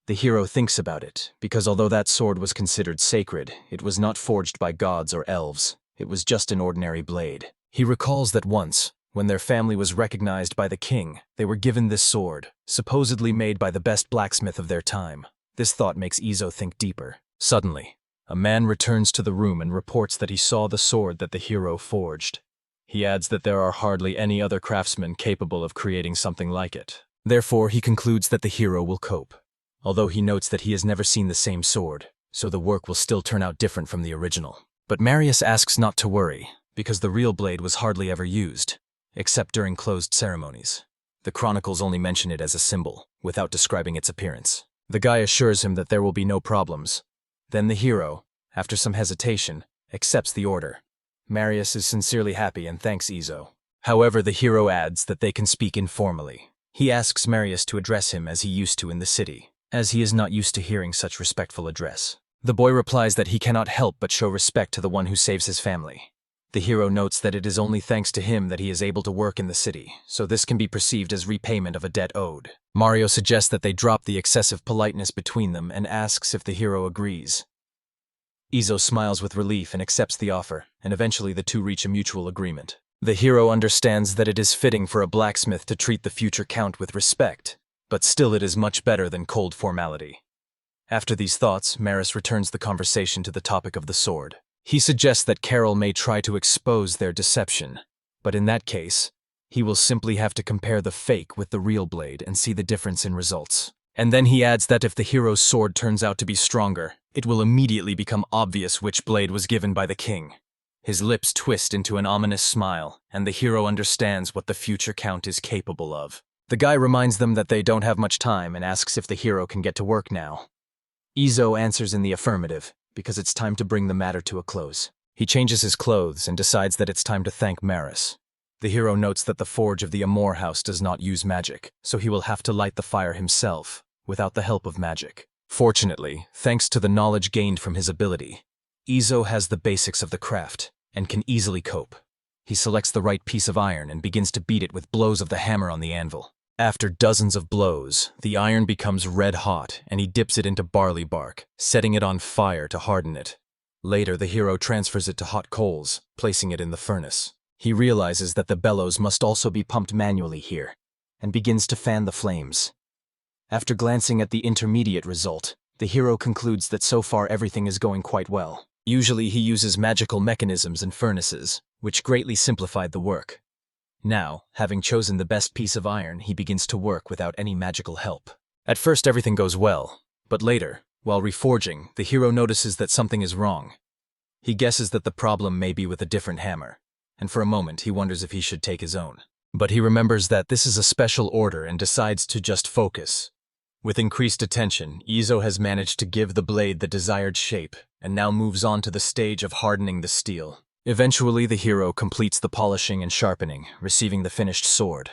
The hero thinks about it, because although that sword was considered sacred, it was not forged by gods or elves. It was just an ordinary blade. He recalls that once, when their family was recognized by the king, they were given this sword, supposedly made by the best blacksmith of their time. This thought makes Izo think deeper. Suddenly, a man returns to the room and reports that he saw the sword that the hero forged. He adds that there are hardly any other craftsmen capable of creating something like it. Therefore, he concludes that the hero will cope, although he notes that he has never seen the same sword, so the work will still turn out different from the original. But Marius asks not to worry, because the real blade was hardly ever used, except during closed ceremonies. The chronicles only mention it as a symbol, without describing its appearance. The guy assures him that there will be no problems. Then the hero, after some hesitation, accepts the order. Marius is sincerely happy and thanks Izo. However, the hero adds that they can speak informally. He asks Marius to address him as he used to in the city, as he is not used to hearing such respectful address. The boy replies that he cannot help but show respect to the one who saves his family. The hero notes that it is only thanks to him that he is able to work in the city, so this can be perceived as repayment of a debt owed. Mario suggests that they drop the excessive politeness between them and asks if the hero agrees. Izo smiles with relief and accepts the offer, and eventually the two reach a mutual agreement. The hero understands that it is fitting for a blacksmith to treat the future count with respect, but still it is much better than cold formality. After these thoughts, Marius returns the conversation to the topic of the sword. He suggests that Carol may try to expose their deception, but in that case, he will simply have to compare the fake with the real blade and see the difference in results. And then he adds that if the hero's sword turns out to be stronger, it will immediately become obvious which blade was given by the king. His lips twist into an ominous smile, and the hero understands what the future count is capable of. The guy reminds them that they don't have much time and asks if the hero can get to work now. Izo answers in the affirmative, because it's time to bring the matter to a close. He changes his clothes and decides that it's time to thank Marius. The hero notes that the forge of the Amore house does not use magic, so he will have to light the fire himself, without the help of magic. Fortunately, thanks to the knowledge gained from his ability, Izo has the basics of the craft, and can easily cope. He selects the right piece of iron and begins to beat it with blows of the hammer on the anvil. After dozens of blows, the iron becomes red hot, and he dips it into barley bark, setting it on fire to harden it. Later, the hero transfers it to hot coals, placing it in the furnace. He realizes that the bellows must also be pumped manually here, and begins to fan the flames. After glancing at the intermediate result, the hero concludes that so far everything is going quite well. Usually he uses magical mechanisms and furnaces, which greatly simplified the work. Now, having chosen the best piece of iron, he begins to work without any magical help. At first everything goes well, but later, while reforging, the hero notices that something is wrong. He guesses that the problem may be with a different hammer, and for a moment he wonders if he should take his own. But he remembers that this is a special order and decides to just focus. With increased attention, Izo has managed to give the blade the desired shape, and now moves on to the stage of hardening the steel. Eventually, the hero completes the polishing and sharpening, receiving the finished sword.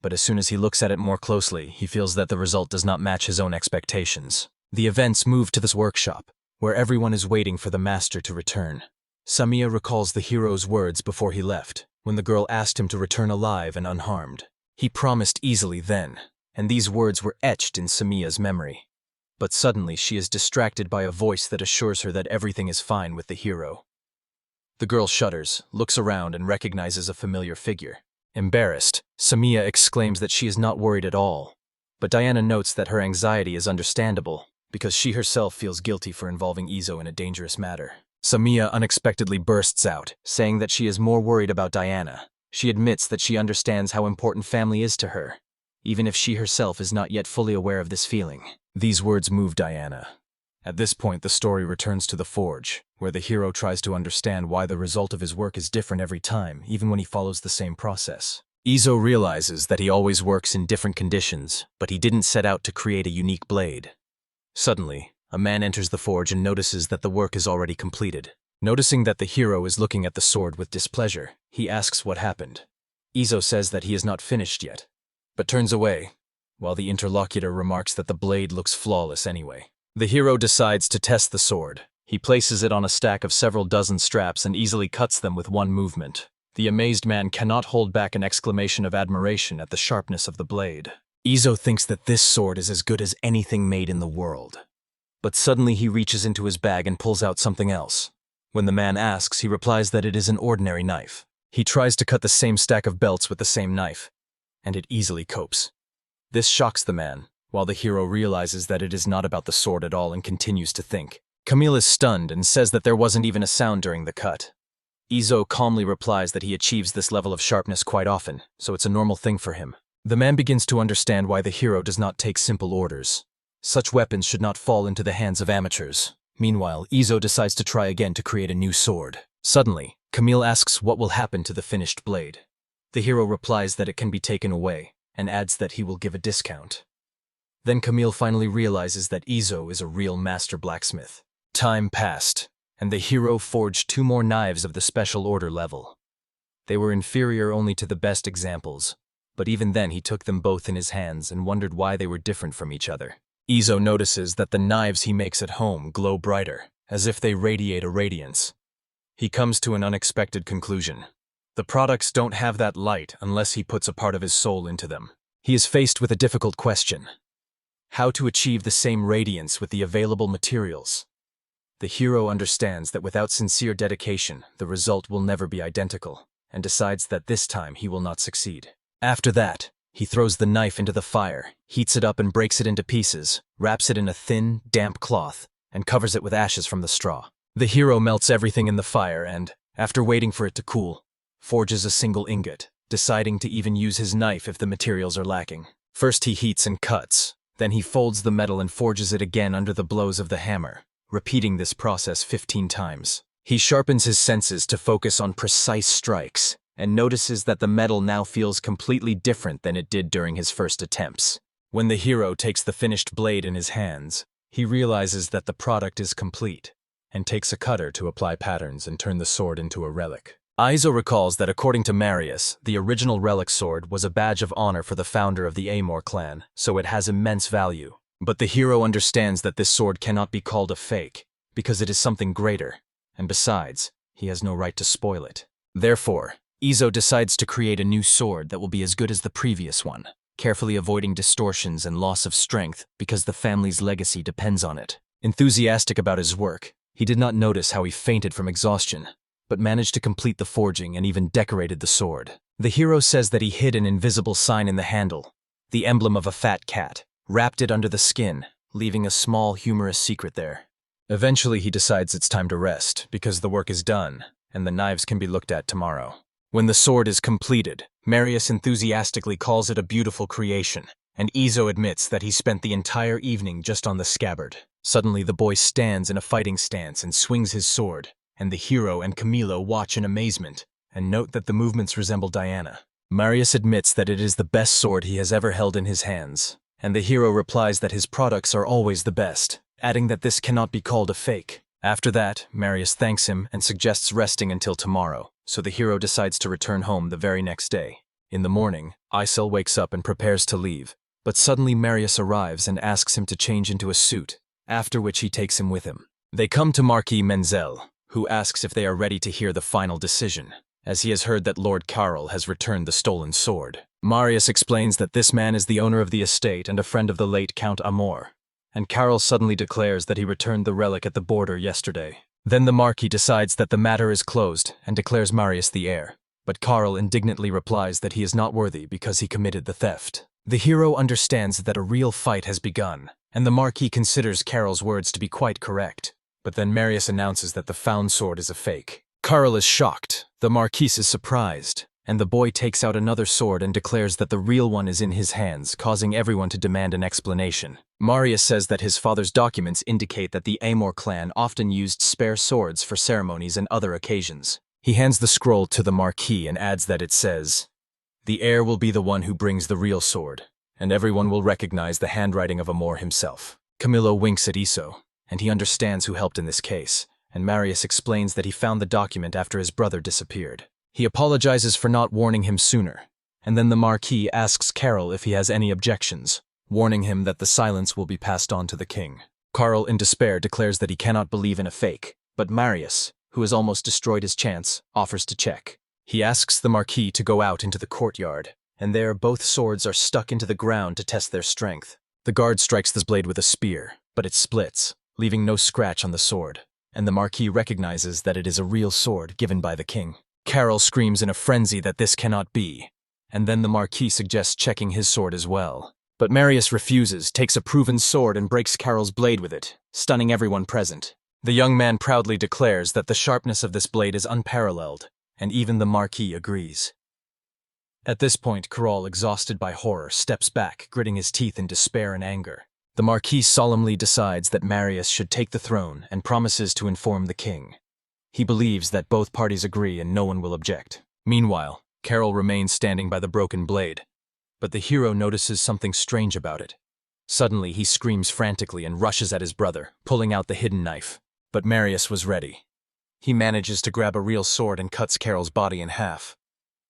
but as soon as he looks at it more closely, he feels that the result does not match his own expectations. The events move to this workshop, where everyone is waiting for the master to return. Samiya recalls the hero's words before he left, when the girl asked him to return alive and unharmed. He promised easily then, and these words were etched in Samiya's memory. But suddenly she is distracted by a voice that assures her that everything is fine with the hero. The girl shudders, looks around, and recognizes a familiar figure. Embarrassed, Samiya exclaims that she is not worried at all. But Diana notes that her anxiety is understandable, because she herself feels guilty for involving Izo in a dangerous matter. Samiya unexpectedly bursts out, saying that she is more worried about Diana. She admits that she understands how important family is to her, even if she herself is not yet fully aware of this feeling. These words move Diana. At this point, the story returns to the forge, where the hero tries to understand why the result of his work is different every time, even when he follows the same process. Izo realizes that he always works in different conditions, but he didn't set out to create a unique blade. Suddenly, a man enters the forge and notices that the work is already completed. Noticing that the hero is looking at the sword with displeasure, he asks what happened. Izo says that he is not finished yet, but turns away, while the interlocutor remarks that the blade looks flawless anyway. The hero decides to test the sword. He places it on a stack of several dozen straps and easily cuts them with one movement. The amazed man cannot hold back an exclamation of admiration at the sharpness of the blade. Izo thinks that this sword is as good as anything made in the world. But suddenly he reaches into his bag and pulls out something else. When the man asks, he replies that it is an ordinary knife. He tries to cut the same stack of belts with the same knife, and it easily copes. This shocks the man, while the hero realizes that it is not about the sword at all and continues to think. Camilo is stunned and says that there wasn't even a sound during the cut. Izo calmly replies that he achieves this level of sharpness quite often, so it's a normal thing for him. The man begins to understand why the hero does not take simple orders. Such weapons should not fall into the hands of amateurs. Meanwhile, Izo decides to try again to create a new sword. Suddenly, Camilo asks what will happen to the finished blade. The hero replies that it can be taken away, and adds that he will give a discount. Then Camilo finally realizes that Izo is a real master blacksmith. Time passed, and the hero forged 2 more knives of the special order level. They were inferior only to the best examples, but even then he took them both in his hands and wondered why they were different from each other. Izo notices that the knives he makes at home glow brighter, as if they radiate a radiance. He comes to an unexpected conclusion. The products don't have that light unless he puts a part of his soul into them. He is faced with a difficult question: how to achieve the same radiance with the available materials? The hero understands that without sincere dedication, the result will never be identical, and decides that this time he will not succeed. After that, he throws the knife into the fire, heats it up and breaks it into pieces, wraps it in a thin, damp cloth, and covers it with ashes from the straw. The hero melts everything in the fire and, after waiting for it to cool, forges a single ingot, deciding to even use his knife if the materials are lacking. First he heats and cuts, then he folds the metal and forges it again under the blows of the hammer, repeating this process 15 times. He sharpens his senses to focus on precise strikes, and notices that the metal now feels completely different than it did during his first attempts. When the hero takes the finished blade in his hands, he realizes that the product is complete, and takes a cutter to apply patterns and turn the sword into a relic. Izo recalls that according to Marius, the original relic sword was a badge of honor for the founder of the Amore clan, so it has immense value. But the hero understands that this sword cannot be called a fake, because it is something greater, and besides, he has no right to spoil it. Therefore, Izo decides to create a new sword that will be as good as the previous one, carefully avoiding distortions and loss of strength because the family's legacy depends on it. Enthusiastic about his work, he did not notice how he fainted from exhaustion, but managed to complete the forging and even decorated the sword. The hero says that he hid an invisible sign in the handle, the emblem of a fat cat, wrapped it under the skin, leaving a small humorous secret there. Eventually he decides it's time to rest because the work is done and the knives can be looked at tomorrow. When the sword is completed, Marius enthusiastically calls it a beautiful creation, and Izo admits that he spent the entire evening just on the scabbard. Suddenly the boy stands in a fighting stance and swings his sword, and the hero and Camilo watch in amazement and note that the movements resemble Diana. Marius admits that it is the best sword he has ever held in his hands, and the hero replies that his products are always the best, adding that this cannot be called a fake. After that, Marius thanks him and suggests resting until tomorrow, so the hero decides to return home the very next day. In the morning, Isel wakes up and prepares to leave, but suddenly Marius arrives and asks him to change into a suit, after which he takes him with him. They come to Marquis Menzel, who asks if they are ready to hear the final decision, as he has heard that Lord Carl has returned the stolen sword. Marius explains that this man is the owner of the estate and a friend of the late Count Amore, and Carl suddenly declares that he returned the relic at the border yesterday. Then the Marquis decides that the matter is closed and declares Marius the heir, but Carl indignantly replies that he is not worthy because he committed the theft. The hero understands that a real fight has begun, and the Marquis considers Carl's words to be quite correct. But then Marius announces that the found sword is a fake. Carl is shocked, the Marquis is surprised, and the boy takes out another sword and declares that the real one is in his hands, causing everyone to demand an explanation. Marius says that his father's documents indicate that the Amore clan often used spare swords for ceremonies and other occasions. He hands the scroll to the Marquis and adds that it says, "The heir will be the one who brings the real sword, and everyone will recognize the handwriting of Amore himself." Camilo winks at Iso, and he understands who helped in this case, and Marius explains that he found the document after his brother disappeared. He apologizes for not warning him sooner, and then the Marquis asks Carl if he has any objections, warning him that the silence will be passed on to the king. Carl, in despair, declares that he cannot believe in a fake, but Marius, who has almost destroyed his chance, offers to check. He asks the Marquis to go out into the courtyard, and there both swords are stuck into the ground to test their strength. The guard strikes this blade with a spear, but it splits, leaving no scratch on the sword, and the Marquis recognizes that it is a real sword given by the king. Carol screams in a frenzy that this cannot be, and then the Marquis suggests checking his sword as well. But Marius refuses, takes a proven sword and breaks Carol's blade with it, stunning everyone present. The young man proudly declares that the sharpness of this blade is unparalleled, and even the Marquis agrees. At this point, Carol, exhausted by horror, steps back, gritting his teeth in despair and anger. The Marquis solemnly decides that Marius should take the throne and promises to inform the king. He believes that both parties agree and no one will object. Meanwhile, Carol remains standing by the broken blade, but the hero notices something strange about it. Suddenly, he screams frantically and rushes at his brother, pulling out the hidden knife. But Marius was ready. He manages to grab a real sword and cuts Carol's body in half.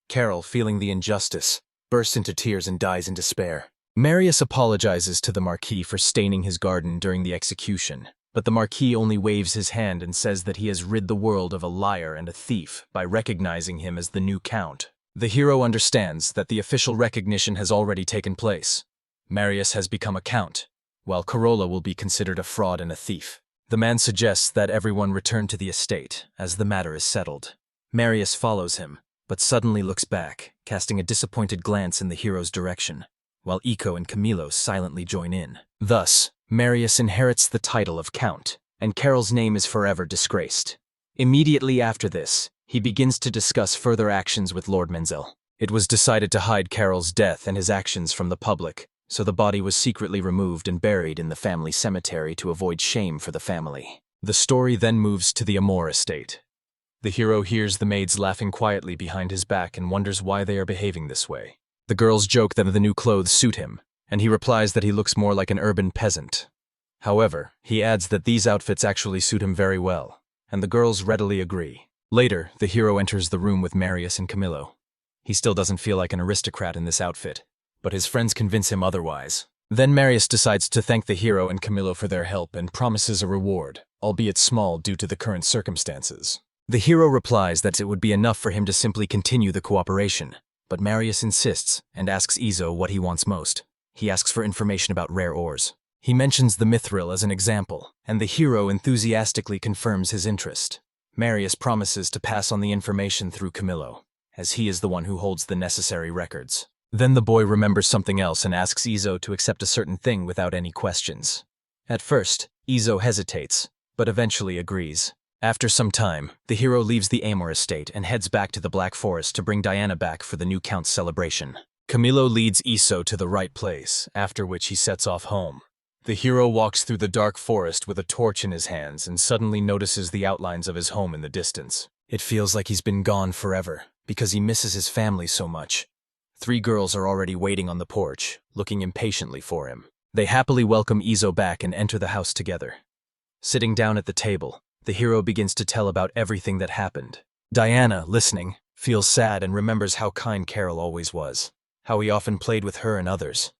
Carol, feeling the injustice, bursts into tears and dies in despair. Marius apologizes to the Marquis for staining his garden during the execution, but the Marquis only waves his hand and says that he has rid the world of a liar and a thief by recognizing him as the new count. The hero understands that the official recognition has already taken place. Marius has become a count, while Corolla will be considered a fraud and a thief. The man suggests that everyone return to the estate, as the matter is settled. Marius follows him, but suddenly looks back, casting a disappointed glance in the hero's direction, while Iko and Camilo silently join in. Thus, Marius inherits the title of Count, and Carol's name is forever disgraced. Immediately after this, he begins to discuss further actions with Lord Menzel. It was decided to hide Carol's death and his actions from the public, so the body was secretly removed and buried in the family cemetery to avoid shame for the family. The story then moves to the Amore estate. The hero hears the maids laughing quietly behind his back and wonders why they are behaving this way. The girls joke that the new clothes suit him, and he replies that he looks more like an urban peasant. However, he adds that these outfits actually suit him very well, and the girls readily agree. Later, the hero enters the room with Marius and Camilo. He still doesn't feel like an aristocrat in this outfit, but his friends convince him otherwise. Then Marius decides to thank the hero and Camilo for their help and promises a reward, albeit small due to the current circumstances. The hero replies that it would be enough for him to simply continue the cooperation, but Marius insists and asks Izo what he wants most. He asks for information about rare ores. He mentions the Mithril as an example, and the hero enthusiastically confirms his interest. Marius promises to pass on the information through Camilo, as he is the one who holds the necessary records. Then the boy remembers something else and asks Izo to accept a certain thing without any questions. At first, Izo hesitates, but eventually agrees. After some time, the hero leaves the Amore estate and heads back to the Black Forest to bring Diana back for the new Count's celebration. Camilo leads Iso to the right place, after which he sets off home. The hero walks through the dark forest with a torch in his hands and suddenly notices the outlines of his home in the distance. It feels like he's been gone forever, because he misses his family so much. 3 girls are already waiting on the porch, looking impatiently for him. They happily welcome Izo back and enter the house together. Sitting down at the table, the hero begins to tell about everything that happened. Diana, listening, feels sad and remembers how kind Carol always was, how he often played with her and others.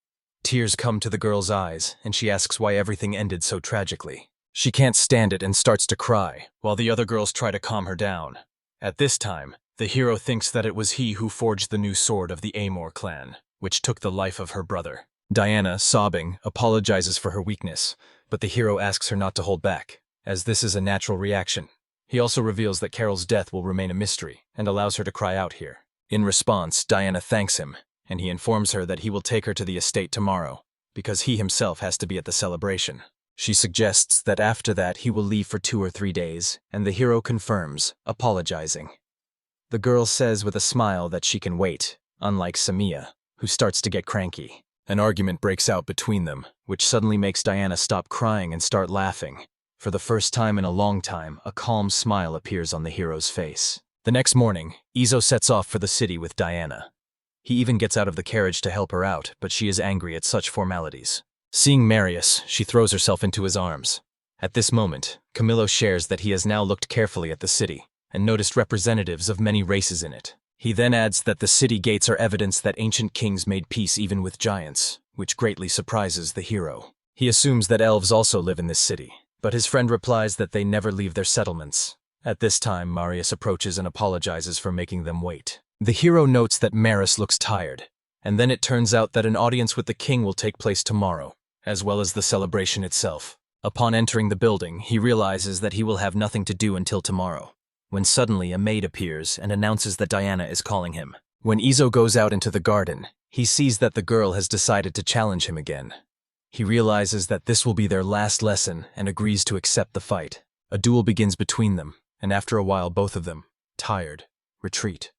Tears come to the girl's eyes, and she asks why everything ended so tragically. She can't stand it and starts to cry, while the other girls try to calm her down. At this time, the hero thinks that it was he who forged the new sword of the Amore clan, which took the life of her brother. Diana, sobbing, apologizes for her weakness, but the hero asks her not to hold back, as this is a natural reaction. He also reveals that Carol's death will remain a mystery, and allows her to cry out here. In response, Diana thanks him, and he informs her that he will take her to the estate tomorrow, because he himself has to be at the celebration. She suggests that after that he will leave for 2 or 3 days, and the hero confirms, apologizing. The girl says with a smile that she can wait, unlike Samia, who starts to get cranky. An argument breaks out between them, which suddenly makes Diana stop crying and start laughing. For the first time in a long time, a calm smile appears on the hero's face. The next morning, Izo sets off for the city with Diana. He even gets out of the carriage to help her out, but she is angry at such formalities. Seeing Marius, she throws herself into his arms. At this moment, Camilo shares that he has now looked carefully at the city, and noticed representatives of many races in it. He then adds that the city gates are evidence that ancient kings made peace even with giants, which greatly surprises the hero. He assumes that elves also live in this city, but his friend replies that they never leave their settlements. At this time, Marius approaches and apologizes for making them wait. The hero notes that Marius looks tired, and then it turns out that an audience with the king will take place tomorrow, as well as the celebration itself. Upon entering the building, he realizes that he will have nothing to do until tomorrow, when suddenly a maid appears and announces that Diana is calling him. When Izo goes out into the garden, he sees that the girl has decided to challenge him again. He realizes that this will be their last lesson and agrees to accept the fight. A duel begins between them, and after a while both of them, tired, retreat.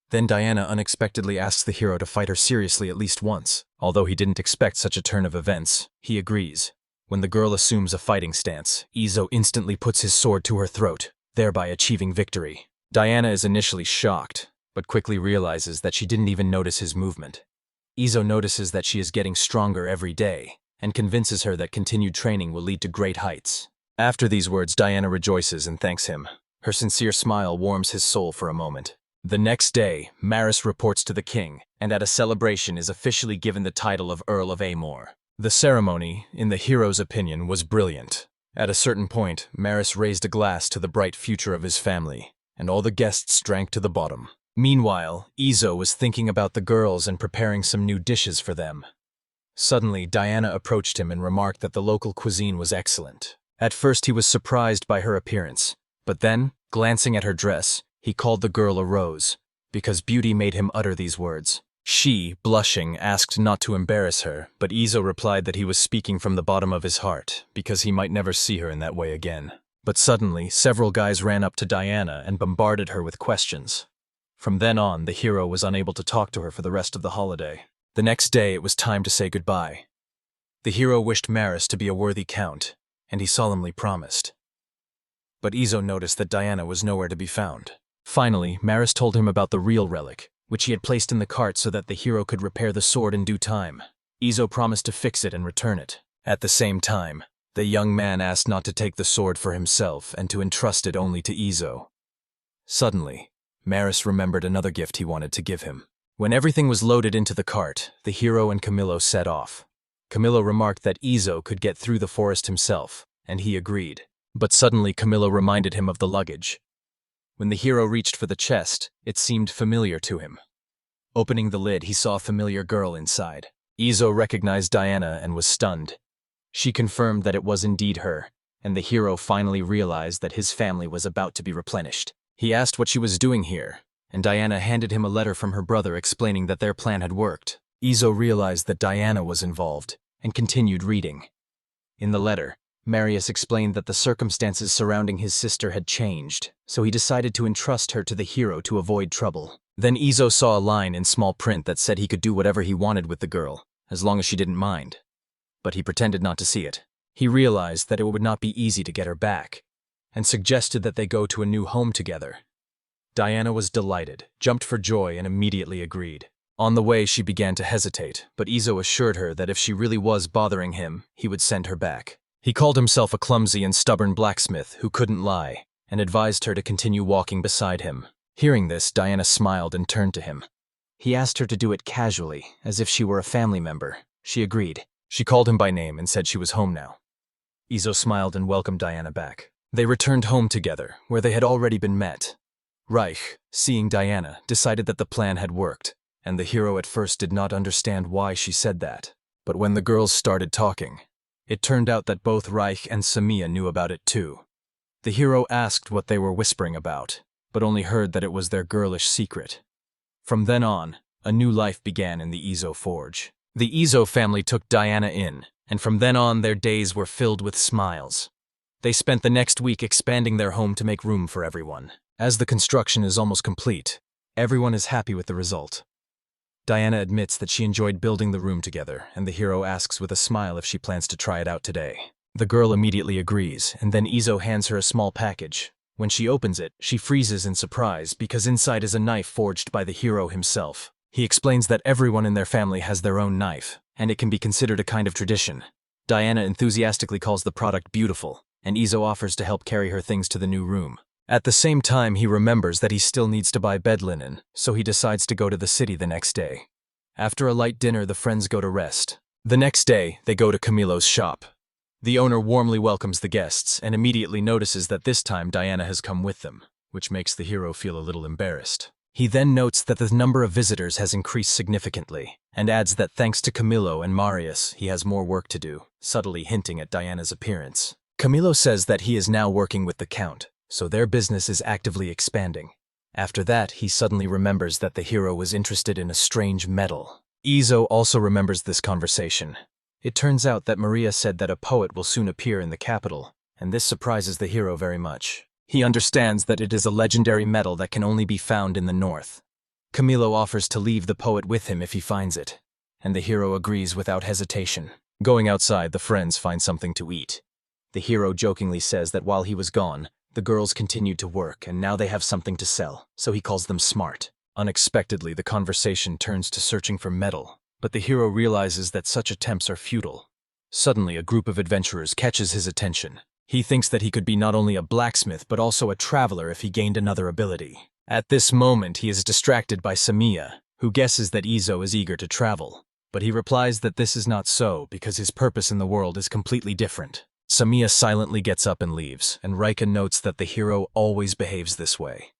Then Diana unexpectedly asks the hero to fight her seriously at least once. Although he didn't expect such a turn of events, he agrees. When the girl assumes a fighting stance, Izo instantly puts his sword to her throat, thereby achieving victory. Diana is initially shocked, but quickly realizes that she didn't even notice his movement. Izo notices that she is getting stronger every day, and convinces her that continued training will lead to great heights. After these words, Diana rejoices and thanks him. Her sincere smile warms his soul for a moment. The next day, Marius reports to the king, and at a celebration is officially given the title of Earl of Amore. The ceremony, in the hero's opinion, was brilliant. At a certain point, Marius raised a glass to the bright future of his family, and all the guests drank to the bottom. Meanwhile, Izo was thinking about the girls and preparing some new dishes for them. Suddenly, Diana approached him and remarked that the local cuisine was excellent. At first he was surprised by her appearance, but then, glancing at her dress, he called the girl a rose, because beauty made him utter these words. She, blushing, asked not to embarrass her, but Izo replied that he was speaking from the bottom of his heart, because he might never see her in that way again. But suddenly, several guys ran up to Diana and bombarded her with questions. From then on, the hero was unable to talk to her for the rest of the holiday. The next day, it was time to say goodbye. The hero wished Marius to be a worthy count, and he solemnly promised. But Izo noticed that Diana was nowhere to be found. Finally, Marius told him about the real relic, which he had placed in the cart so that the hero could repair the sword in due time. Izo promised to fix it and return it. At the same time, the young man asked not to take the sword for himself and to entrust it only to Izo. Suddenly, Marius remembered another gift he wanted to give him. When everything was loaded into the cart, the hero and Camilo set off. Camilo remarked that Izo could get through the forest himself, and he agreed. But suddenly Camilo reminded him of the luggage. When the hero reached for the chest, it seemed familiar to him. Opening the lid, he saw a familiar girl inside. Izo recognized Diana and was stunned. She confirmed that it was indeed her, and the hero finally realized that his family was about to be replenished. He asked what she was doing here, and Diana handed him a letter from her brother explaining that their plan had worked. Izo realized that Diana was involved, and continued reading. In the letter, Marius explained that the circumstances surrounding his sister had changed, so he decided to entrust her to the hero to avoid trouble. Then Izo saw a line in small print that said he could do whatever he wanted with the girl, as long as she didn't mind. But he pretended not to see it. He realized that it would not be easy to get her back, and suggested that they go to a new home together. Diana was delighted, jumped for joy, and immediately agreed. On the way, she began to hesitate, but Izo assured her that if she really was bothering him, he would send her back. He called himself a clumsy and stubborn blacksmith who couldn't lie, and advised her to continue walking beside him. Hearing this, Diana smiled and turned to him. He asked her to do it casually, as if she were a family member. She agreed. She called him by name and said she was home now. Izo smiled and welcomed Diana back. They returned home together, where they had already been met. Reich, seeing Diana, decided that the plan had worked, and the hero at first did not understand why she said that. But when the girls started talking, it turned out that both Reich and Samiya knew about it too. The hero asked what they were whispering about, but only heard that it was their girlish secret. From then on, a new life began in the Izo forge. The Izo family took Diana in, and from then on their days were filled with smiles. They spent the next week expanding their home to make room for everyone. As the construction is almost complete, everyone is happy with the result. Diana admits that she enjoyed building the room together, and the hero asks with a smile if she plans to try it out today. The girl immediately agrees, and then Izo hands her a small package. When she opens it, she freezes in surprise because inside is a knife forged by the hero himself. He explains that everyone in their family has their own knife, and it can be considered a kind of tradition. Diana enthusiastically calls the product beautiful, and Izo offers to help carry her things to the new room. At the same time, he remembers that he still needs to buy bed linen, so he decides to go to the city the next day. After a light dinner, the friends go to rest. The next day, they go to Camilo's shop. The owner warmly welcomes the guests and immediately notices that this time Diana has come with them, which makes the hero feel a little embarrassed. He then notes that the number of visitors has increased significantly, and adds that thanks to Camilo and Marius, he has more work to do, subtly hinting at Diana's appearance. Camilo says that he is now working with the Count, so their business is actively expanding. After that, he suddenly remembers that the hero was interested in a strange metal. Izo also remembers this conversation. It turns out that Maria said that a poet will soon appear in the capital, and this surprises the hero very much. He understands that it is a legendary metal that can only be found in the north. Camilo offers to leave the poet with him if he finds it, and the hero agrees without hesitation. Going outside, the friends find something to eat. The hero jokingly says that while he was gone, the girls continued to work and now they have something to sell, so he calls them smart. Unexpectedly, the conversation turns to searching for metal, but the hero realizes that such attempts are futile. Suddenly, a group of adventurers catches his attention. He thinks that he could be not only a blacksmith but also a traveler if he gained another ability. At this moment, he is distracted by Samiya, who guesses that Izo is eager to travel. But he replies that this is not so because his purpose in the world is completely different. Samiya silently gets up and leaves, and Rika notes that the hero always behaves this way.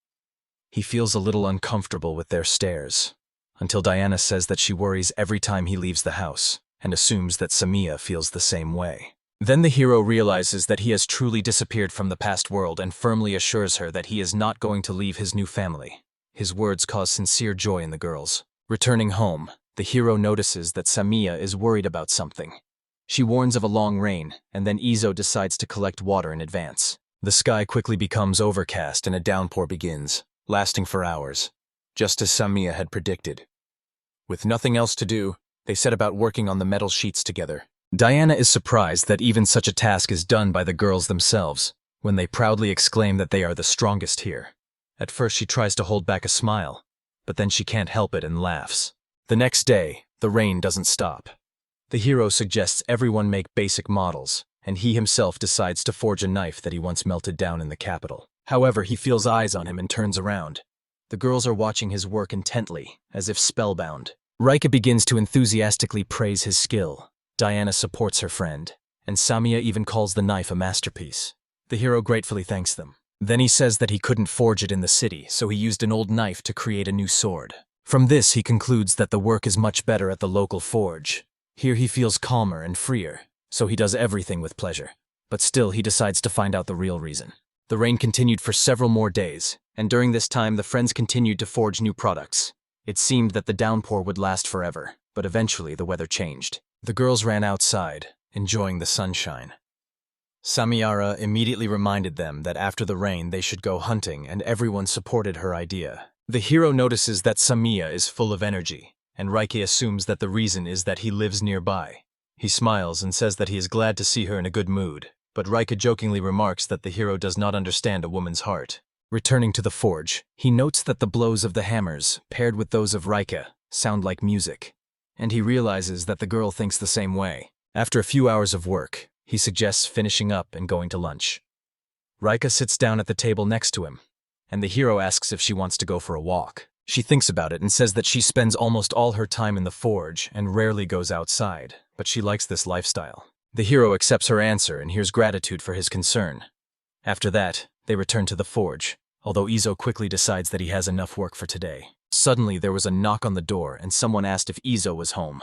He feels a little uncomfortable with their stares, until Diana says that she worries every time he leaves the house, and assumes that Samiya feels the same way. Then the hero realizes that he has truly disappeared from the past world and firmly assures her that he is not going to leave his new family. His words cause sincere joy in the girls. Returning home, the hero notices that Samiya is worried about something. She warns of a long rain, and then Izo decides to collect water in advance. The sky quickly becomes overcast and a downpour begins, lasting for hours, just as Samiya had predicted. With nothing else to do, they set about working on the metal sheets together. Diana is surprised that even such a task is done by the girls themselves, when they proudly exclaim that they are the strongest here. At first she tries to hold back a smile, but then she can't help it and laughs. The next day, the rain doesn't stop. The hero suggests everyone make basic models, and he himself decides to forge a knife that he once melted down in the capital. However, he feels eyes on him and turns around. The girls are watching his work intently, as if spellbound. Rika begins to enthusiastically praise his skill. Diana supports her friend, and Samiya even calls the knife a masterpiece. The hero gratefully thanks them. Then he says that he couldn't forge it in the city, so he used an old knife to create a new sword. From this, he concludes that the work is much better at the local forge. Here he feels calmer and freer, so he does everything with pleasure. But still, he decides to find out the real reason. The rain continued for several more days, and during this time the friends continued to forge new products. It seemed that the downpour would last forever, but eventually the weather changed. The girls ran outside, enjoying the sunshine. Samiyara immediately reminded them that after the rain they should go hunting, and everyone supported her idea. The hero notices that Samiya is full of energy, and Rika assumes that the reason is that he lives nearby. He smiles and says that he is glad to see her in a good mood, but Rika jokingly remarks that the hero does not understand a woman's heart. Returning to the forge, he notes that the blows of the hammers, paired with those of Rika, sound like music, and he realizes that the girl thinks the same way. After a few hours of work, he suggests finishing up and going to lunch. Rika sits down at the table next to him, and the hero asks if she wants to go for a walk. She thinks about it and says that she spends almost all her time in the forge and rarely goes outside, but she likes this lifestyle. The hero accepts her answer and hears gratitude for his concern. After that, they return to the forge, although Izo quickly decides that he has enough work for today. Suddenly, there was a knock on the door and someone asked if Izo was home.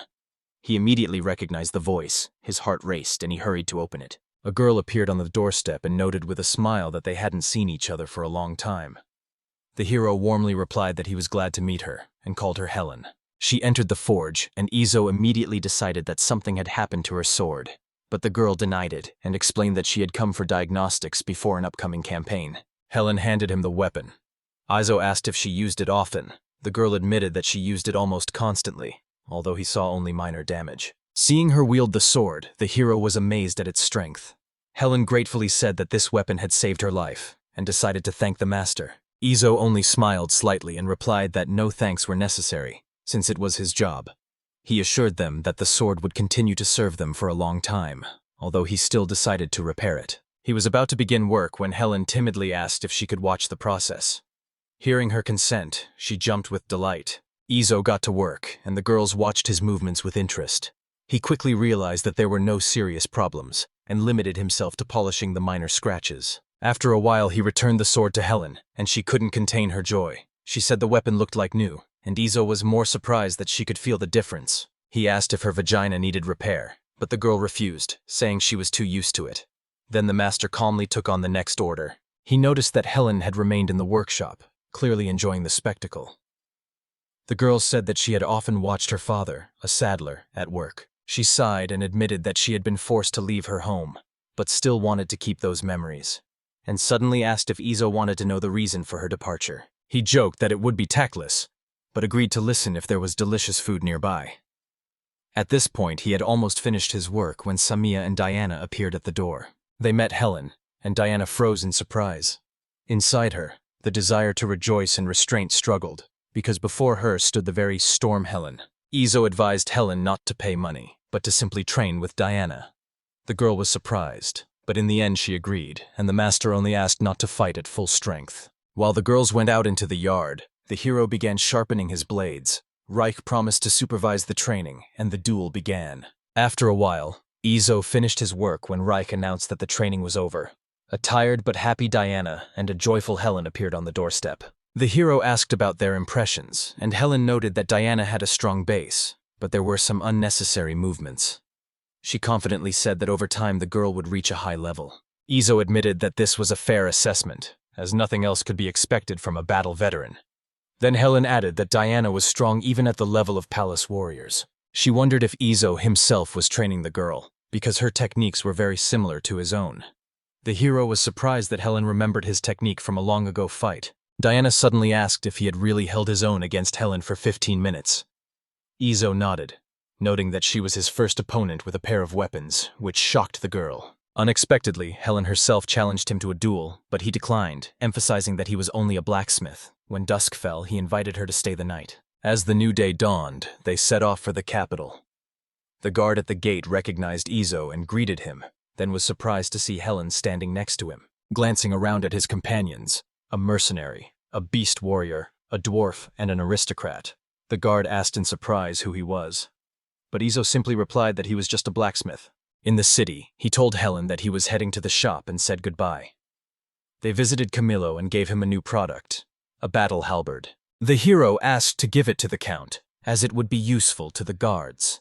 He immediately recognized the voice, his heart raced, and he hurried to open it. A girl appeared on the doorstep and noted with a smile that they hadn't seen each other for a long time. The hero warmly replied that he was glad to meet her, and called her Helen. She entered the forge, and Izo immediately decided that something had happened to her sword. But the girl denied it, and explained that she had come for diagnostics before an upcoming campaign. Helen handed him the weapon. Izo asked if she used it often. The girl admitted that she used it almost constantly, although he saw only minor damage. Seeing her wield the sword, the hero was amazed at its strength. Helen gratefully said that this weapon had saved her life, and decided to thank the master. Izo only smiled slightly and replied that no thanks were necessary, since it was his job. He assured them that the sword would continue to serve them for a long time, although he still decided to repair it. He was about to begin work when Helen timidly asked if she could watch the process. Hearing her consent, she jumped with delight. Izo got to work, and the girls watched his movements with interest. He quickly realized that there were no serious problems, and limited himself to polishing the minor scratches. After a while, he returned the sword to Helen, and she couldn't contain her joy. She said the weapon looked like new, and Izo was more surprised that she could feel the difference. He asked if her vagina needed repair, but the girl refused, saying she was too used to it. Then the master calmly took on the next order. He noticed that Helen had remained in the workshop, clearly enjoying the spectacle. The girl said that she had often watched her father, a saddler, at work. She sighed and admitted that she had been forced to leave her home, but still wanted to keep those memories, and suddenly asked if Izo wanted to know the reason for her departure. He joked that it would be tactless, but agreed to listen if there was delicious food nearby. At this point, he had almost finished his work when Samia and Diana appeared at the door. They met Helen, and Diana froze in surprise. Inside her, the desire to rejoice and restraint struggled, because before her stood the very storm Helen. Izo advised Helen not to pay money, but to simply train with Diana. The girl was surprised, but in the end she agreed, and the master only asked not to fight at full strength. While the girls went out into the yard, the hero began sharpening his blades. Reich promised to supervise the training, and the duel began. After a while, Izo finished his work when Reich announced that the training was over. A tired but happy Diana and a joyful Helen appeared on the doorstep. The hero asked about their impressions, and Helen noted that Diana had a strong base, but there were some unnecessary movements. She confidently said that over time the girl would reach a high level. Izo admitted that this was a fair assessment, as nothing else could be expected from a battle veteran. Then Helen added that Diana was strong even at the level of palace warriors. She wondered if Izo himself was training the girl, because her techniques were very similar to his own. The hero was surprised that Helen remembered his technique from a long-ago fight. Diana suddenly asked if he had really held his own against Helen for 15 minutes. Izo nodded, noting that she was his first opponent with a pair of weapons, which shocked the girl. Unexpectedly, Helen herself challenged him to a duel, but he declined, emphasizing that he was only a blacksmith. When dusk fell, he invited her to stay the night. As the new day dawned, they set off for the capital. The guard at the gate recognized Izo and greeted him, then was surprised to see Helen standing next to him. Glancing around at his companions, a mercenary, a beast warrior, a dwarf, and an aristocrat, the guard asked in surprise who he was. But Izo simply replied that he was just a blacksmith. In the city, he told Helen that he was heading to the shop and said goodbye. They visited Camilo and gave him a new product, a battle halberd. The hero asked to give it to the count, as it would be useful to the guards.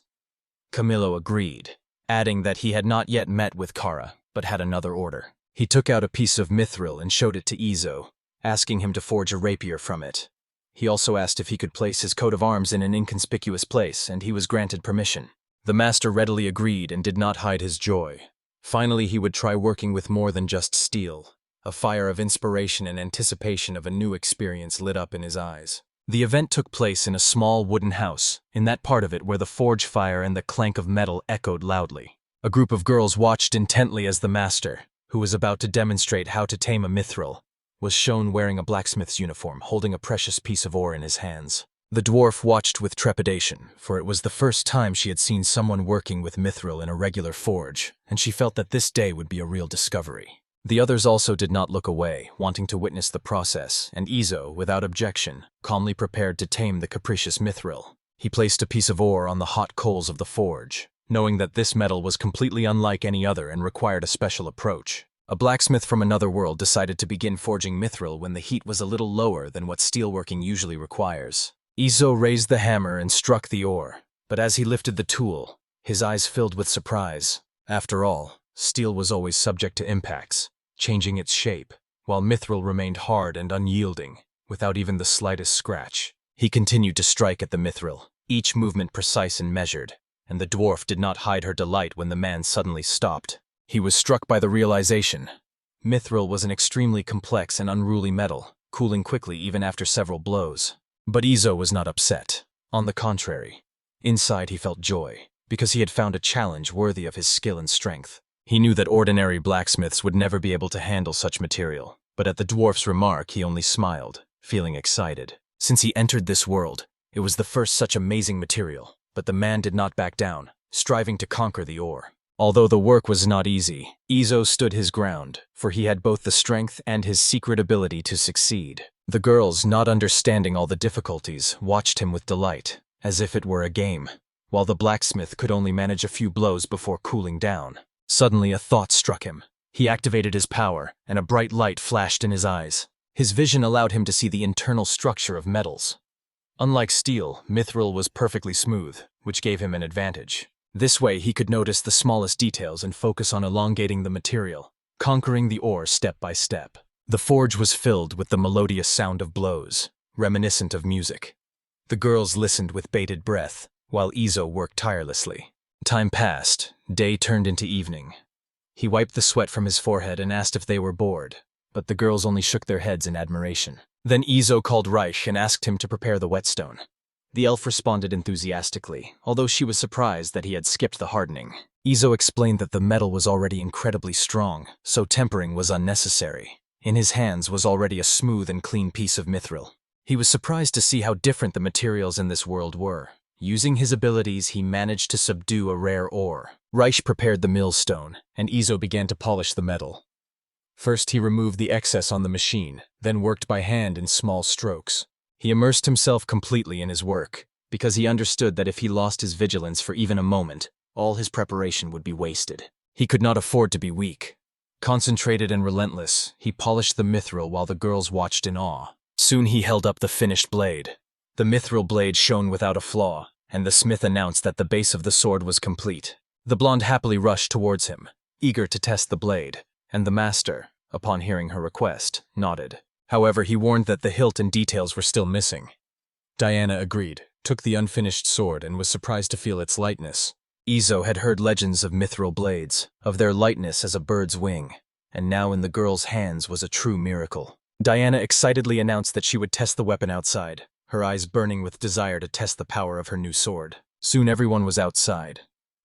Camilo agreed, adding that he had not yet met with Kara, but had another order. He took out a piece of Mithril and showed it to Izo, asking him to forge a rapier from it. He also asked if he could place his coat of arms in an inconspicuous place, and he was granted permission. The master readily agreed and did not hide his joy. Finally, he would try working with more than just steel. A fire of inspiration and anticipation of a new experience lit up in his eyes. The event took place in a small wooden house, in that part of it where the forge fire and the clank of metal echoed loudly. A group of girls watched intently as the master, who was about to demonstrate how to tame a mithril, was shown wearing a blacksmith's uniform, holding a precious piece of ore in his hands. The dwarf watched with trepidation, for it was the first time she had seen someone working with mithril in a regular forge, and she felt that this day would be a real discovery. The others also did not look away, wanting to witness the process, and Izo, without objection, calmly prepared to tame the capricious Mithril. He placed a piece of ore on the hot coals of the forge, knowing that this metal was completely unlike any other and required a special approach. A blacksmith from another world decided to begin forging Mithril when the heat was a little lower than what steelworking usually requires. Izo raised the hammer and struck the ore, but as he lifted the tool, his eyes filled with surprise. After all, steel was always subject to impacts, changing its shape, while Mithril remained hard and unyielding, without even the slightest scratch. He continued to strike at the Mithril, each movement precise and measured, and the dwarf did not hide her delight when the man suddenly stopped. He was struck by the realization. Mithril was an extremely complex and unruly metal, cooling quickly even after several blows. But Izo was not upset. On the contrary, inside he felt joy, because he had found a challenge worthy of his skill and strength. He knew that ordinary blacksmiths would never be able to handle such material, but at the dwarf's remark he only smiled, feeling excited. Since he entered this world, it was the first such amazing material, but the man did not back down, striving to conquer the ore. Although the work was not easy, Izo stood his ground, for he had both the strength and his secret ability to succeed. The girls, not understanding all the difficulties, watched him with delight, as if it were a game, while the blacksmith could only manage a few blows before cooling down. Suddenly a thought struck him. He activated his power, and a bright light flashed in his eyes. His vision allowed him to see the internal structure of metals. Unlike steel, Mithril was perfectly smooth, which gave him an advantage. This way he could notice the smallest details and focus on elongating the material, conquering the ore step by step. The forge was filled with the melodious sound of blows, reminiscent of music. The girls listened with bated breath, while Izo worked tirelessly. Time passed. Day turned into evening. He wiped the sweat from his forehead and asked if they were bored, but the girls only shook their heads in admiration. Then Izo called Reich and asked him to prepare the whetstone. The elf responded enthusiastically, although she was surprised that he had skipped the hardening. Izo explained that the metal was already incredibly strong, so tempering was unnecessary. In his hands was already a smooth and clean piece of mithril. He was surprised to see how different the materials in this world were. Using his abilities, he managed to subdue a rare ore. Reich prepared the millstone, and Izo began to polish the metal. First he removed the excess on the machine, then worked by hand in small strokes. He immersed himself completely in his work, because he understood that if he lost his vigilance for even a moment, all his preparation would be wasted. He could not afford to be weak. Concentrated and relentless, he polished the mithril while the girls watched in awe. Soon he held up the finished blade. The mithril blade shone without a flaw, and the smith announced that the base of the sword was complete. The blonde happily rushed towards him, eager to test the blade, and the master, upon hearing her request, nodded. However, he warned that the hilt and details were still missing. Diana agreed, took the unfinished sword, and was surprised to feel its lightness. Izo had heard legends of mithril blades, of their lightness as a bird's wing, and now in the girl's hands was a true miracle. Diana excitedly announced that she would test the weapon outside, her eyes burning with desire to test the power of her new sword. Soon everyone was outside.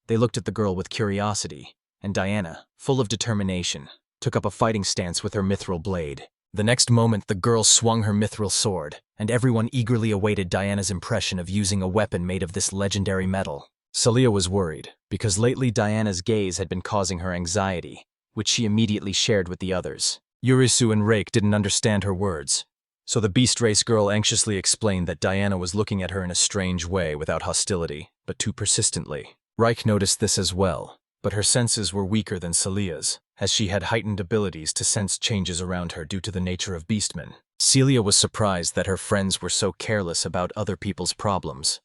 They looked at the girl with curiosity, and Diana, full of determination, took up a fighting stance with her mithril blade. The next moment the girl swung her mithril sword, and everyone eagerly awaited Diana's impression of using a weapon made of this legendary metal. Celia was worried, because lately Diana's gaze had been causing her anxiety, which she immediately shared with the others. Yurisu and Rake didn't understand her words, so the beast race girl anxiously explained that Diana was looking at her in a strange way without hostility, but too persistently. Reich noticed this as well, but her senses were weaker than Celia's, as she had heightened abilities to sense changes around her due to the nature of beastmen. Celia was surprised that her friends were so careless about other people's problems.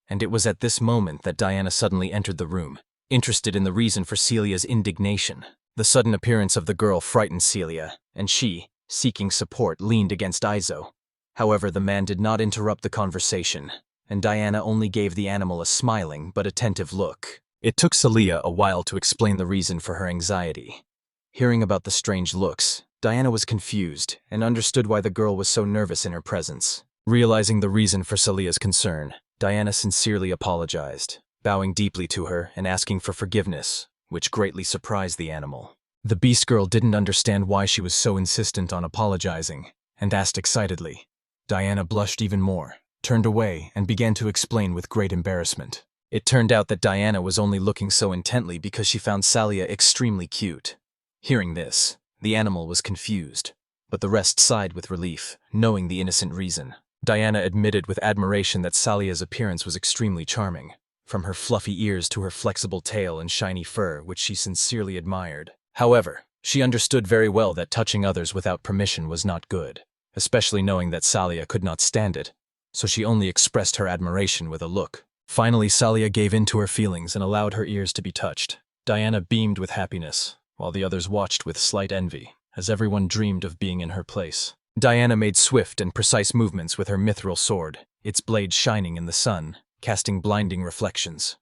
And it was at this moment that Diana suddenly entered the room, interested in the reason for Celia's indignation. The sudden appearance of the girl frightened Celia, and she, seeking support, leaned against Izo. However, the man did not interrupt the conversation, and Diana only gave the animal a smiling but attentive look. It took Celia a while to explain the reason for her anxiety. Hearing about the strange looks, Diana was confused and understood why the girl was so nervous in her presence. Realizing the reason for Celia's concern, Diana sincerely apologized, bowing deeply to her and asking for forgiveness, which greatly surprised the animal. The beast girl didn't understand why she was so insistent on apologizing, and asked excitedly. Diana blushed even more, turned away, and began to explain with great embarrassment. It turned out that Diana was only looking so intently because she found Celia extremely cute. Hearing this, the animal was confused, but the rest sighed with relief, knowing the innocent reason. Diana admitted with admiration that Salia's appearance was extremely charming, from her fluffy ears to her flexible tail and shiny fur, which she sincerely admired. However, she understood very well that touching others without permission was not good, especially knowing that Salia could not stand it, so she only expressed her admiration with a look. Finally, Salia gave in to her feelings and allowed her ears to be touched. Diana beamed with happiness, while the others watched with slight envy, as everyone dreamed of being in her place. Diana made swift and precise movements with her mithril sword, its blade shining in the sun, casting blinding reflections.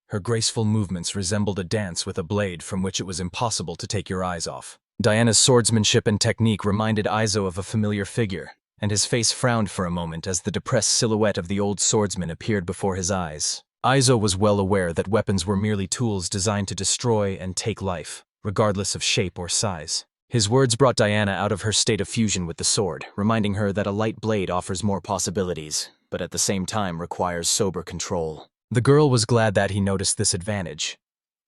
Her graceful movements resembled a dance with a blade from which it was impossible to take your eyes off. Diana's swordsmanship and technique reminded Izo of a familiar figure, and his face frowned for a moment as the depressed silhouette of the old swordsman appeared before his eyes. Izo was well aware that weapons were merely tools designed to destroy and take life, regardless of shape or size. His words brought Diana out of her state of fusion with the sword, reminding her that a light blade offers more possibilities, but at the same time requires sober control. The girl was glad that he noticed this advantage.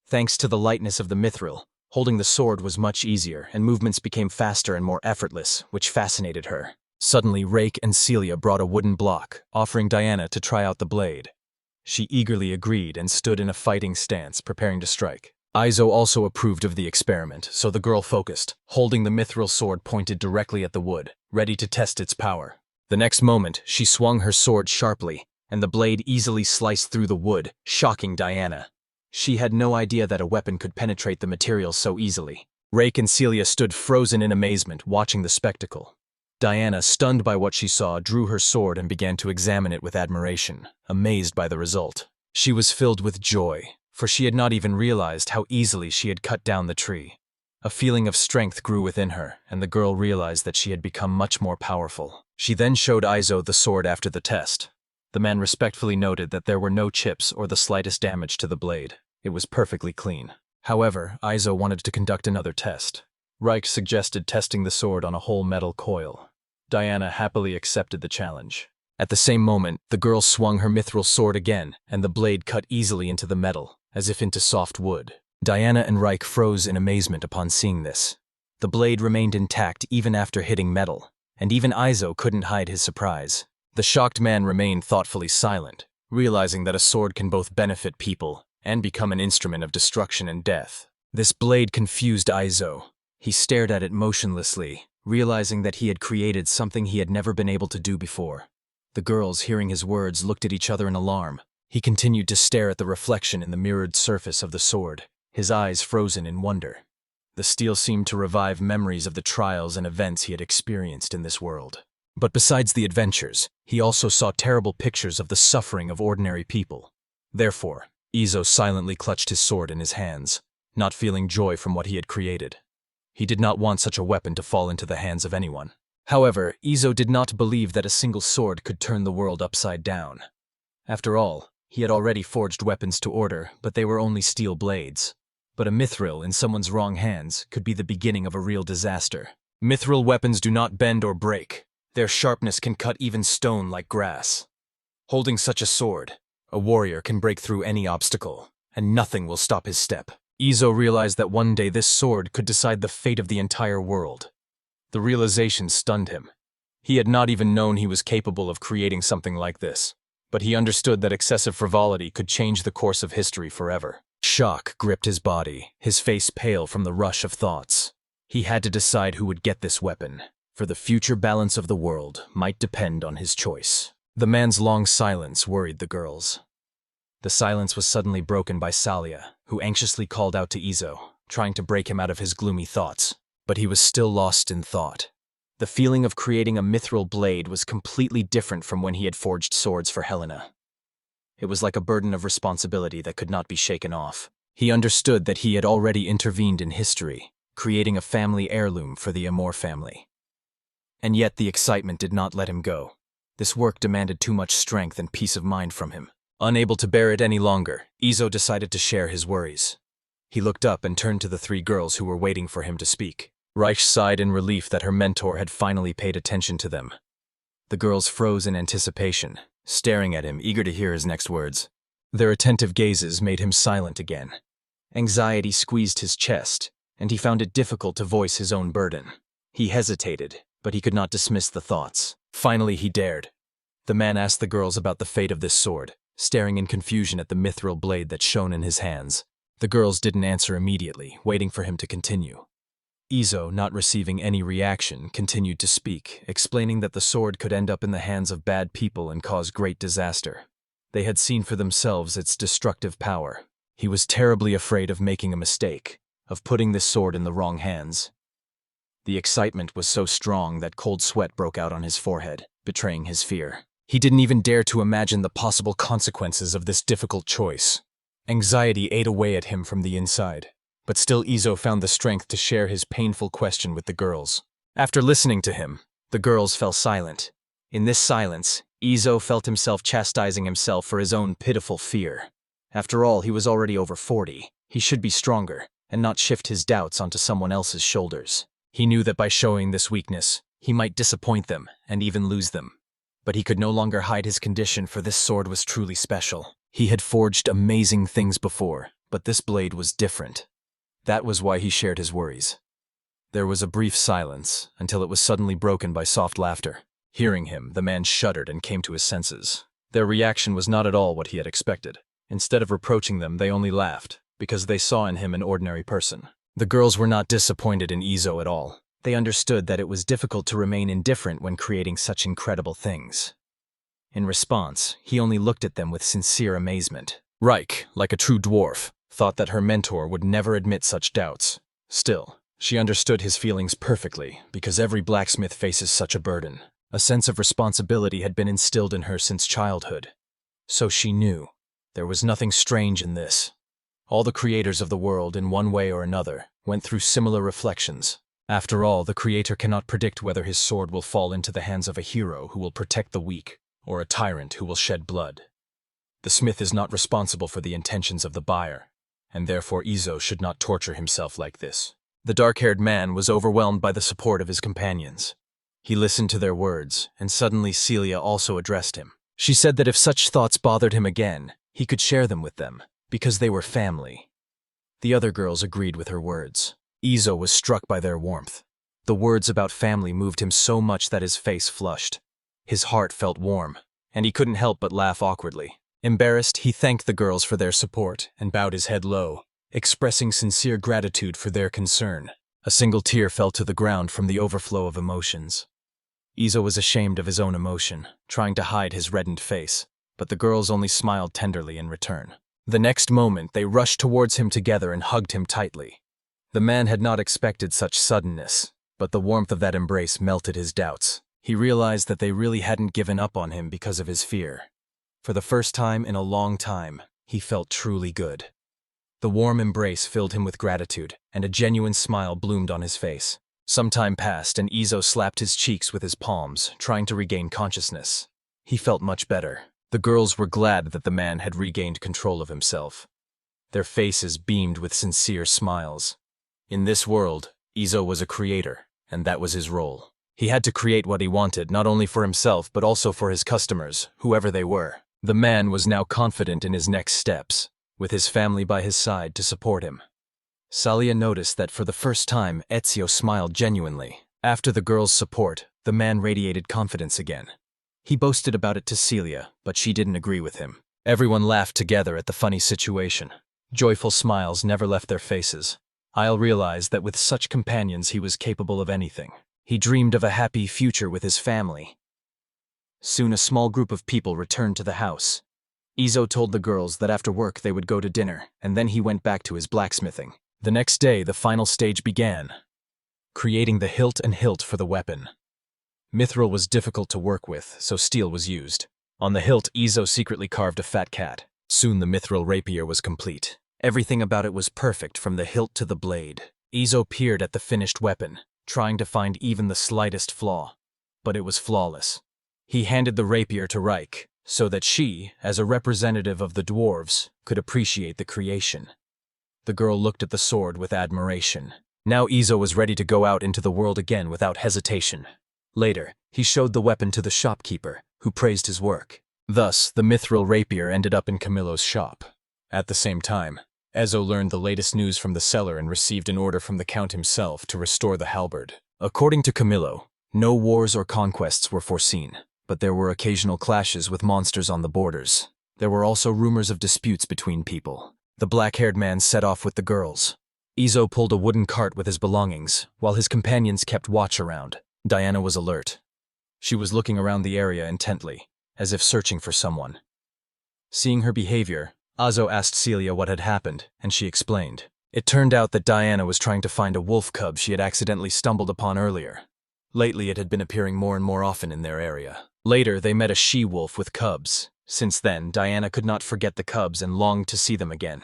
Thanks to the lightness of the mithril, holding the sword was much easier, and movements became faster and more effortless, which fascinated her. Suddenly, Rake and Celia brought a wooden block, offering Diana to try out the blade. She eagerly agreed and stood in a fighting stance, preparing to strike. Izo also approved of the experiment, so the girl focused, holding the mithril sword pointed directly at the wood, ready to test its power. The next moment, she swung her sword sharply, and the blade easily sliced through the wood, shocking Diana. She had no idea that a weapon could penetrate the material so easily. Rake and Celia stood frozen in amazement, watching the spectacle. Diana, stunned by what she saw, drew her sword and began to examine it with admiration, amazed by the result. She was filled with joy, for she had not even realized how easily she had cut down the tree. A feeling of strength grew within her, and the girl realized that she had become much more powerful. She then showed Izo the sword after the test. The man respectfully noted that there were no chips or the slightest damage to the blade. It was perfectly clean. However, Izo wanted to conduct another test. Reich suggested testing the sword on a whole metal coil. Diana happily accepted the challenge. At the same moment, the girl swung her mithril sword again, and the blade cut easily into the metal, as if into soft wood. Diana and Reich froze in amazement upon seeing this. The blade remained intact even after hitting metal, and even Izo couldn't hide his surprise. The shocked man remained thoughtfully silent, realizing that a sword can both benefit people and become an instrument of destruction and death. This blade confused Izo. He stared at it motionlessly, realizing that he had created something he had never been able to do before. The girls, hearing his words, looked at each other in alarm. He continued to stare at the reflection in the mirrored surface of the sword, his eyes frozen in wonder. The steel seemed to revive memories of the trials and events he had experienced in this world. But besides the adventures, he also saw terrible pictures of the suffering of ordinary people. Therefore, Izo silently clutched his sword in his hands, not feeling joy from what he had created. He did not want such a weapon to fall into the hands of anyone. However, Izo did not believe that a single sword could turn the world upside down. After all, he had already forged weapons to order, but they were only steel blades. But a mithril in someone's wrong hands could be the beginning of a real disaster. Mithril weapons do not bend or break. Their sharpness can cut even stone like grass. Holding such a sword, a warrior can break through any obstacle, and nothing will stop his step. Izo realized that one day this sword could decide the fate of the entire world. The realization stunned him. He had not even known he was capable of creating something like this, but he understood that excessive frivolity could change the course of history forever. Shock gripped his body, his face pale from the rush of thoughts. He had to decide who would get this weapon, for the future balance of the world might depend on his choice. The man's long silence worried the girls. The silence was suddenly broken by Salia, who anxiously called out to Izo, trying to break him out of his gloomy thoughts. But he was still lost in thought. The feeling of creating a mithril blade was completely different from when he had forged swords for Helena. It was like a burden of responsibility that could not be shaken off. He understood that he had already intervened in history, creating a family heirloom for the Amore family. And yet the excitement did not let him go. This work demanded too much strength and peace of mind from him. Unable to bear it any longer, Izo decided to share his worries. He looked up and turned to the three girls who were waiting for him to speak. Reich sighed in relief that her mentor had finally paid attention to them. The girls froze in anticipation, staring at him, eager to hear his next words. Their attentive gazes made him silent again. Anxiety squeezed his chest, and he found it difficult to voice his own burden. He hesitated, but he could not dismiss the thoughts. Finally, he dared. The man asked the girls about the fate of this sword, staring in confusion at the mithril blade that shone in his hands. The girls didn't answer immediately, waiting for him to continue. Izo, not receiving any reaction, continued to speak, explaining that the sword could end up in the hands of bad people and cause great disaster. They had seen for themselves its destructive power. He was terribly afraid of making a mistake, of putting this sword in the wrong hands. The excitement was so strong that cold sweat broke out on his forehead, betraying his fear. He didn't even dare to imagine the possible consequences of this difficult choice. Anxiety ate away at him from the inside. But still Izo found the strength to share his painful question with the girls. After listening to him, the girls fell silent. In this silence, Izo felt himself chastising himself for his own pitiful fear. After all, he was already over 40. He should be stronger, and not shift his doubts onto someone else's shoulders. He knew that by showing this weakness, he might disappoint them and even lose them. But he could no longer hide his condition, for this sword was truly special. He had forged amazing things before, but this blade was different. That was why he shared his worries. There was a brief silence, until it was suddenly broken by soft laughter. Hearing him, the man shuddered and came to his senses. Their reaction was not at all what he had expected. Instead of reproaching them, they only laughed, because they saw in him an ordinary person. The girls were not disappointed in Izo at all. They understood that it was difficult to remain indifferent when creating such incredible things. In response, he only looked at them with sincere amazement. Reich, like a true dwarf, thought that her mentor would never admit such doubts. Still, she understood his feelings perfectly, because every blacksmith faces such a burden. A sense of responsibility had been instilled in her since childhood. So she knew. There was nothing strange in this. All the creators of the world, in one way or another, went through similar reflections. After all, the creator cannot predict whether his sword will fall into the hands of a hero who will protect the weak, or a tyrant who will shed blood. The smith is not responsible for the intentions of the buyer, and therefore Izo should not torture himself like this. The dark-haired man was overwhelmed by the support of his companions. He listened to their words, and suddenly Celia also addressed him. She said that if such thoughts bothered him again, he could share them with them, because they were family. The other girls agreed with her words. Izo was struck by their warmth. The words about family moved him so much that his face flushed. His heart felt warm, and he couldn't help but laugh awkwardly. Embarrassed, he thanked the girls for their support and bowed his head low, expressing sincere gratitude for their concern. A single tear fell to the ground from the overflow of emotions. Izo was ashamed of his own emotion, trying to hide his reddened face, but the girls only smiled tenderly in return. The next moment, they rushed towards him together and hugged him tightly. The man had not expected such suddenness, but the warmth of that embrace melted his doubts. He realized that they really hadn't given up on him because of his fear. For the first time in a long time, he felt truly good. The warm embrace filled him with gratitude, and a genuine smile bloomed on his face. Some time passed, and Izo slapped his cheeks with his palms, trying to regain consciousness. He felt much better. The girls were glad that the man had regained control of himself. Their faces beamed with sincere smiles. In this world, Izo was a creator, and that was his role. He had to create what he wanted, not only for himself but also for his customers, whoever they were. The man was now confident in his next steps, with his family by his side to support him. Salia noticed that for the first time, Ezio smiled genuinely. After the girl's support, the man radiated confidence again. He boasted about it to Celia, but she didn't agree with him. Everyone laughed together at the funny situation. Joyful smiles never left their faces. Isle realized that with such companions he was capable of anything. He dreamed of a happy future with his family. Soon a small group of people returned to the house. Izo told the girls that after work they would go to dinner, and then he went back to his blacksmithing. The next day, the final stage began, creating the hilt and hilt for the weapon. Mithril was difficult to work with, so steel was used. On the hilt, Izo secretly carved a fat cat. Soon the mithril rapier was complete. Everything about it was perfect, from the hilt to the blade. Izo peered at the finished weapon, trying to find even the slightest flaw. But it was flawless. He handed the rapier to Reich, so that she, as a representative of the dwarves, could appreciate the creation. The girl looked at the sword with admiration. Now Izo was ready to go out into the world again without hesitation. Later, he showed the weapon to the shopkeeper, who praised his work. Thus, the mithril rapier ended up in Camilo's shop. At the same time, Ezo learned the latest news from the cellar and received an order from the Count himself to restore the halberd. According to Camilo, no wars or conquests were foreseen, but there were occasional clashes with monsters on the borders. There were also rumors of disputes between people. The black-haired man set off with the girls. Ezo pulled a wooden cart with his belongings, while his companions kept watch around. Diana was alert. She was looking around the area intently, as if searching for someone. Seeing her behavior, Ezo asked Celia what had happened, and she explained. It turned out that Diana was trying to find a wolf cub she had accidentally stumbled upon earlier. Lately it had been appearing more and more often in their area. Later they met a she-wolf with cubs. Since then, Diana could not forget the cubs and longed to see them again.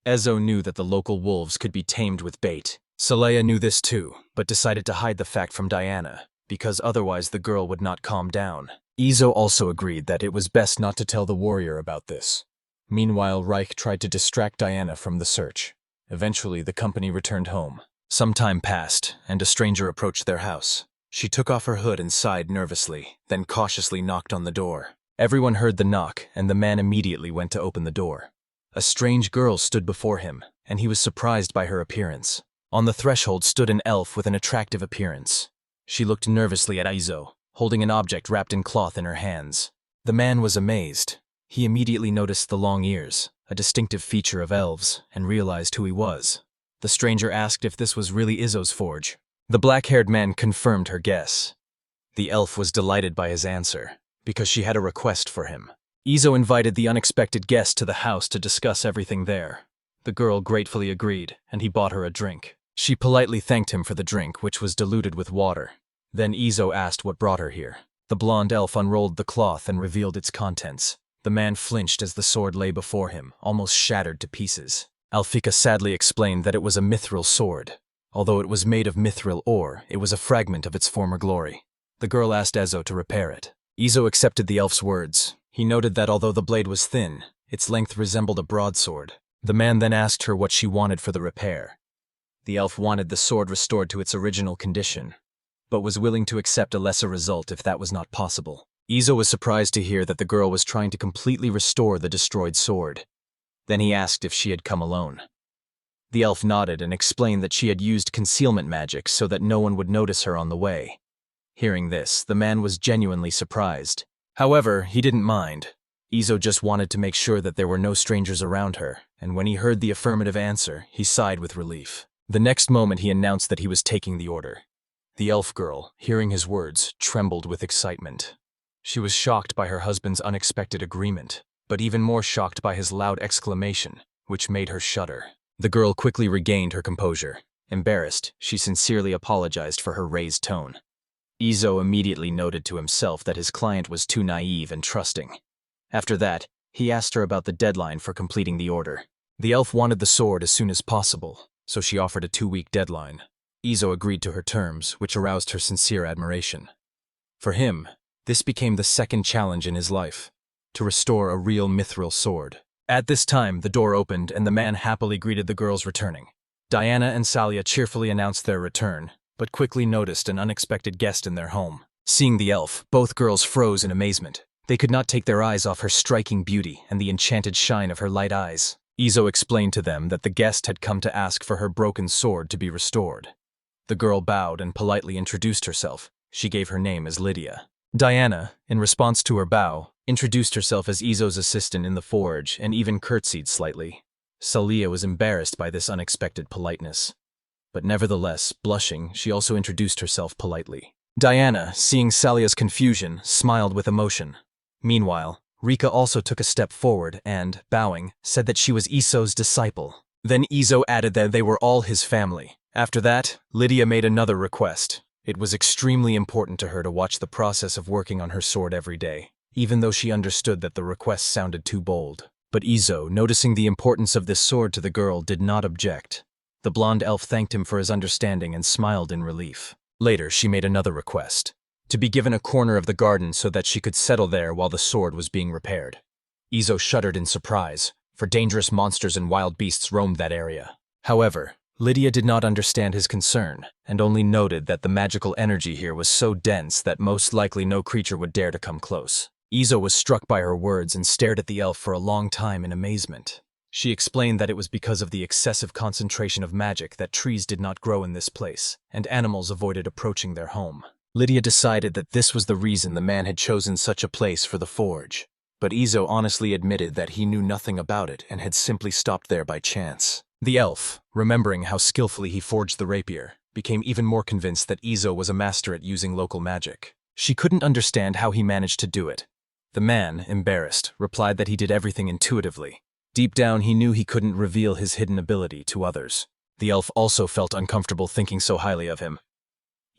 Ezo knew that the local wolves could be tamed with bait. Celia knew this too, but decided to hide the fact from Diana, because otherwise the girl would not calm down. Ezo also agreed that it was best not to tell the warrior about this. Meanwhile, Reich tried to distract Diana from the search. Eventually, the company returned home. Some time passed, and a stranger approached their house. She took off her hood and sighed nervously, then cautiously knocked on the door. Everyone heard the knock, and the man immediately went to open the door. A strange girl stood before him, and he was surprised by her appearance. On the threshold stood an elf with an attractive appearance. She looked nervously at Ezo, holding an object wrapped in cloth in her hands. The man was amazed. He immediately noticed the long ears, a distinctive feature of elves, and realized who he was. The stranger asked if this was really Ezo's forge. The black-haired man confirmed her guess. The elf was delighted by his answer, because she had a request for him. Ezo invited the unexpected guest to the house to discuss everything there. The girl gratefully agreed, and he bought her a drink. She politely thanked him for the drink, which was diluted with water. Then Ezo asked what brought her here. The blonde elf unrolled the cloth and revealed its contents. The man flinched as the sword lay before him, almost shattered to pieces. Alfika sadly explained that it was a Mithril sword. Although it was made of Mithril ore, it was a fragment of its former glory. The girl asked Ezo to repair it. Ezo accepted the elf's words. He noted that although the blade was thin, its length resembled a broadsword. The man then asked her what she wanted for the repair. The elf wanted the sword restored to its original condition, but was willing to accept a lesser result if that was not possible. Ezo was surprised to hear that the girl was trying to completely restore the destroyed sword. Then he asked if she had come alone. The elf nodded and explained that she had used concealment magic so that no one would notice her on the way. Hearing this, the man was genuinely surprised. However, he didn't mind. Ezo just wanted to make sure that there were no strangers around her, and when he heard the affirmative answer, he sighed with relief. The next moment he announced that he was taking the order. The elf girl, hearing his words, trembled with excitement. She was shocked by her husband's unexpected agreement, but even more shocked by his loud exclamation, which made her shudder. The girl quickly regained her composure. Embarrassed, she sincerely apologized for her raised tone. Ezo immediately noted to himself that his client was too naive and trusting. After that, he asked her about the deadline for completing the order. The elf wanted the sword as soon as possible, so she offered a 2-week deadline. Ezo agreed to her terms, which aroused her sincere admiration. For him, this became the second challenge in his life, to restore a real Mithril sword. At this time, the door opened and the man happily greeted the girls returning. Diana and Salia cheerfully announced their return, but quickly noticed an unexpected guest in their home. Seeing the elf, both girls froze in amazement. They could not take their eyes off her striking beauty and the enchanted shine of her light eyes. Ezo explained to them that the guest had come to ask for her broken sword to be restored. The girl bowed and politely introduced herself. She gave her name as Lydia. Diana, in response to her bow, introduced herself as Ezo's assistant in the forge and even curtsied slightly. Salia was embarrassed by this unexpected politeness. But nevertheless, blushing, she also introduced herself politely. Diana, seeing Salia's confusion, smiled with emotion. Meanwhile, Rika also took a step forward and, bowing, said that she was Ezo's disciple. Then Ezo added that they were all his family. After that, Lydia made another request. It was extremely important to her to watch the process of working on her sword every day, even though she understood that the request sounded too bold. But Ezo, noticing the importance of this sword to the girl, did not object. The blonde elf thanked him for his understanding and smiled in relief. Later, she made another request, to be given a corner of the garden so that she could settle there while the sword was being repaired. Ezo shuddered in surprise, for dangerous monsters and wild beasts roamed that area. However, Lydia did not understand his concern, and only noted that the magical energy here was so dense that most likely no creature would dare to come close. Ezo was struck by her words and stared at the elf for a long time in amazement. She explained that it was because of the excessive concentration of magic that trees did not grow in this place, and animals avoided approaching their home. Lydia decided that this was the reason the man had chosen such a place for the forge, but Izo honestly admitted that he knew nothing about it and had simply stopped there by chance. The elf, remembering how skillfully he forged the rapier, became even more convinced that Izo was a master at using local magic. She couldn't understand how he managed to do it. The man, embarrassed, replied that he did everything intuitively. Deep down, he knew he couldn't reveal his hidden ability to others. The elf also felt uncomfortable thinking so highly of him.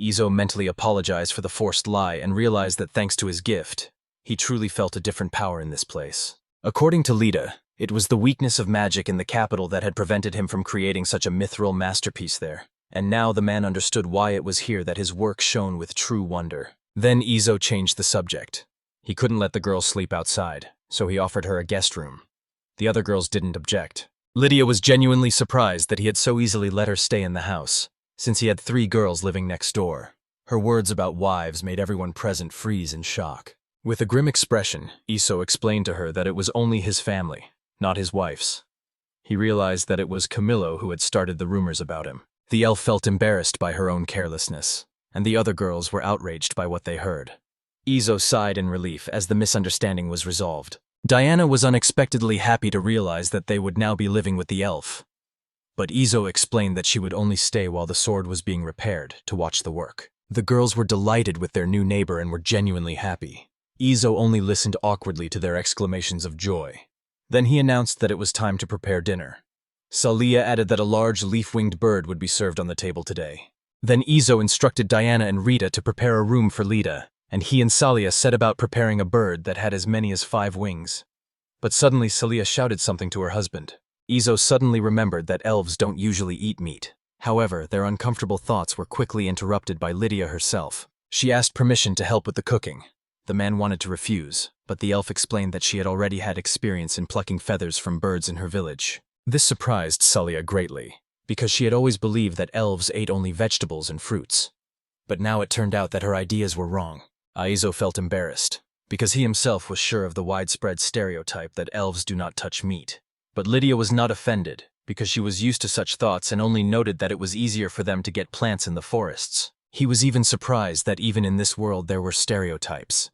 Izo mentally apologized for the forced lie and realized that thanks to his gift, he truly felt a different power in this place. According to Lydia, it was the weakness of magic in the capital that had prevented him from creating such a mithril masterpiece there, and now the man understood why it was here that his work shone with true wonder. Then Izo changed the subject. He couldn't let the girl sleep outside, so he offered her a guest room. The other girls didn't object. Lydia was genuinely surprised that he had so easily let her stay in the house, since he had 3 girls living next door. Her words about wives made everyone present freeze in shock. With a grim expression, Izo explained to her that it was only his family, not his wife's. He realized that it was Camilo who had started the rumors about him. The elf felt embarrassed by her own carelessness, and the other girls were outraged by what they heard. Izo sighed in relief as the misunderstanding was resolved. Diana was unexpectedly happy to realize that they would now be living with the elf. But Izo explained that she would only stay while the sword was being repaired to watch the work. The girls were delighted with their new neighbor and were genuinely happy. Izo only listened awkwardly to their exclamations of joy. Then he announced that it was time to prepare dinner. Salia added that a large leaf-winged bird would be served on the table today. Then Izo instructed Diana and Rita to prepare a room for Lydia, and he and Salia set about preparing a bird that had as many as 5 wings. But suddenly Salia shouted something to her husband. Izo suddenly remembered that elves don't usually eat meat. However, their uncomfortable thoughts were quickly interrupted by Lydia herself. She asked permission to help with the cooking. The man wanted to refuse, but the elf explained that she had already had experience in plucking feathers from birds in her village. This surprised Salia greatly, because she had always believed that elves ate only vegetables and fruits. But now it turned out that her ideas were wrong. Izo felt embarrassed, because he himself was sure of the widespread stereotype that elves do not touch meat. But Lydia was not offended, because she was used to such thoughts and only noted that it was easier for them to get plants in the forests. He was even surprised that even in this world there were stereotypes.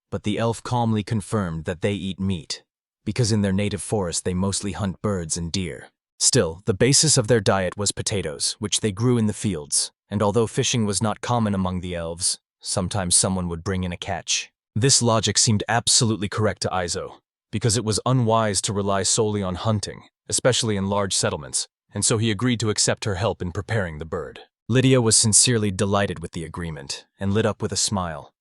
But the elf calmly confirmed that they eat meat, because in their native forest they mostly hunt birds and deer. Still, the basis of their diet was potatoes, which they grew in the fields, and although fishing was not common among the elves, sometimes someone would bring in a catch. This logic seemed absolutely correct to Izo, because it was unwise to rely solely on hunting, especially in large settlements, and so he agreed to accept her help in preparing the bird. Lydia was sincerely delighted with the agreement, and lit up with a smile.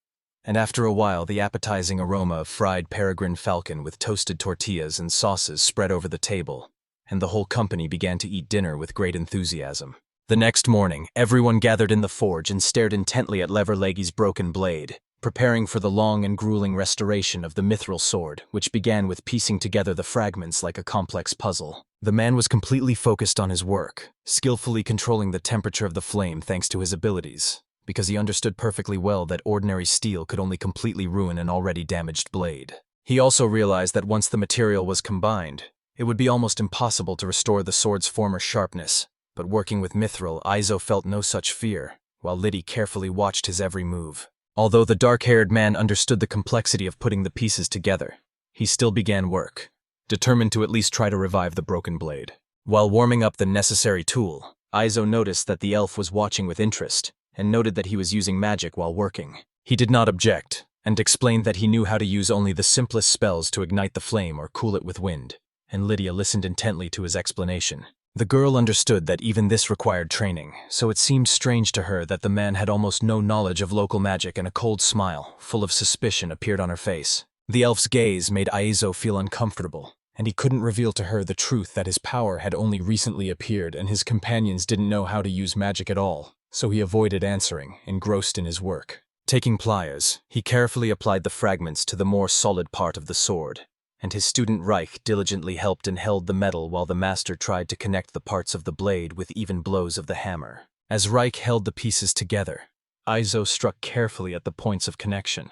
And after a while, the appetizing aroma of fried peregrine falcon with toasted tortillas and sauces spread over the table, and the whole company began to eat dinner with great enthusiasm. The next morning, everyone gathered in the forge and stared intently at Leverleggy's broken blade, preparing for the long and grueling restoration of the Mithril sword, which began with piecing together the fragments like a complex puzzle. The man was completely focused on his work, skillfully controlling the temperature of the flame thanks to his abilities, because he understood perfectly well that ordinary steel could only completely ruin an already damaged blade. He also realized that once the material was combined, it would be almost impossible to restore the sword's former sharpness. But working with Mithril, Izo felt no such fear, while Lydia carefully watched his every move. Although the dark-haired man understood the complexity of putting the pieces together, he still began work, determined to at least try to revive the broken blade. While warming up the necessary tool, Izo noticed that the elf was watching with interest, and noted that he was using magic while working. He did not object, and explained that he knew how to use only the simplest spells to ignite the flame or cool it with wind, and Lydia listened intently to his explanation. The girl understood that even this required training, so it seemed strange to her that the man had almost no knowledge of local magic, and a cold smile, full of suspicion, appeared on her face. The elf's gaze made Izo feel uncomfortable, and he couldn't reveal to her the truth that his power had only recently appeared and his companions didn't know how to use magic at all, so he avoided answering, engrossed in his work. Taking pliers, he carefully applied the fragments to the more solid part of the sword, and his student Reich diligently helped and held the metal while the master tried to connect the parts of the blade with even blows of the hammer. As Reich held the pieces together, Izo struck carefully at the points of connection,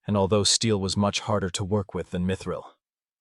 and although steel was much harder to work with than Mithril,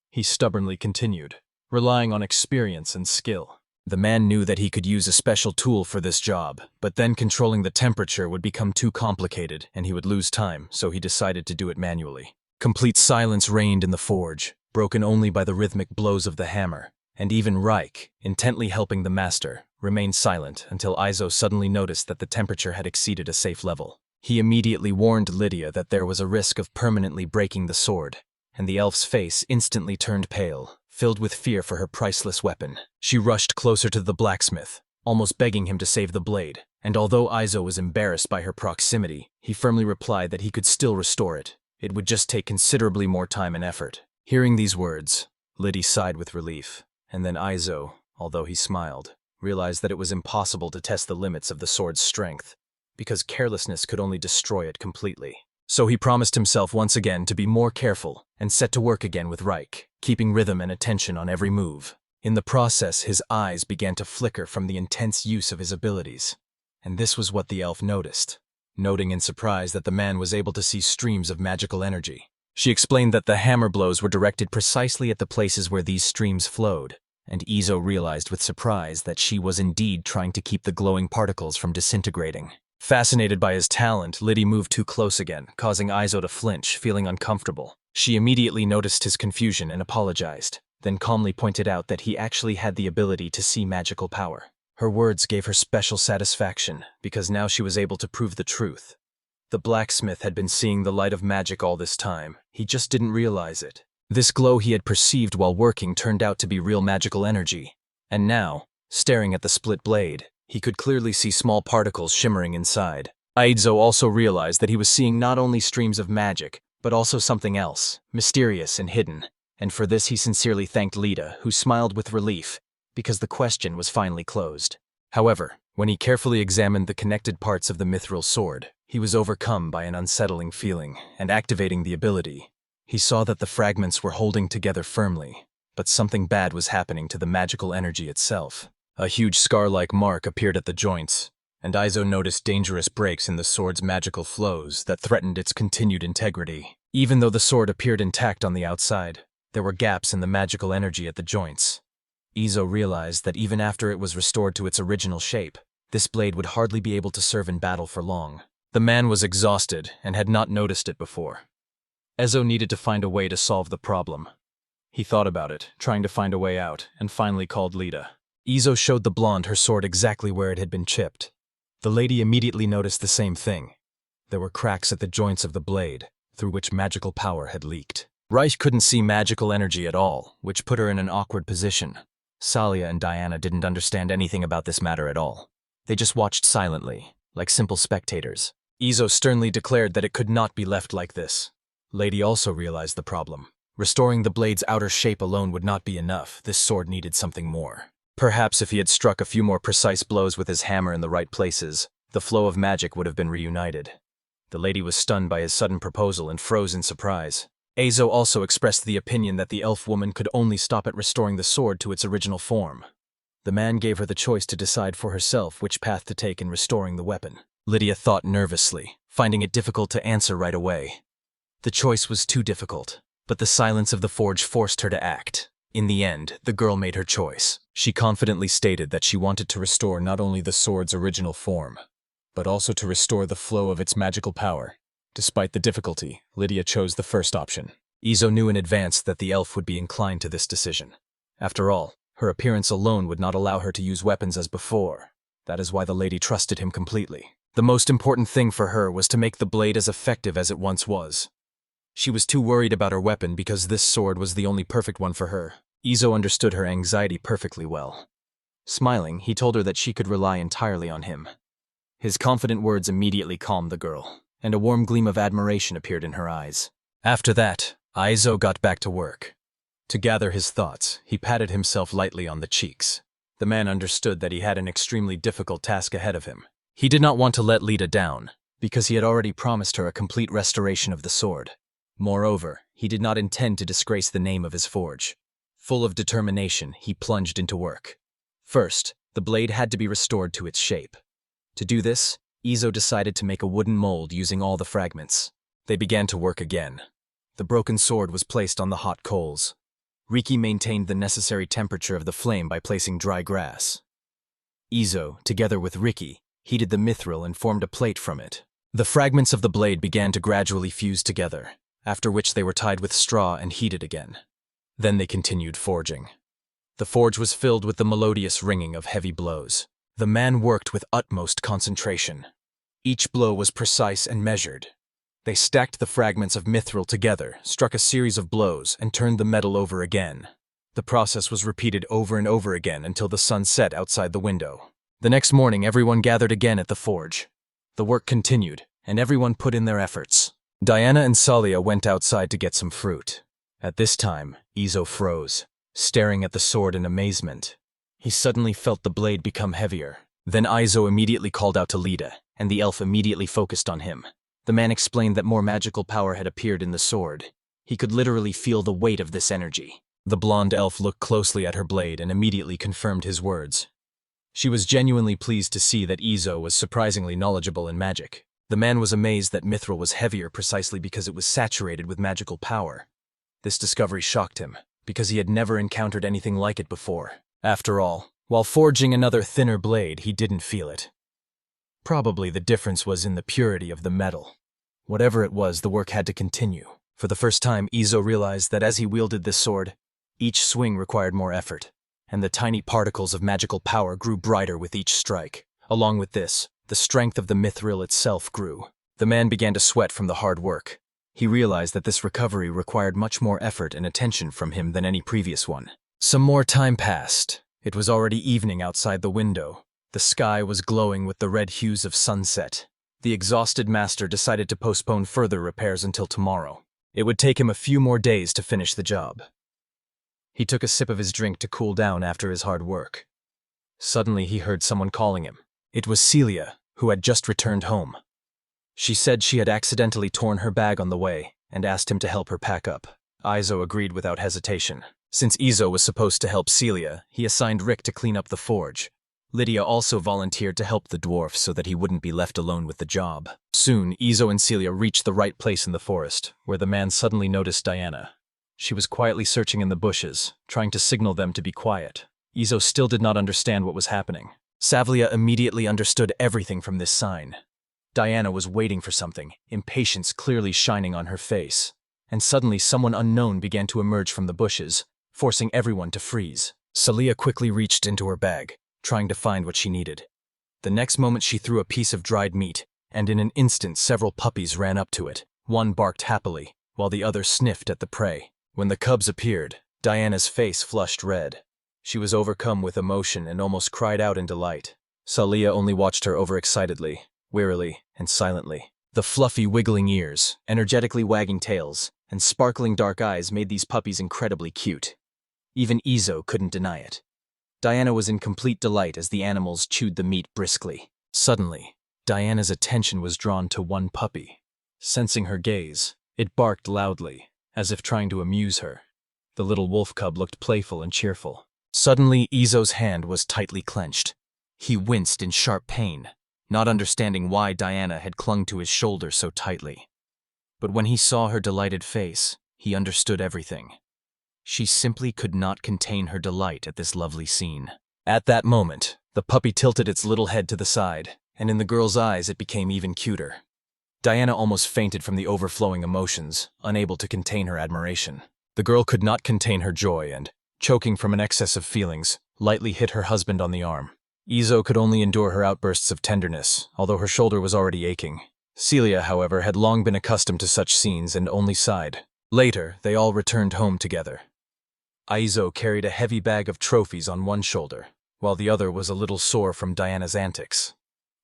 he stubbornly continued. relying on experience and skill. The man knew that he could use a special tool for this job, but then controlling the temperature would become too complicated and he would lose time, so he decided to do it manually. Complete silence reigned in the forge, broken only by the rhythmic blows of the hammer, and even Reich, intently helping the master, remained silent until Izo suddenly noticed that the temperature had exceeded a safe level. He immediately warned Lydia that there was a risk of permanently breaking the sword, and the elf's face instantly turned pale, filled with fear for her priceless weapon. She rushed closer to the blacksmith, almost begging him to save the blade, and although Izo was embarrassed by her proximity, he firmly replied that he could still restore it. It would just take considerably more time and effort. Hearing these words, Lydia sighed with relief, and then Izo, although he smiled, realized that it was impossible to test the limits of the sword's strength, because carelessness could only destroy it completely. So he promised himself once again to be more careful and set to work again with Reich, keeping rhythm and attention on every move. In the process, his eyes began to flicker from the intense use of his abilities. And this was what the elf noticed, noting in surprise that the man was able to see streams of magical energy. She explained that the hammer blows were directed precisely at the places where these streams flowed, and Izo realized with surprise that she was indeed trying to keep the glowing particles from disintegrating. Fascinated by his talent, Lydia moved too close again, causing Izo to flinch, feeling uncomfortable. She immediately noticed his confusion and apologized, then calmly pointed out that he actually had the ability to see magical power. Her words gave her special satisfaction, because now she was able to prove the truth. The blacksmith had been seeing the light of magic all this time, he just didn't realize it. This glow he had perceived while working turned out to be real magical energy, and now, staring at the split blade, he could clearly see small particles shimmering inside. Izo also realized that he was seeing not only streams of magic, but also something else, mysterious and hidden, and for this he sincerely thanked Lydia, who smiled with relief, because the question was finally closed. However, when he carefully examined the connected parts of the Mithril sword, he was overcome by an unsettling feeling, and activating the ability, he saw that the fragments were holding together firmly, but something bad was happening to the magical energy itself. A huge scar-like mark appeared at the joints, and Izo noticed dangerous breaks in the sword's magical flows that threatened its continued integrity. Even though the sword appeared intact on the outside, there were gaps in the magical energy at the joints. Izo realized that even after it was restored to its original shape, this blade would hardly be able to serve in battle for long. The man was exhausted and had not noticed it before. Izo needed to find a way to solve the problem. He thought about it, trying to find a way out, and finally called Lydia. Izo showed the blonde her sword exactly where it had been chipped. The lady immediately noticed the same thing. There were cracks at the joints of the blade, through which magical power had leaked. Reich couldn't see magical energy at all, which put her in an awkward position. Salia and Diana didn't understand anything about this matter at all. They just watched silently, like simple spectators. Izo sternly declared that it could not be left like this. Lady also realized the problem. Restoring the blade's outer shape alone would not be enough. This sword needed something more. Perhaps if he had struck a few more precise blows with his hammer in the right places, the flow of magic would have been reunited. The lady was stunned by his sudden proposal and froze in surprise. Izo also expressed the opinion that the elf woman could only stop at restoring the sword to its original form. The man gave her the choice to decide for herself which path to take in restoring the weapon. Lydia thought nervously, finding it difficult to answer right away. The choice was too difficult, but the silence of the forge forced her to act. In the end, the girl made her choice. She confidently stated that she wanted to restore not only the sword's original form, but also to restore the flow of its magical power. Despite the difficulty, Lydia chose the first option. Izo knew in advance that the elf would be inclined to this decision. After all, her appearance alone would not allow her to use weapons as before. That is why the lady trusted him completely. The most important thing for her was to make the blade as effective as it once was. She was too worried about her weapon because this sword was the only perfect one for her. Izo understood her anxiety perfectly well. Smiling, he told her that she could rely entirely on him. His confident words immediately calmed the girl, and a warm gleam of admiration appeared in her eyes. After that, Izo got back to work. To gather his thoughts, he patted himself lightly on the cheeks. The man understood that he had an extremely difficult task ahead of him. He did not want to let Lydia down, because he had already promised her a complete restoration of the sword. Moreover, he did not intend to disgrace the name of his forge. Full of determination, he plunged into work. First, the blade had to be restored to its shape. To do this, Izo decided to make a wooden mold using all the fragments. They began to work again. The broken sword was placed on the hot coals. Riki maintained the necessary temperature of the flame by placing dry grass. Izo, together with Riki, heated the mithril and formed a plate from it. The fragments of the blade began to gradually fuse together, after which they were tied with straw and heated again. Then they continued forging. The forge was filled with the melodious ringing of heavy blows. The man worked with utmost concentration. Each blow was precise and measured. They stacked the fragments of mithril together, struck a series of blows, and turned the metal over again. The process was repeated over and over again until the sun set outside the window. The next morning, everyone gathered again at the forge. The work continued, and everyone put in their efforts. Diana and Salia went outside to get some fruit. At this time, Izo froze, staring at the sword in amazement. He suddenly felt the blade become heavier. Then Izo immediately called out to Lydia, and the elf immediately focused on him. The man explained that more magical power had appeared in the sword. He could literally feel the weight of this energy. The blonde elf looked closely at her blade and immediately confirmed his words. She was genuinely pleased to see that Izo was surprisingly knowledgeable in magic. The man was amazed that mithril was heavier precisely because it was saturated with magical power. This discovery shocked him, because he had never encountered anything like it before. After all, while forging another thinner blade, he didn't feel it. Probably the difference was in the purity of the metal. Whatever it was, the work had to continue. For the first time, Izo realized that as he wielded this sword, each swing required more effort, and the tiny particles of magical power grew brighter with each strike. Along with this, the strength of the mithril itself grew. The man began to sweat from the hard work. He realized that this recovery required much more effort and attention from him than any previous one. Some more time passed. It was already evening outside the window. The sky was glowing with the red hues of sunset. The exhausted master decided to postpone further repairs until tomorrow. It would take him a few more days to finish the job. He took a sip of his drink to cool down after his hard work. Suddenly he heard someone calling him. It was Celia, who had just returned home. She said she had accidentally torn her bag on the way and asked him to help her pack up. Izo agreed without hesitation. Since Izo was supposed to help Celia, he assigned Rick to clean up the forge. Lydia also volunteered to help the dwarf so that he wouldn't be left alone with the job. Soon, Izo and Celia reached the right place in the forest, where the man suddenly noticed Diana. She was quietly searching in the bushes, trying to signal them to be quiet. Izo still did not understand what was happening. Savlia immediately understood everything from this sign. Diana was waiting for something, impatience clearly shining on her face. And suddenly someone unknown began to emerge from the bushes, forcing everyone to freeze. Celia quickly reached into her bag, trying to find what she needed. The next moment she threw a piece of dried meat, and in an instant several puppies ran up to it. One barked happily, while the other sniffed at the prey. When the cubs appeared, Diana's face flushed red. She was overcome with emotion and almost cried out in delight. Celia only watched her overexcitedly, wearily, and silently. The fluffy, wiggling ears, energetically wagging tails, and sparkling dark eyes made these puppies incredibly cute. Even Izo couldn't deny it. Diana was in complete delight as the animals chewed the meat briskly. Suddenly, Diana's attention was drawn to one puppy. Sensing her gaze, it barked loudly, as if trying to amuse her. The little wolf cub looked playful and cheerful. Suddenly, Izo's hand was tightly clenched. He winced in sharp pain, not understanding why Diana had clung to his shoulder so tightly. But when he saw her delighted face, he understood everything. She simply could not contain her delight at this lovely scene. At that moment, the puppy tilted its little head to the side, and in the girl's eyes it became even cuter. Diana almost fainted from the overflowing emotions, unable to contain her admiration. The girl could not contain her joy and, choking from an excess of feelings, lightly hit her husband on the arm. Izo could only endure her outbursts of tenderness, although her shoulder was already aching. Celia, however, had long been accustomed to such scenes and only sighed. Later, they all returned home together. Izo carried a heavy bag of trophies on one shoulder, while the other was a little sore from Diana's antics.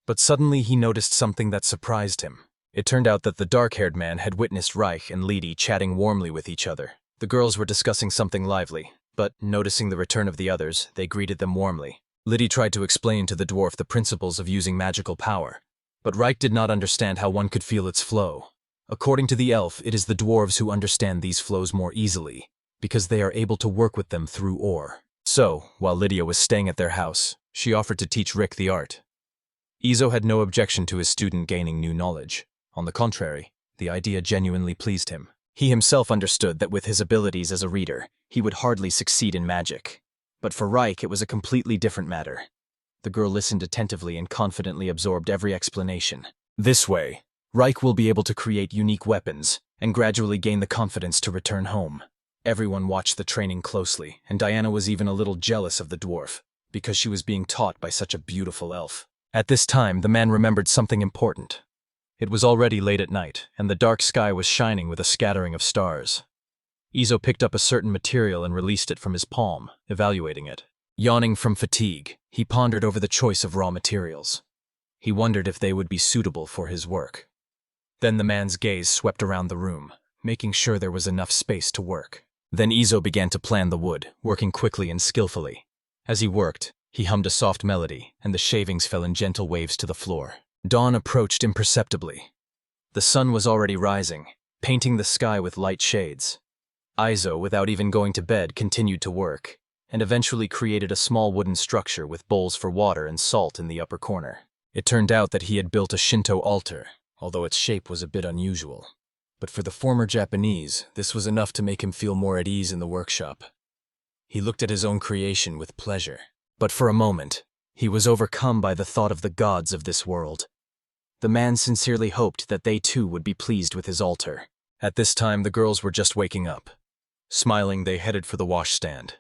But suddenly he noticed something that surprised him. It turned out that the dark-haired man had witnessed Reich and Lydia chatting warmly with each other. The girls were discussing something lively, but, noticing the return of the others, they greeted them warmly. Lydia tried to explain to the dwarf the principles of using magical power, but Reich did not understand how one could feel its flow. According to the elf, it is the dwarves who understand these flows more easily, because they are able to work with them through ore. So, while Lydia was staying at their house, she offered to teach Rick the art. Izo had no objection to his student gaining new knowledge. On the contrary, the idea genuinely pleased him. He himself understood that with his abilities as a reader, he would hardly succeed in magic. But for Reich, it was a completely different matter. The girl listened attentively and confidently absorbed every explanation. This way, Reich will be able to create unique weapons and gradually gain the confidence to return home. Everyone watched the training closely, and Diana was even a little jealous of the dwarf, because she was being taught by such a beautiful elf. At this time, the man remembered something important. It was already late at night, and the dark sky was shining with a scattering of stars. Izo picked up a certain material and released it from his palm, evaluating it. Yawning from fatigue, he pondered over the choice of raw materials. He wondered if they would be suitable for his work. Then the man's gaze swept around the room, making sure there was enough space to work. Then Izo began to plan the wood, working quickly and skillfully. As he worked, he hummed a soft melody, and the shavings fell in gentle waves to the floor. Dawn approached imperceptibly. The sun was already rising, painting the sky with light shades. Izo, without even going to bed, continued to work, and eventually created a small wooden structure with bowls for water and salt in the upper corner. It turned out that he had built a Shinto altar, although its shape was a bit unusual. But for the former Japanese, this was enough to make him feel more at ease in the workshop. He looked at his own creation with pleasure. But for a moment, he was overcome by the thought of the gods of this world. The man sincerely hoped that they too would be pleased with his altar. At this time, the girls were just waking up. Smiling, they headed for the washstand.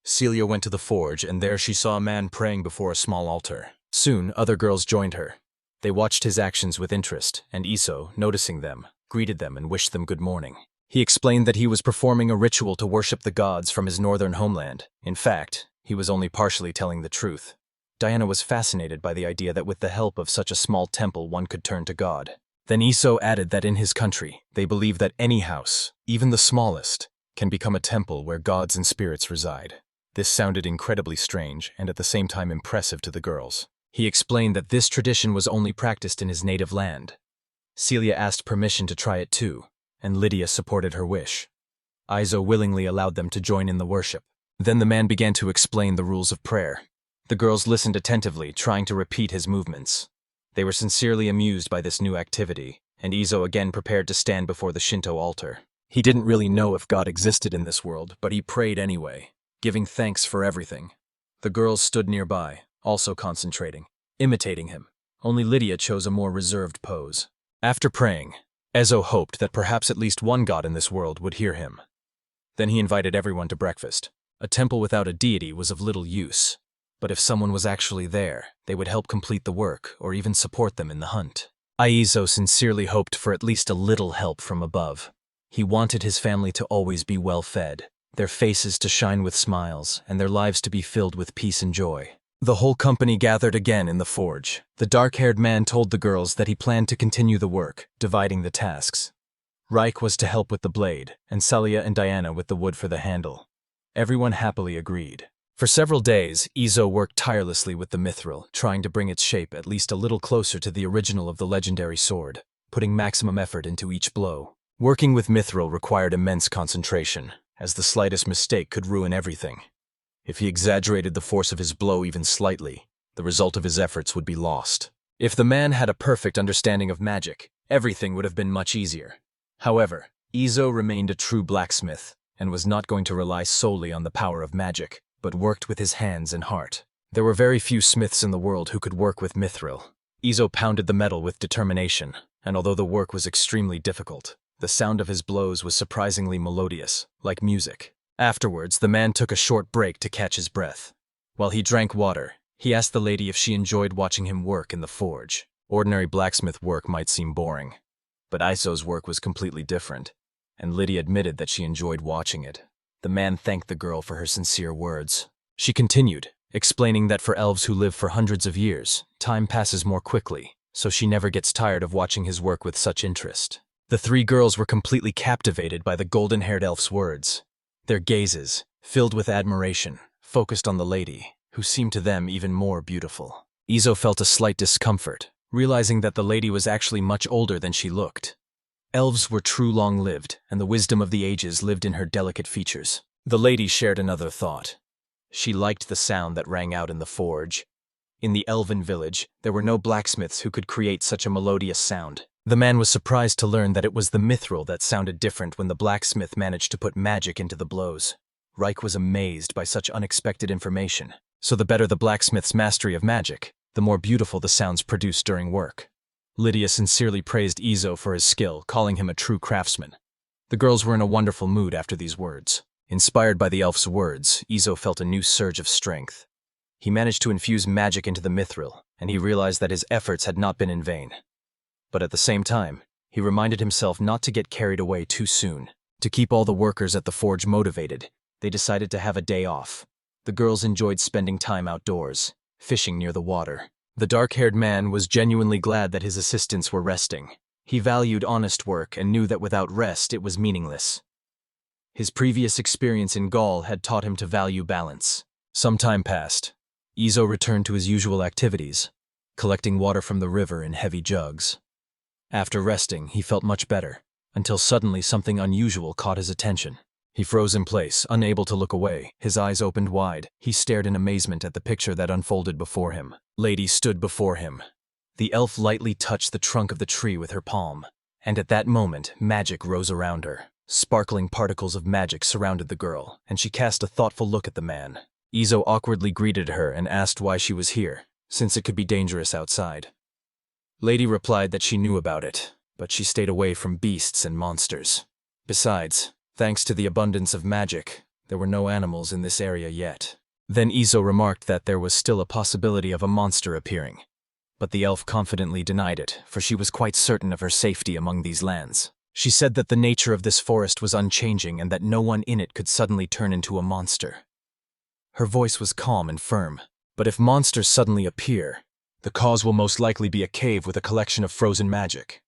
Celia went to the forge, and there she saw a man praying before a small altar. Soon, other girls joined her. They watched his actions with interest, and Iso, noticing them, greeted them and wished them good morning. He explained that he was performing a ritual to worship the gods from his northern homeland. In fact, he was only partially telling the truth. Diana was fascinated by the idea that with the help of such a small temple one could turn to God. Then Iso added that in his country, they believe that any house, even the smallest, can become a temple where gods and spirits reside. This sounded incredibly strange and at the same time impressive to the girls. He explained that this tradition was only practiced in his native land. Celia asked permission to try it too, and Lydia supported her wish. Izo willingly allowed them to join in the worship. Then the man began to explain the rules of prayer. The girls listened attentively, trying to repeat his movements. They were sincerely amused by this new activity, and Izo again prepared to stand before the Shinto altar. He didn't really know if God existed in this world, but he prayed anyway, giving thanks for everything. The girls stood nearby, also concentrating, imitating him. Only Lydia chose a more reserved pose. After praying, Ezo hoped that perhaps at least one god in this world would hear him. Then he invited everyone to breakfast. A temple without a deity was of little use, but if someone was actually there, they would help complete the work or even support them in the hunt. Aizo sincerely hoped for at least a little help from above. He wanted his family to always be well fed, their faces to shine with smiles, and their lives to be filled with peace and joy. The whole company gathered again in the forge. The dark-haired man told the girls that he planned to continue the work, dividing the tasks. Reich was to help with the blade, and Celia and Diana with the wood for the handle. Everyone happily agreed. For several days, Izo worked tirelessly with the Mithril, trying to bring its shape at least a little closer to the original of the legendary sword, putting maximum effort into each blow. Working with Mithril required immense concentration, as the slightest mistake could ruin everything. If he exaggerated the force of his blow even slightly, the result of his efforts would be lost. If the man had a perfect understanding of magic, everything would have been much easier. However, Izo remained a true blacksmith, and was not going to rely solely on the power of magic, but worked with his hands and heart. There were very few smiths in the world who could work with Mithril. Izo pounded the metal with determination, and although the work was extremely difficult, the sound of his blows was surprisingly melodious, like music. Afterwards, the man took a short break to catch his breath. While he drank water, he asked the lady if she enjoyed watching him work in the forge. Ordinary blacksmith work might seem boring, but Iso's work was completely different, and Lydia admitted that she enjoyed watching it. The man thanked the girl for her sincere words. She continued, explaining that for elves who live for hundreds of years, time passes more quickly, so she never gets tired of watching his work with such interest. The three girls were completely captivated by the golden-haired elf's words. Their gazes, filled with admiration, focused on the lady, who seemed to them even more beautiful. Izo felt a slight discomfort, realizing that the lady was actually much older than she looked. Elves were true long-lived, and the wisdom of the ages lived in her delicate features. The lady shared another thought. She liked the sound that rang out in the forge. In the elven village, there were no blacksmiths who could create such a melodious sound. The man was surprised to learn that it was the Mithril that sounded different when the blacksmith managed to put magic into the blows. Reich was amazed by such unexpected information. So the better the blacksmith's mastery of magic, the more beautiful the sounds produced during work. Lydia sincerely praised Izo for his skill, calling him a true craftsman. The girls were in a wonderful mood after these words. Inspired by the elf's words, Izo felt a new surge of strength. He managed to infuse magic into the Mithril, and he realized that his efforts had not been in vain. But at the same time, he reminded himself not to get carried away too soon. To keep all the workers at the forge motivated, they decided to have a day off. The girls enjoyed spending time outdoors, fishing near the water. The dark-haired man was genuinely glad that his assistants were resting. He valued honest work and knew that without rest it was meaningless. His previous experience in Gaul had taught him to value balance. Some time passed. Izo returned to his usual activities, collecting water from the river in heavy jugs. After resting, he felt much better, until suddenly something unusual caught his attention. He froze in place, unable to look away. His eyes opened wide. He stared in amazement at the picture that unfolded before him. Lady stood before him. The elf lightly touched the trunk of the tree with her palm, and at that moment, magic rose around her. Sparkling particles of magic surrounded the girl, and she cast a thoughtful look at the man. Izo awkwardly greeted her and asked why she was here, since it could be dangerous outside. Lady replied that she knew about it, but she stayed away from beasts and monsters. Besides, thanks to the abundance of magic, there were no animals in this area yet. Then Izo remarked that there was still a possibility of a monster appearing. But the elf confidently denied it, for she was quite certain of her safety among these lands. She said that the nature of this forest was unchanging and that no one in it could suddenly turn into a monster. Her voice was calm and firm, but if monsters suddenly appear, the cause will most likely be a cave with a collection of frozen magic.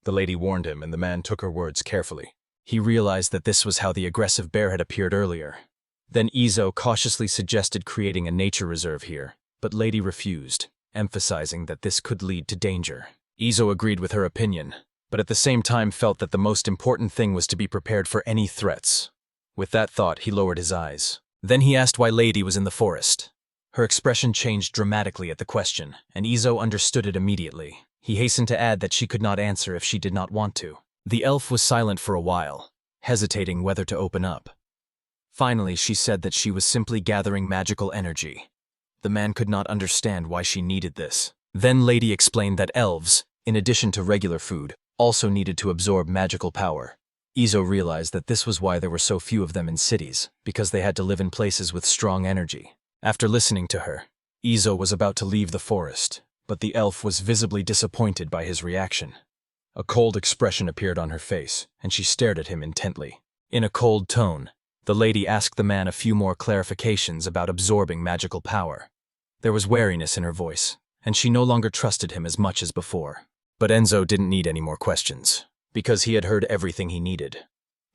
The lady warned him, and the man took her words carefully. He realized that this was how the aggressive bear had appeared earlier. Then Izo cautiously suggested creating a nature reserve here, but Lady refused, emphasizing that this could lead to danger. Izo agreed with her opinion, but at the same time felt that the most important thing was to be prepared for any threats. With that thought, he lowered his eyes. Then he asked why Lady was in the forest. Her expression changed dramatically at the question, and Izo understood it immediately. He hastened to add that she could not answer if she did not want to. The elf was silent for a while, hesitating whether to open up. Finally, she said that she was simply gathering magical energy. The man could not understand why she needed this. Then Lady explained that elves, in addition to regular food, also needed to absorb magical power. Izo realized that this was why there were so few of them in cities, because they had to live in places with strong energy. After listening to her, Izo was about to leave the forest, but the elf was visibly disappointed by his reaction. A cold expression appeared on her face, and she stared at him intently. In a cold tone, the lady asked the man a few more clarifications about absorbing magical power. There was wariness in her voice, and she no longer trusted him as much as before. But Enzo didn't need any more questions, because he had heard everything he needed.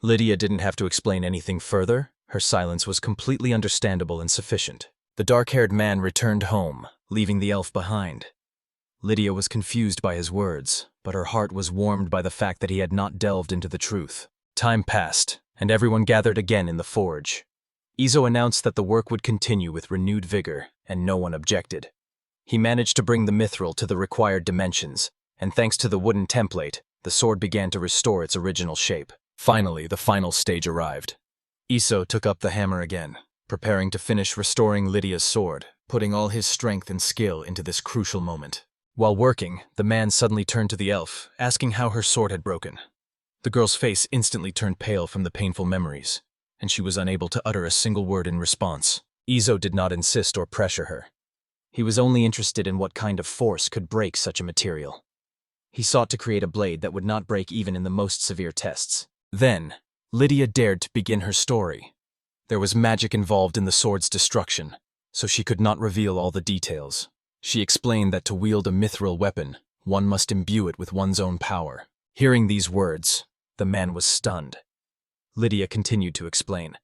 Lydia didn't have to explain anything further. Her silence was completely understandable and sufficient. The dark-haired man returned home, leaving the elf behind. Lydia was confused by his words, but her heart was warmed by the fact that he had not delved into the truth. Time passed, and everyone gathered again in the forge. Izo announced that the work would continue with renewed vigor, and no one objected. He managed to bring the Mithril to the required dimensions, and thanks to the wooden template, the sword began to restore its original shape. Finally, the final stage arrived. Izo took up the hammer again, preparing to finish restoring Lydia's sword, putting all his strength and skill into this crucial moment. While working, the man suddenly turned to the elf, asking how her sword had broken. The girl's face instantly turned pale from the painful memories, and she was unable to utter a single word in response. Izo did not insist or pressure her. He was only interested in what kind of force could break such a material. He sought to create a blade that would not break even in the most severe tests. Then, Lydia dared to begin her story. There was magic involved in the sword's destruction, so she could not reveal all the details. She explained that to wield a mithril weapon, one must imbue it with one's own power. Hearing these words, the man was stunned. Lydia continued to explain.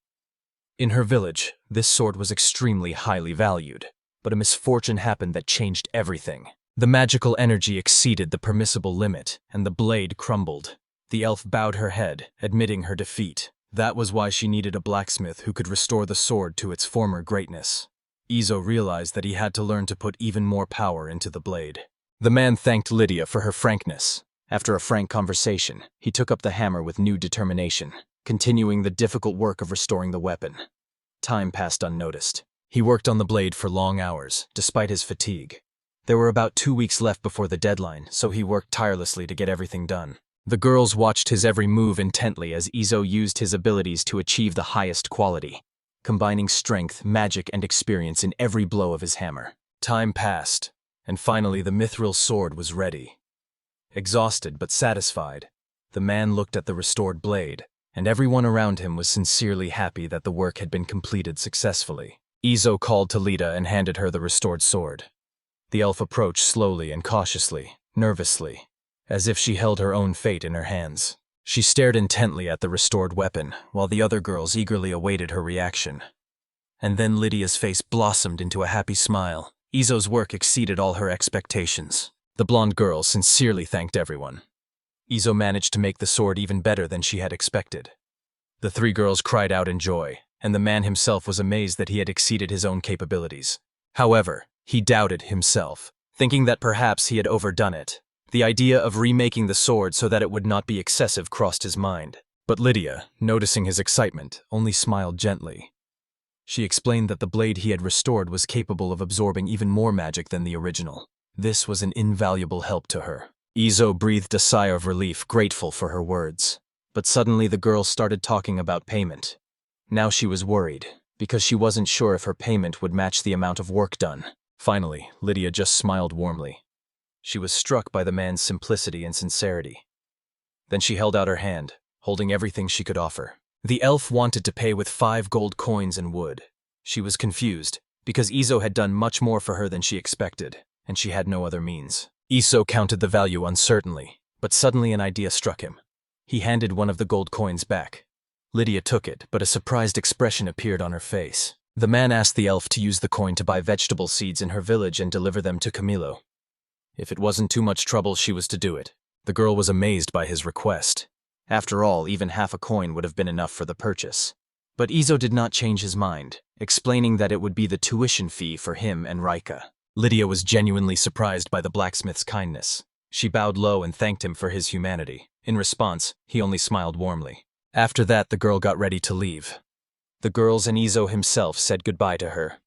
In her village, this sword was extremely highly valued, but a misfortune happened that changed everything. The magical energy exceeded the permissible limit, and the blade crumbled. The elf bowed her head, admitting her defeat. That was why she needed a blacksmith who could restore the sword to its former greatness. Izo realized that he had to learn to put even more power into the blade. The man thanked Lydia for her frankness. After a frank conversation, he took up the hammer with new determination, continuing the difficult work of restoring the weapon. Time passed unnoticed. He worked on the blade for long hours, despite his fatigue. There were about 2 weeks left before the deadline, so he worked tirelessly to get everything done. The girls watched his every move intently as Izo used his abilities to achieve the highest quality, combining strength, magic, and experience in every blow of his hammer. Time passed, and finally the Mithril sword was ready. Exhausted but satisfied, the man looked at the restored blade, and everyone around him was sincerely happy that the work had been completed successfully. Izo called to Lydia and handed her the restored sword. The elf approached slowly and cautiously, nervously, as if she held her own fate in her hands. She stared intently at the restored weapon, while the other girls eagerly awaited her reaction. And then Lydia's face blossomed into a happy smile. Izo's work exceeded all her expectations. The blonde girl sincerely thanked everyone. Izo managed to make the sword even better than she had expected. The 3 girls cried out in joy, and the man himself was amazed that he had exceeded his own capabilities. However, he doubted himself, thinking that perhaps he had overdone it. The idea of remaking the sword so that it would not be excessive crossed his mind. But Lydia, noticing his excitement, only smiled gently. She explained that the blade he had restored was capable of absorbing even more magic than the original. This was an invaluable help to her. Izo breathed a sigh of relief, grateful for her words. But suddenly the girl started talking about payment. Now she was worried, because she wasn't sure if her payment would match the amount of work done. Finally, Lydia just smiled warmly. She was struck by the man's simplicity and sincerity. Then she held out her hand, holding everything she could offer. The elf wanted to pay with 5 gold coins and wood. She was confused, because Izo had done much more for her than she expected, and she had no other means. Izo counted the value uncertainly, but suddenly an idea struck him. He handed one of the gold coins back. Lydia took it, but a surprised expression appeared on her face. The man asked the elf to use the coin to buy vegetable seeds in her village and deliver them to Camilo. If it wasn't too much trouble, she was to do it. The girl was amazed by his request. After all, even half a coin would have been enough for the purchase. But Izo did not change his mind, explaining that it would be the tuition fee for him and Rika. Lydia was genuinely surprised by the blacksmith's kindness. She bowed low and thanked him for his humanity. In response, he only smiled warmly. After that, the girl got ready to leave. The girls and Izo himself said goodbye to her.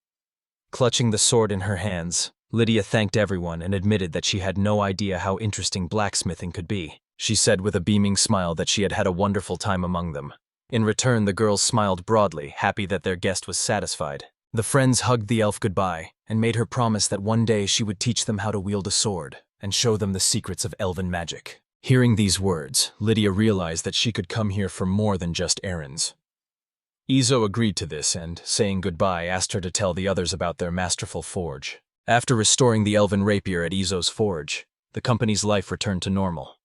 Clutching the sword in her hands, Lydia thanked everyone and admitted that she had no idea how interesting blacksmithing could be. She said with a beaming smile that she had had a wonderful time among them. In return, the girls smiled broadly, happy that their guest was satisfied. The friends hugged the elf goodbye and made her promise that one day she would teach them how to wield a sword and show them the secrets of elven magic. Hearing these words, Lydia realized that she could come here for more than just errands. Izo agreed to this and, saying goodbye, asked her to tell the others about their masterful forge. After restoring the elven rapier at Izo's forge, the company's life returned to normal.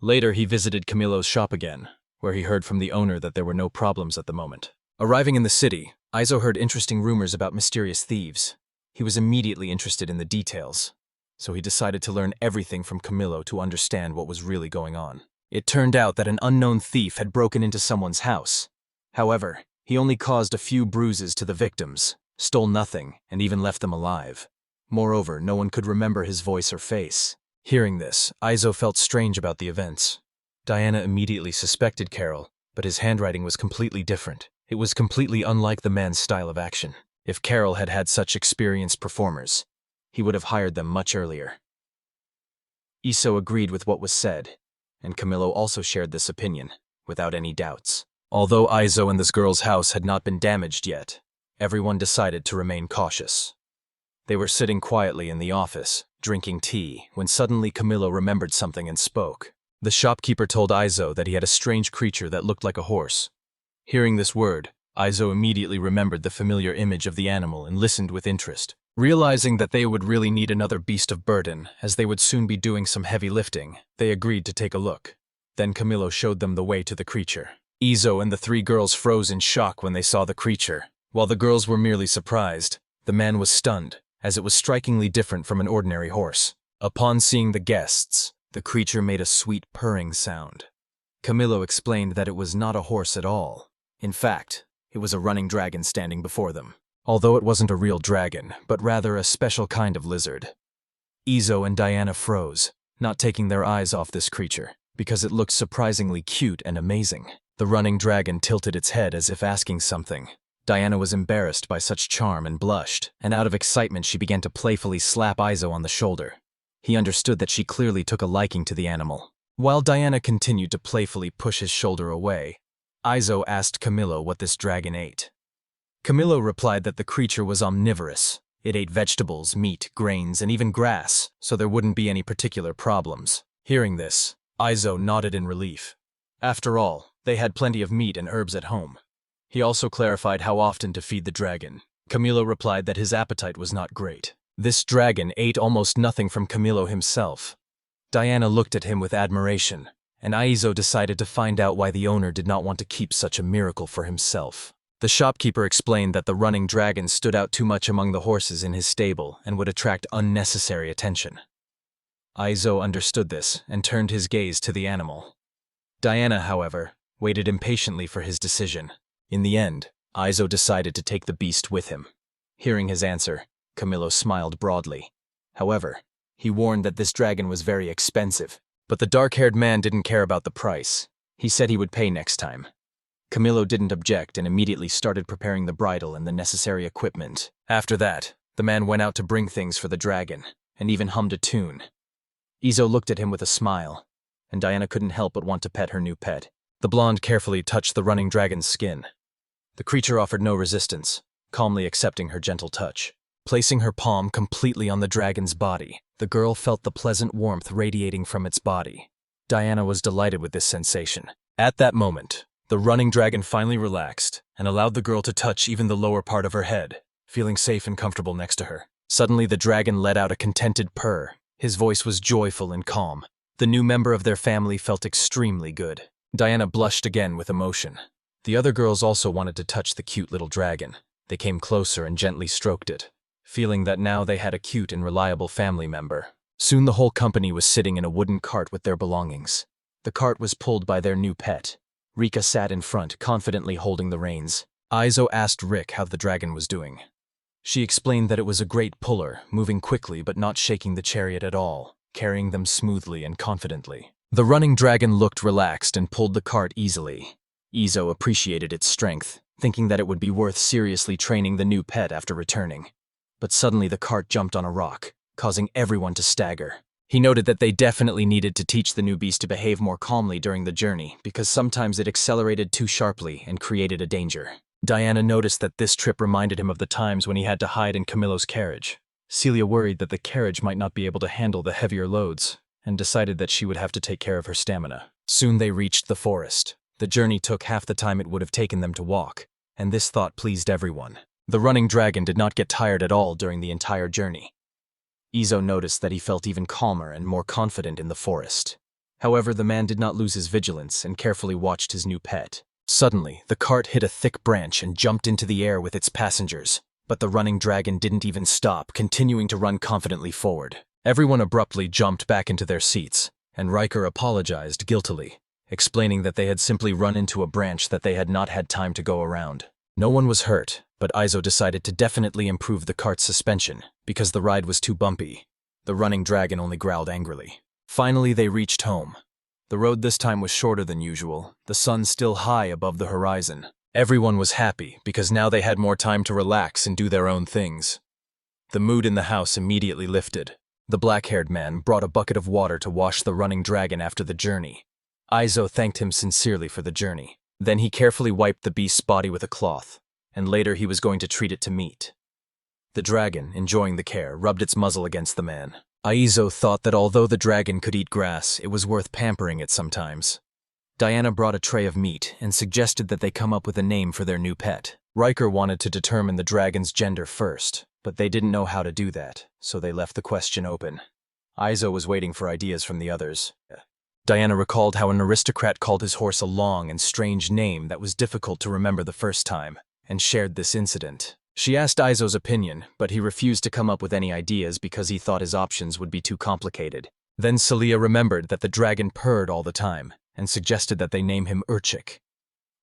Later, he visited Camilo's shop again, where he heard from the owner that there were no problems at the moment. Arriving in the city, Izo heard interesting rumors about mysterious thieves. He was immediately interested in the details, so he decided to learn everything from Camilo to understand what was really going on. It turned out that an unknown thief had broken into someone's house. However, he only caused a few bruises to the victims, stole nothing, and even left them alive. Moreover, no one could remember his voice or face. Hearing this, Izo felt strange about the events. Diana immediately suspected Carol, but his handwriting was completely different. It was completely unlike the man's style of action. If Carol had had such experienced performers, he would have hired them much earlier. Izo agreed with what was said, and Camilo also shared this opinion, without any doubts. Although Izo and this girl's house had not been damaged yet, everyone decided to remain cautious. They were sitting quietly in the office, drinking tea, when suddenly Camilo remembered something and spoke. The shopkeeper told Izo that he had a strange creature that looked like a horse. Hearing this word, Izo immediately remembered the familiar image of the animal and listened with interest. Realizing that they would really need another beast of burden, as they would soon be doing some heavy lifting, they agreed to take a look. Then Camilo showed them the way to the creature. Izo and the 3 girls froze in shock when they saw the creature. While the girls were merely surprised, the man was stunned, as it was strikingly different from an ordinary horse. Upon seeing the guests, the creature made a sweet purring sound. Camilo explained that it was not a horse at all. In fact, it was a running dragon standing before them. Although it wasn't a real dragon, but rather a special kind of lizard. Izo and Diana froze, not taking their eyes off this creature, because it looked surprisingly cute and amazing. The running dragon tilted its head as if asking something, Diana was embarrassed by such charm and blushed, and out of excitement she began to playfully slap Izo on the shoulder. He understood that she clearly took a liking to the animal. While Diana continued to playfully push his shoulder away, Izo asked Camilo what this dragon ate. Camilo replied that the creature was omnivorous. It ate vegetables, meat, grains, and even grass, so there wouldn't be any particular problems. Hearing this, Izo nodded in relief. After all, they had plenty of meat and herbs at home. He also clarified how often to feed the dragon. Camilo replied that his appetite was not great. This dragon ate almost nothing from Camilo himself. Diana looked at him with admiration, and Izo decided to find out why the owner did not want to keep such a miracle for himself. The shopkeeper explained that the running dragon stood out too much among the horses in his stable and would attract unnecessary attention. Izo understood this and turned his gaze to the animal. Diana, however, waited impatiently for his decision. In the end, Izo decided to take the beast with him. Hearing his answer, Camilo smiled broadly. However, he warned that this dragon was very expensive, but the dark-haired man didn't care about the price. He said he would pay next time. Camilo didn't object and immediately started preparing the bridle and the necessary equipment. After that, the man went out to bring things for the dragon, and even hummed a tune. Izo looked at him with a smile, and Diana couldn't help but want to pet her new pet. The blonde carefully touched the running dragon's skin. The creature offered no resistance, calmly accepting her gentle touch. Placing her palm completely on the dragon's body, the girl felt the pleasant warmth radiating from its body. Diana was delighted with this sensation. At that moment, the running dragon finally relaxed and allowed the girl to touch even the lower part of her head, feeling safe and comfortable next to her. Suddenly, the dragon let out a contented purr. His voice was joyful and calm. The new member of their family felt extremely good. Diana blushed again with emotion. The other girls also wanted to touch the cute little dragon. They came closer and gently stroked it, feeling that now they had a cute and reliable family member. Soon the whole company was sitting in a wooden cart with their belongings. The cart was pulled by their new pet. Rika sat in front, confidently holding the reins. Izo asked Rick how the dragon was doing. She explained that it was a great puller, moving quickly but not shaking the chariot at all, carrying them smoothly and confidently. The running dragon looked relaxed and pulled the cart easily. Izo appreciated its strength, thinking that it would be worth seriously training the new pet after returning. But suddenly the cart jumped on a rock, causing everyone to stagger. He noted that they definitely needed to teach the new beast to behave more calmly during the journey, because sometimes it accelerated too sharply and created a danger. Diana noticed that this trip reminded him of the times when he had to hide in Camilo's carriage. Celia worried that the carriage might not be able to handle the heavier loads, and decided that she would have to take care of her stamina. Soon they reached the forest. The journey took half the time it would have taken them to walk, and this thought pleased everyone. The running dragon did not get tired at all during the entire journey. Izo noticed that he felt even calmer and more confident in the forest. However, the man did not lose his vigilance and carefully watched his new pet. Suddenly, the cart hit a thick branch and jumped into the air with its passengers. But the running dragon didn't even stop, continuing to run confidently forward. Everyone abruptly jumped back into their seats, and Riker apologized guiltily, explaining that they had simply run into a branch that they had not had time to go around. No one was hurt, but Izo decided to definitely improve the cart's suspension, because the ride was too bumpy. The running dragon only growled angrily. Finally, they reached home. The road this time was shorter than usual, the sun still high above the horizon. Everyone was happy, because now they had more time to relax and do their own things. The mood in the house immediately lifted. The black-haired man brought a bucket of water to wash the running dragon after the journey. Izo thanked him sincerely for the journey. Then he carefully wiped the beast's body with a cloth, and later he was going to treat it to meat. The dragon, enjoying the care, rubbed its muzzle against the man. Izo thought that although the dragon could eat grass, it was worth pampering it sometimes. Diana brought a tray of meat and suggested that they come up with a name for their new pet. Riker wanted to determine the dragon's gender first, but they didn't know how to do that, so they left the question open. Izo was waiting for ideas from the others. Diana recalled how an aristocrat called his horse a long and strange name that was difficult to remember the first time, and shared this incident. She asked Izo's opinion, but he refused to come up with any ideas because he thought his options would be too complicated. Then Celia remembered that the dragon purred all the time, and suggested that they name him Urchik.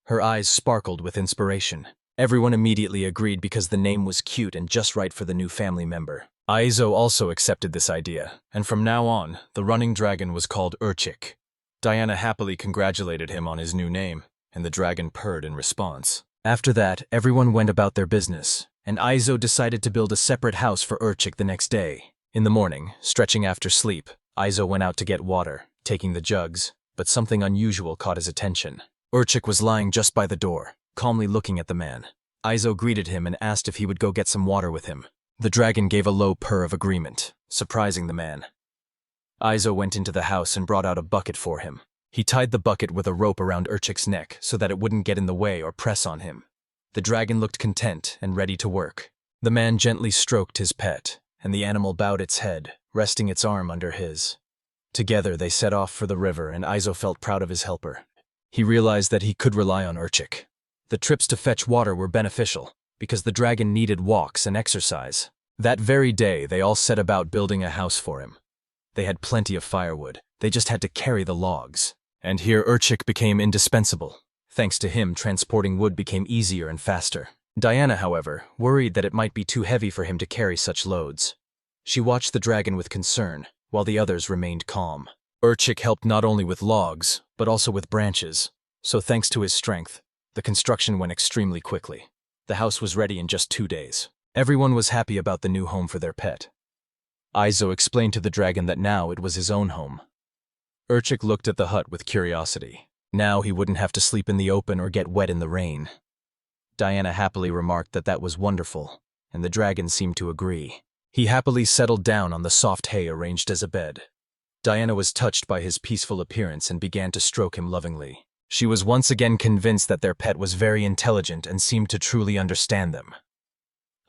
Her eyes sparkled with inspiration. Everyone immediately agreed because the name was cute and just right for the new family member. Izo also accepted this idea, and from now on, the running dragon was called Urchik. Diana happily congratulated him on his new name, and the dragon purred in response. After that, everyone went about their business, and Izo decided to build a separate house for Urchik the next day. In the morning, stretching after sleep, Izo went out to get water, taking the jugs, but something unusual caught his attention. Urchik was lying just by the door, calmly looking at the man. Izo greeted him and asked if he would go get some water with him. The dragon gave a low purr of agreement, surprising the man. Izo went into the house and brought out a bucket for him. He tied the bucket with a rope around Urchik's neck so that it wouldn't get in the way or press on him. The dragon looked content and ready to work. The man gently stroked his pet, and the animal bowed its head, resting its arm under his. Together they set off for the river, and Izo felt proud of his helper. He realized that he could rely on Urchik. The trips to fetch water were beneficial, because the dragon needed walks and exercise. That very day, they all set about building a house for him. They had plenty of firewood, they just had to carry the logs. And here Urchik became indispensable. Thanks to him, transporting wood became easier and faster. Diana, however, worried that it might be too heavy for him to carry such loads. She watched the dragon with concern, while the others remained calm. Urchik helped not only with logs, but also with branches, so thanks to his strength, the construction went extremely quickly. The house was ready in just 2 days. Everyone was happy about the new home for their pet. Izo explained to the dragon that now it was his own home. Urchik looked at the hut with curiosity. Now he wouldn't have to sleep in the open or get wet in the rain. Diana happily remarked that that was wonderful, and the dragon seemed to agree. He happily settled down on the soft hay arranged as a bed. Diana was touched by his peaceful appearance and began to stroke him lovingly. She was once again convinced that their pet was very intelligent and seemed to truly understand them.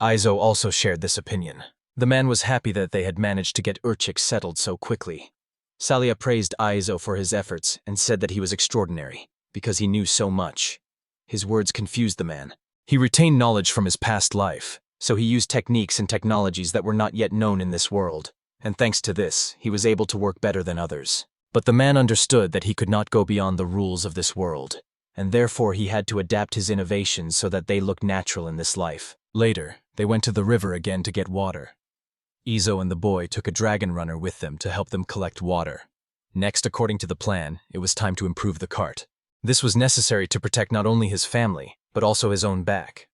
Izo also shared this opinion. The man was happy that they had managed to get Urchik settled so quickly. Salia praised Izo for his efforts and said that he was extraordinary, because he knew so much. His words confused the man. He retained knowledge from his past life, so he used techniques and technologies that were not yet known in this world, and thanks to this, he was able to work better than others. But the man understood that he could not go beyond the rules of this world, and therefore he had to adapt his innovations so that they looked natural in this life. Later, they went to the river again to get water. Izo and the boy took a dragon runner with them to help them collect water. Next, according to the plan, it was time to improve the cart. This was necessary to protect not only his family, but also his own back.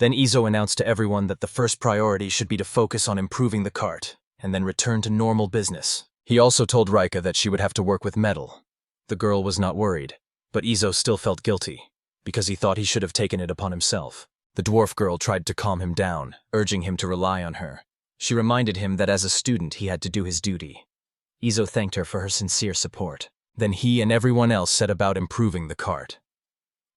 Then Izo announced to everyone that the first priority should be to focus on improving the cart, and then return to normal business. He also told Rika that she would have to work with metal. The girl was not worried, but Izo still felt guilty, because he thought he should have taken it upon himself. The dwarf girl tried to calm him down, urging him to rely on her. She reminded him that as a student he had to do his duty. Izo thanked her for her sincere support. Then he and everyone else set about improving the cart.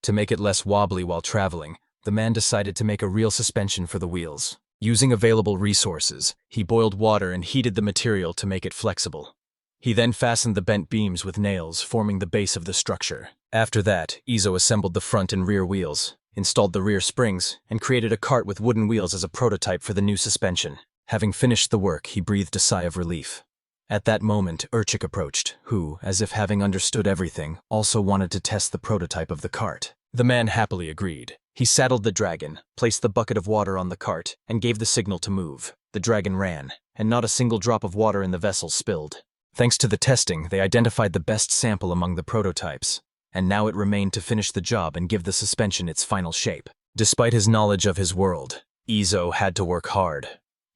To make it less wobbly while traveling, the man decided to make a real suspension for the wheels. Using available resources, he boiled water and heated the material to make it flexible. He then fastened the bent beams with nails, forming the base of the structure. After that, Izo assembled the front and rear wheels, installed the rear springs, and created a cart with wooden wheels as a prototype for the new suspension. Having finished the work, he breathed a sigh of relief. At that moment, Urchik approached, who, as if having understood everything, also wanted to test the prototype of the cart. The man happily agreed. He saddled the dragon, placed the bucket of water on the cart, and gave the signal to move. The dragon ran, and not a single drop of water in the vessel spilled. Thanks to the testing, they identified the best sample among the prototypes, and now it remained to finish the job and give the suspension its final shape. Despite his knowledge of his world, Izo had to work hard.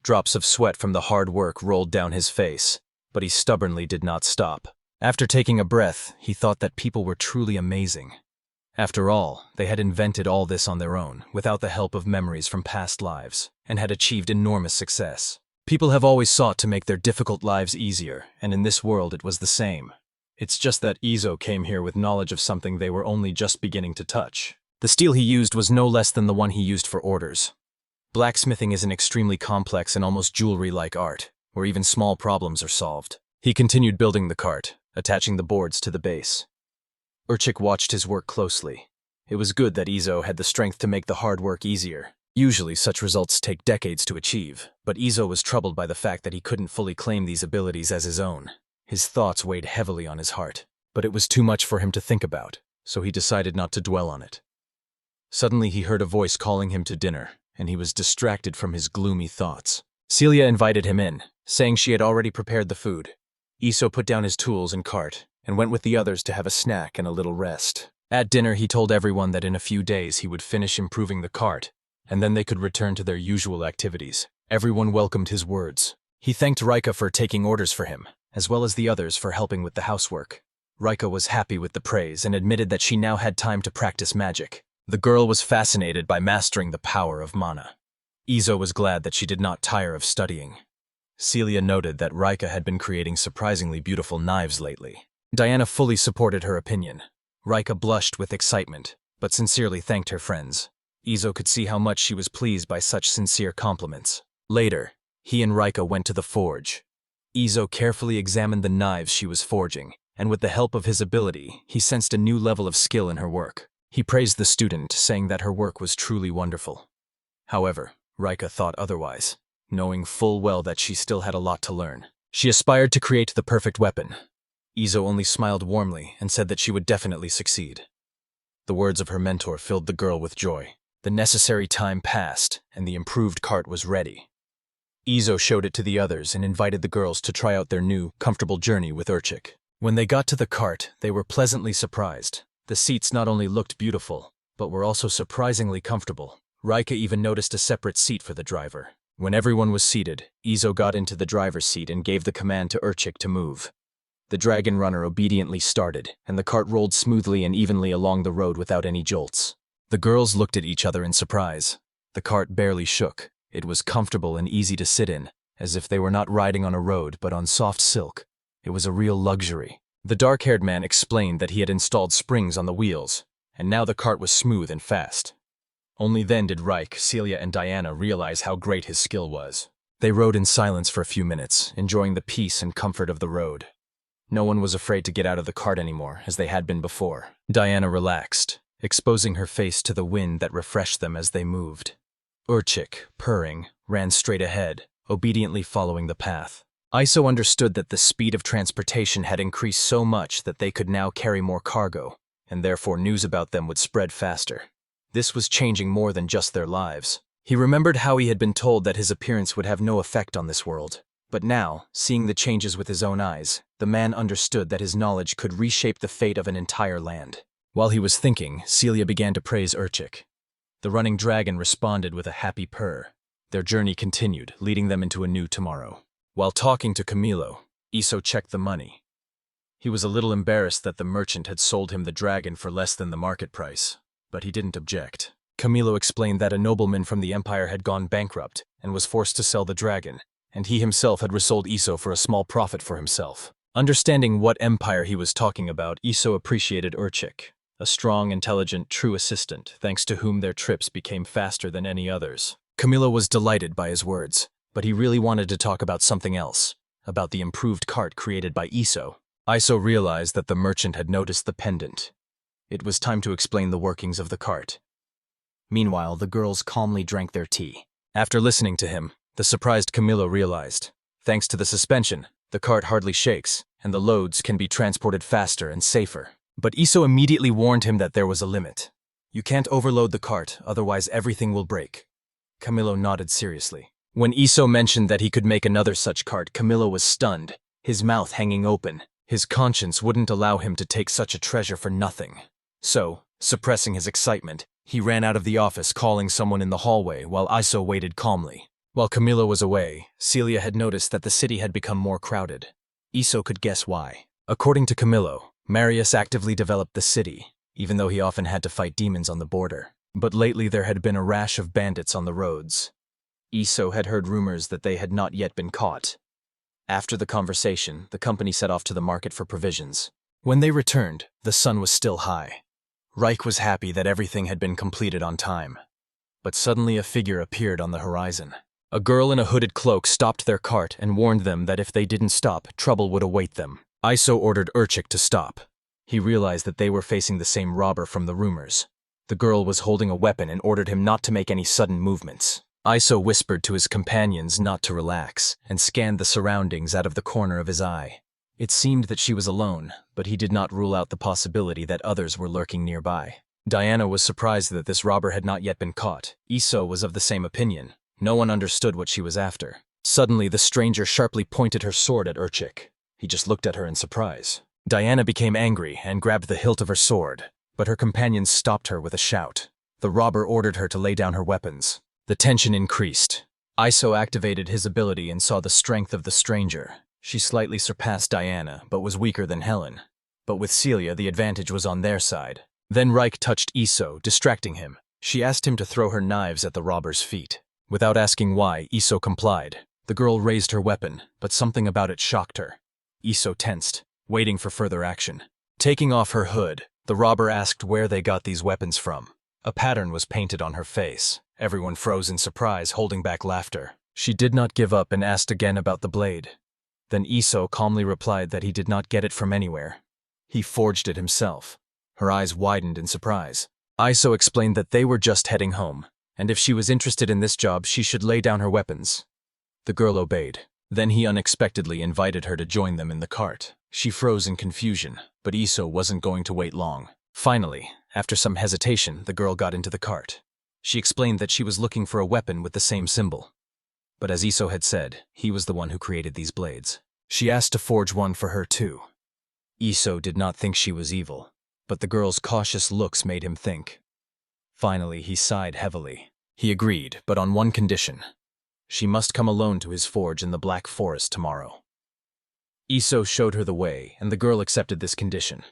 Drops of sweat from the hard work rolled down his face, but he stubbornly did not stop. After taking a breath, he thought that people were truly amazing. After all, they had invented all this on their own, without the help of memories from past lives, and had achieved enormous success. People have always sought to make their difficult lives easier, and in this world it was the same. It's just that Izo came here with knowledge of something they were only just beginning to touch. The steel he used was no less than the one he used for orders. Blacksmithing is an extremely complex and almost jewelry-like art, where even small problems are solved. He continued building the cart, attaching the boards to the base. Urchik watched his work closely. It was good that Izo had the strength to make the hard work easier. Usually such results take decades to achieve, but Izo was troubled by the fact that he couldn't fully claim these abilities as his own. His thoughts weighed heavily on his heart, but it was too much for him to think about, so he decided not to dwell on it. Suddenly he heard a voice calling him to dinner, and he was distracted from his gloomy thoughts. Celia invited him in, saying she had already prepared the food. Izo put down his tools and cart, and went with the others to have a snack and a little rest. At dinner, he told everyone that in a few days he would finish improving the cart, and then they could return to their usual activities. Everyone welcomed his words. He thanked Rika for taking orders for him, as well as the others for helping with the housework. Rika was happy with the praise and admitted that she now had time to practice magic. The girl was fascinated by mastering the power of mana. Izo was glad that she did not tire of studying. Celia noted that Rika had been creating surprisingly beautiful knives lately. Diana fully supported her opinion. Rika blushed with excitement, but sincerely thanked her friends. Izo could see how much she was pleased by such sincere compliments. Later, he and Rika went to the forge. Izo carefully examined the knives she was forging, and with the help of his ability, he sensed a new level of skill in her work. He praised the student, saying that her work was truly wonderful. However, Rika thought otherwise, knowing full well that she still had a lot to learn. She aspired to create the perfect weapon. Izo only smiled warmly and said that she would definitely succeed. The words of her mentor filled the girl with joy. The necessary time passed, and the improved cart was ready. Izo showed it to the others and invited the girls to try out their new, comfortable journey with Urchik. When they got to the cart, they were pleasantly surprised. The seats not only looked beautiful, but were also surprisingly comfortable. Rika even noticed a separate seat for the driver. When everyone was seated, Izo got into the driver's seat and gave the command to Urchik to move. The dragon runner obediently started, and the cart rolled smoothly and evenly along the road without any jolts. The girls looked at each other in surprise. The cart barely shook. It was comfortable and easy to sit in, as if they were not riding on a road but on soft silk. It was a real luxury. The dark-haired man explained that he had installed springs on the wheels, and now the cart was smooth and fast. Only then did Reich, Celia, and Diana realize how great his skill was. They rode in silence for a few minutes, enjoying the peace and comfort of the road. No one was afraid to get out of the cart anymore, as they had been before. Diana relaxed, exposing her face to the wind that refreshed them as they moved. Urchik, purring, ran straight ahead, obediently following the path. Iso understood that the speed of transportation had increased so much that they could now carry more cargo, and therefore news about them would spread faster. This was changing more than just their lives. He remembered how he had been told that his appearance would have no effect on this world. But now, seeing the changes with his own eyes, the man understood that his knowledge could reshape the fate of an entire land. While he was thinking, Celia began to praise Urchik. The running dragon responded with a happy purr. Their journey continued, leading them into a new tomorrow. While talking to Camilo, Iso checked the money. He was a little embarrassed that the merchant had sold him the dragon for less than the market price, but he didn't object. Camilo explained that a nobleman from the empire had gone bankrupt and was forced to sell the dragon, and he himself had resold Iso for a small profit for himself. Understanding what empire he was talking about, Iso appreciated Urchik, a strong, intelligent, true assistant, thanks to whom their trips became faster than any others. Camilo was delighted by his words, but he really wanted to talk about something else, about the improved cart created by Iso. Iso realized that the merchant had noticed the pendant. It was time to explain the workings of the cart. Meanwhile, the girls calmly drank their tea. After listening to him, the surprised Camilo realized, thanks to the suspension, the cart hardly shakes, and the loads can be transported faster and safer. But Iso immediately warned him that there was a limit. You can't overload the cart, otherwise everything will break. Camilo nodded seriously. When Iso mentioned that he could make another such cart, Camilo was stunned, his mouth hanging open. His conscience wouldn't allow him to take such a treasure for nothing. So, suppressing his excitement, he ran out of the office calling someone in the hallway while Iso waited calmly. While Camilo was away, Celia had noticed that the city had become more crowded. Iso could guess why. According to Camilo, Marius actively developed the city, even though he often had to fight demons on the border. But lately there had been a rash of bandits on the roads. Iso had heard rumors that they had not yet been caught. After the conversation, the company set off to the market for provisions. When they returned, the sun was still high. Reich was happy that everything had been completed on time. But suddenly a figure appeared on the horizon. A girl in a hooded cloak stopped their cart and warned them that if they didn't stop, trouble would await them. Iso ordered Urchik to stop. He realized that they were facing the same robber from the rumors. The girl was holding a weapon and ordered him not to make any sudden movements. Iso whispered to his companions not to relax and scanned the surroundings out of the corner of his eye. It seemed that she was alone, but he did not rule out the possibility that others were lurking nearby. Diana was surprised that this robber had not yet been caught. Iso was of the same opinion. No one understood what she was after. Suddenly, the stranger sharply pointed her sword at Urchik. He just looked at her in surprise. Diana became angry and grabbed the hilt of her sword, but her companions stopped her with a shout. The robber ordered her to lay down her weapons. The tension increased. Iso activated his ability and saw the strength of the stranger. She slightly surpassed Diana, but was weaker than Helen. But with Celia, the advantage was on their side. Then Reich touched Iso, distracting him. She asked him to throw her knives at the robber's feet. Without asking why, Iso complied. The girl raised her weapon, but something about it shocked her. Iso tensed, waiting for further action. Taking off her hood, the robber asked where they got these weapons from. A pattern was painted on her face. Everyone froze in surprise, holding back laughter. She did not give up and asked again about the blade. Then Iso calmly replied that he did not get it from anywhere. He forged it himself. Her eyes widened in surprise. Iso explained that they were just heading home, and if she was interested in this job, she should lay down her weapons. The girl obeyed. Then he unexpectedly invited her to join them in the cart. She froze in confusion, but Iso wasn't going to wait long. Finally, after some hesitation, the girl got into the cart. She explained that she was looking for a weapon with the same symbol. But as Iso had said, he was the one who created these blades. She asked to forge one for her too. Iso did not think she was evil, but the girl's cautious looks made him think. Finally, he sighed heavily. He agreed, but on one condition. She must come alone to his forge in the Black Forest tomorrow. Iso showed her the way, and the girl accepted this condition.